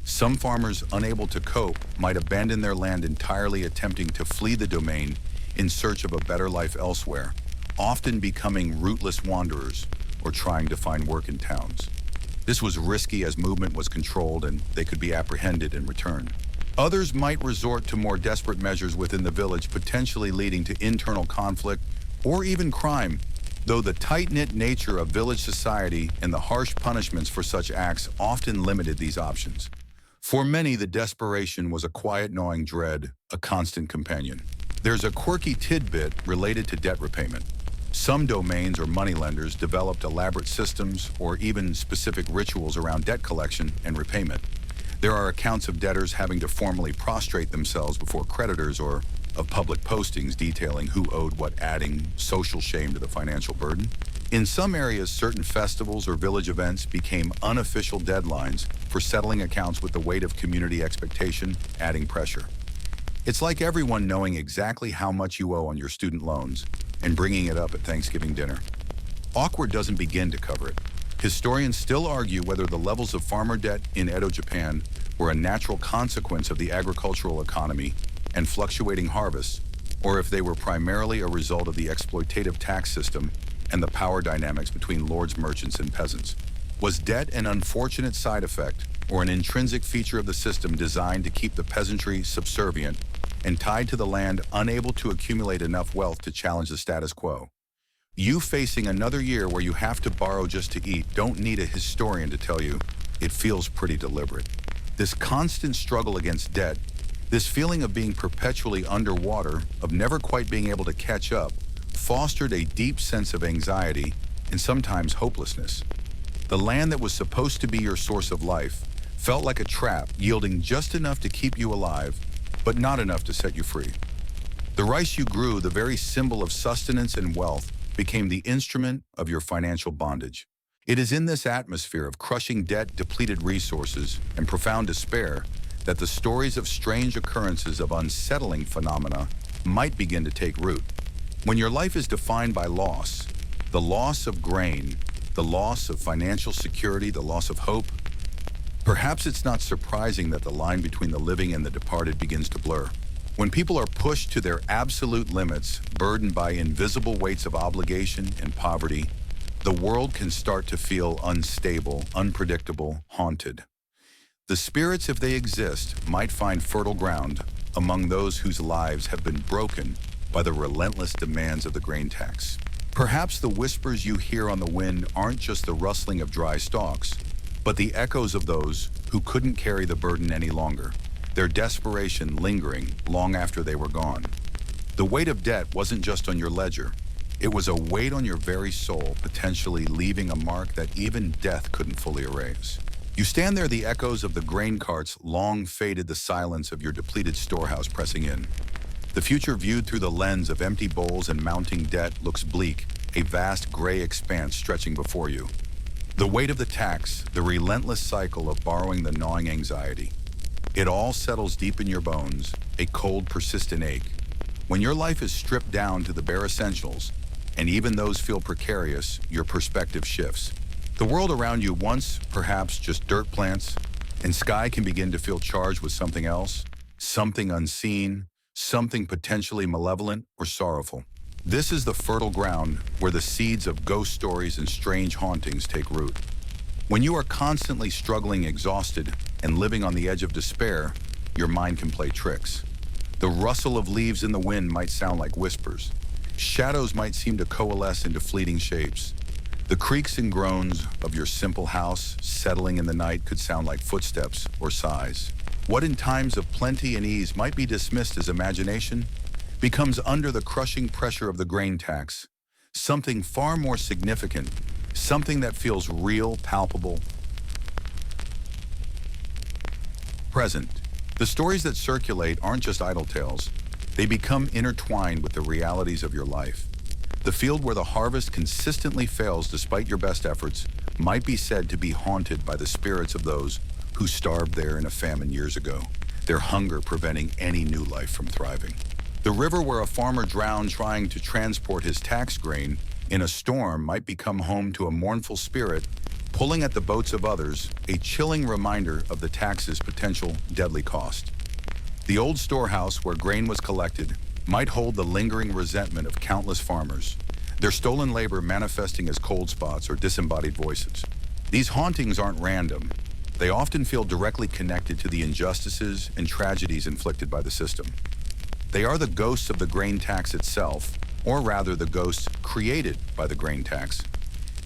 Some farmers, unable to cope, might abandon their land entirely, attempting to flee the domain in search of a better life elsewhere, often becoming rootless wanderers or trying to find work in towns. This was risky as movement was controlled and they could be apprehended and returned. Others might resort to more desperate measures within the village, potentially leading to internal conflict or even crime, though the tight-knit nature of village society and the harsh punishments for such acts often limited these options. For many, the desperation was a quiet gnawing dread, a constant companion. There's a quirky tidbit related to debt repayment. Some domains or moneylenders developed elaborate systems or even specific rituals around debt collection and repayment. There are accounts of debtors having to formally prostrate themselves before creditors or of public postings detailing who owed what, adding social shame to the financial burden. In some areas, certain festivals or village events became unofficial deadlines for settling accounts, with the weight of community expectation adding pressure. It's like everyone knowing exactly how much you owe on your student loans and bringing it up at Thanksgiving dinner. Awkward doesn't begin to cover it. Historians still argue whether the levels of farmer debt in Edo, Japan were a natural consequence of the agricultural economy and fluctuating harvests, or if they were primarily a result of the exploitative tax system and the power dynamics between lords, merchants, and peasants. Was debt an unfortunate side effect or an intrinsic feature of the system designed to keep the peasantry subservient and tied to the land, unable to accumulate enough wealth to challenge the status quo? You facing another year where you have to borrow just to eat don't need a historian to tell you it feels pretty deliberate. This constant struggle against debt, this feeling of being perpetually underwater, of never quite being able to catch up, fostered a deep sense of anxiety and sometimes hopelessness. The land that was supposed to be your source of life felt like a trap, yielding just enough to keep you alive, but not enough to set you free. The rice you grew, the very symbol of sustenance and wealth, became the instrument of your financial bondage. It is in this atmosphere of crushing debt, depleted resources, and profound despair that the stories of strange occurrences of unsettling phenomena might begin to take root. When your life is defined by loss, the loss of grain, the loss of financial security, the loss of hope, perhaps it's not surprising that the line between the living and the departed begins to blur. When people are pushed to their absolute limits, burdened by invisible weights of obligation and poverty, the world can start to feel unstable, unpredictable, haunted. The spirits, if they exist, might find fertile ground among those whose lives have been broken by the relentless demands of the grain tax. Perhaps the whispers you hear on the wind aren't just the rustling of dry stalks, but the echoes of those who couldn't carry the burden any longer, their desperation lingering long after they were gone. The weight of debt wasn't just on your ledger. It was a weight on your very soul, potentially leaving a mark that even death couldn't fully erase. You stand there, the echoes of the grain carts long faded, the silence of your depleted storehouse pressing in. The future viewed through the lens of empty bowls and mounting debt looks bleak, a vast gray expanse stretching before you. The weight of the tax, the relentless cycle of borrowing, the gnawing anxiety. It all settles deep in your bones, a cold, persistent ache. When your life is stripped down to the bare essentials, and even those feel precarious, your perspective shifts. The world around you, once perhaps just dirt plants and sky, can begin to feel charged with something else, something unseen, something potentially malevolent or sorrowful. This is the fertile ground where the seeds of ghost stories and strange hauntings take root. When you are constantly struggling, exhausted, and living on the edge of despair, your mind can play tricks. The rustle of leaves in the wind might sound like whispers. Shadows might seem to coalesce into fleeting shapes. The creaks and groans of your simple house settling in the night could sound like footsteps or sighs. What in times of plenty and ease might be dismissed as imagination becomes, under the crushing pressure of the grain tax, something far more significant, something that feels real, palpable, present. The stories that circulate aren't just idle tales. They become intertwined with the realities of your life. The field where the harvest consistently fails despite your best efforts might be said to be haunted by the spirits of those who starved there in a famine years ago, their hunger preventing any new life from thriving. The river where a farmer drowned trying to transport his tax grain in a storm might become home to a mournful spirit pulling at the boats of others, a chilling reminder of the tax's potential deadly cost. The old storehouse where grain was collected might hold the lingering resentment of countless farmers, their stolen labor manifesting as cold spots or disembodied voices. These hauntings aren't random. They often feel directly connected to the injustices and tragedies inflicted by the system. They are the ghosts of the grain tax itself, or rather the ghosts created by the grain tax.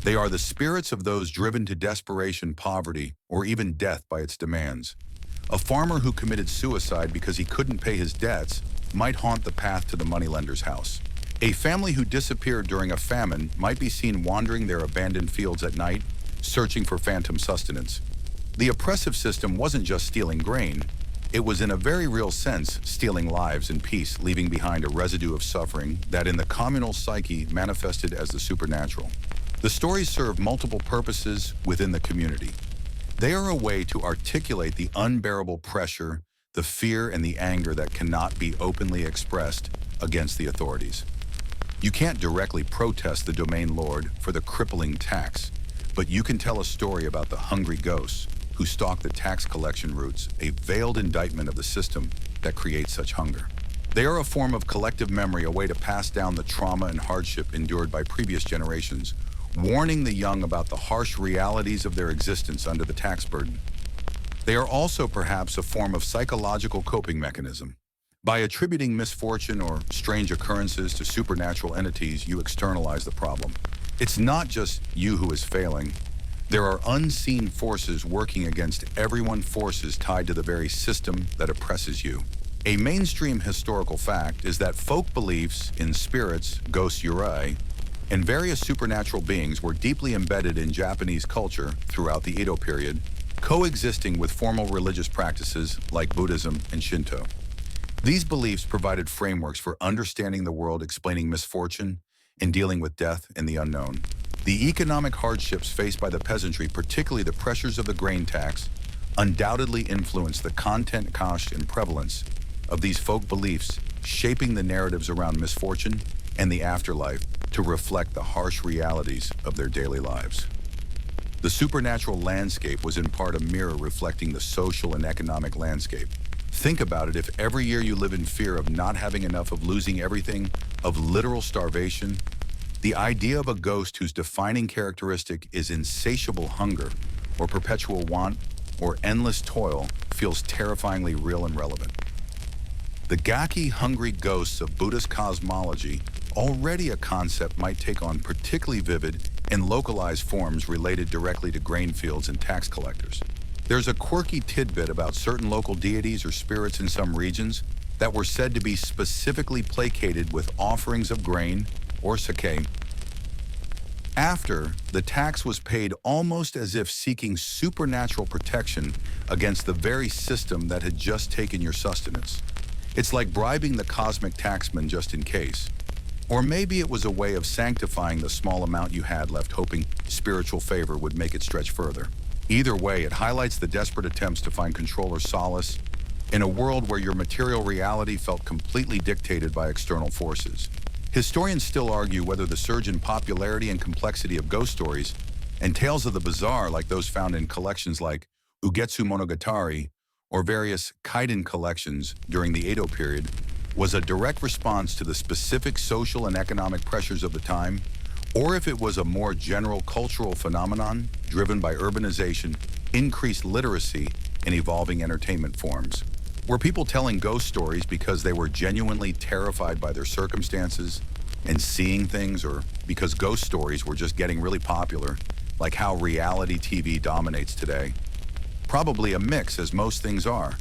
They are the spirits of those driven to desperation, poverty, or even death by its demands. A farmer who committed suicide because he couldn't pay his debts might haunt the path to the moneylender's house. A family who disappeared during a famine might be seen wandering their abandoned fields at night, searching for phantom sustenance. The oppressive system wasn't just stealing grain, it was in a very real sense stealing lives and peace, leaving behind a residue of suffering that in the communal psyche manifested as the supernatural. The stories serve multiple purposes within the community. They are a way to articulate the unbearable pressure, the fear and the anger that cannot be openly expressed against the authorities. You can't directly protest the domain lord for the crippling tax, but you can tell a story about the hungry ghosts who stalk the tax collection routes, a veiled indictment of the system that creates such hunger. They are a form of collective memory, a way to pass down the trauma and hardship endured by previous generations, warning the young about the harsh realities of their existence under the tax burden. They are also perhaps a form of psychological coping mechanism. By attributing misfortune or strange occurrences to supernatural entities, you externalize the problem. It's not just you who is failing. There are unseen forces working against everyone, forces tied to the very system that oppresses you. A mainstream historical fact is that folk beliefs in spirits, ghosts, yurei, and various supernatural beings were deeply embedded in Japanese culture throughout the Edo period, coexisting with formal religious practices like Buddhism and Shinto. These beliefs provided frameworks for understanding the world, explaining misfortune, and dealing with death and the unknown. The economic hardships faced by the peasantry, particularly the pressures of the grain tax, undoubtedly influenced the content, cost, and prevalence of these folk beliefs, shaping the narratives around misfortune and the afterlife to reflect the harsh realities of their daily lives. The supernatural landscape was in part a mirror reflecting the social and economic landscape. Think about it: if every year you live in fear of not having enough, of losing everything, of literal starvation, the idea of a ghost whose defining characteristic is insatiable hunger, or perpetual want, or endless toil feels terrifyingly real and relevant. The gaki, hungry ghosts of Buddhist cosmology, already a concept, might take on particularly vivid and localized forms related directly to grain fields and tax collectors. There's a quirky tidbit about certain local deities or spirits in some regions that were said to be specifically placated with offerings of grain or sake after the tax was paid, almost as if seeking supernatural protection against the very system that had just taken your sustenance. It's like bribing the cosmic taxman just in case. Or maybe it was a way of sanctifying the small amount you had left, hoping spiritual favor would make it stretch further. Either way, it highlights the desperate attempts to find control or solace in a world where your material reality felt completely dictated by external forces. Historians still argue whether the surge in popularity and complexity of ghost stories and tales of the bizarre, like those found in collections like Ugetsu Monogatari or various kaiden collections during the Edo period, was a direct response to the specific social and economic pressures of the time, or if it was a more general cultural phenomenon driven by urbanization, increased literacy, and evolving entertainment forms. Were people telling ghost stories because they were genuinely terrified by their circumstances and seeing things, or because ghost stories were just getting really popular, like how reality TV dominates today? Probably a mix, as most things are.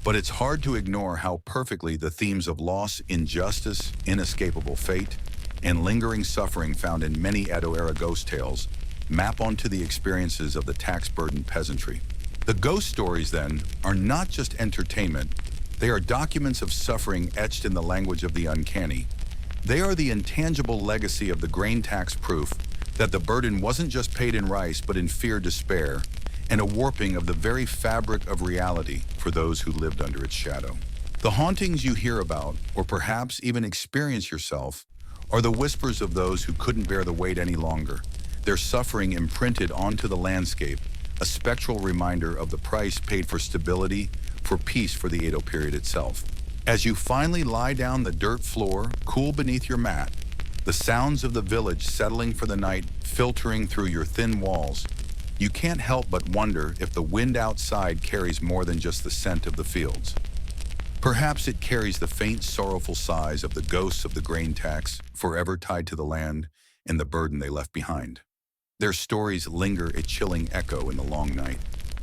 But it's hard to ignore how perfectly the themes of loss, injustice, inescapable fate, and lingering suffering found in many Edo-Era ghost tales map onto the experiences of the tax-burdened peasantry. The ghost stories, then, are not just entertainment. They are documents of suffering etched in the language of the uncanny. They are the intangible legacy of the grain tax, proof that the burden wasn't just paid in rice, but in fear, despair, and a warping of the very fabric of reality for those who lived under its shadow. The hauntings you hear about, or perhaps even experience yourself, are the whispers of those who couldn't bear the weight any longer, their suffering imprinted onto the landscape, a spectral reminder of the price paid for stability, for peace, for the Edo period itself. As you finally lie down the dirt floor, cool beneath your mat, the sounds of the village settling for the night filtering through your thin walls, you can't help but wonder if the wind outside carries more than just the scent of the fields. Perhaps it carries the faint, sorrowful sighs of the ghosts of the grain tax, forever tied to the land and the burden they left behind. Their stories linger, a chilling echo in the long night.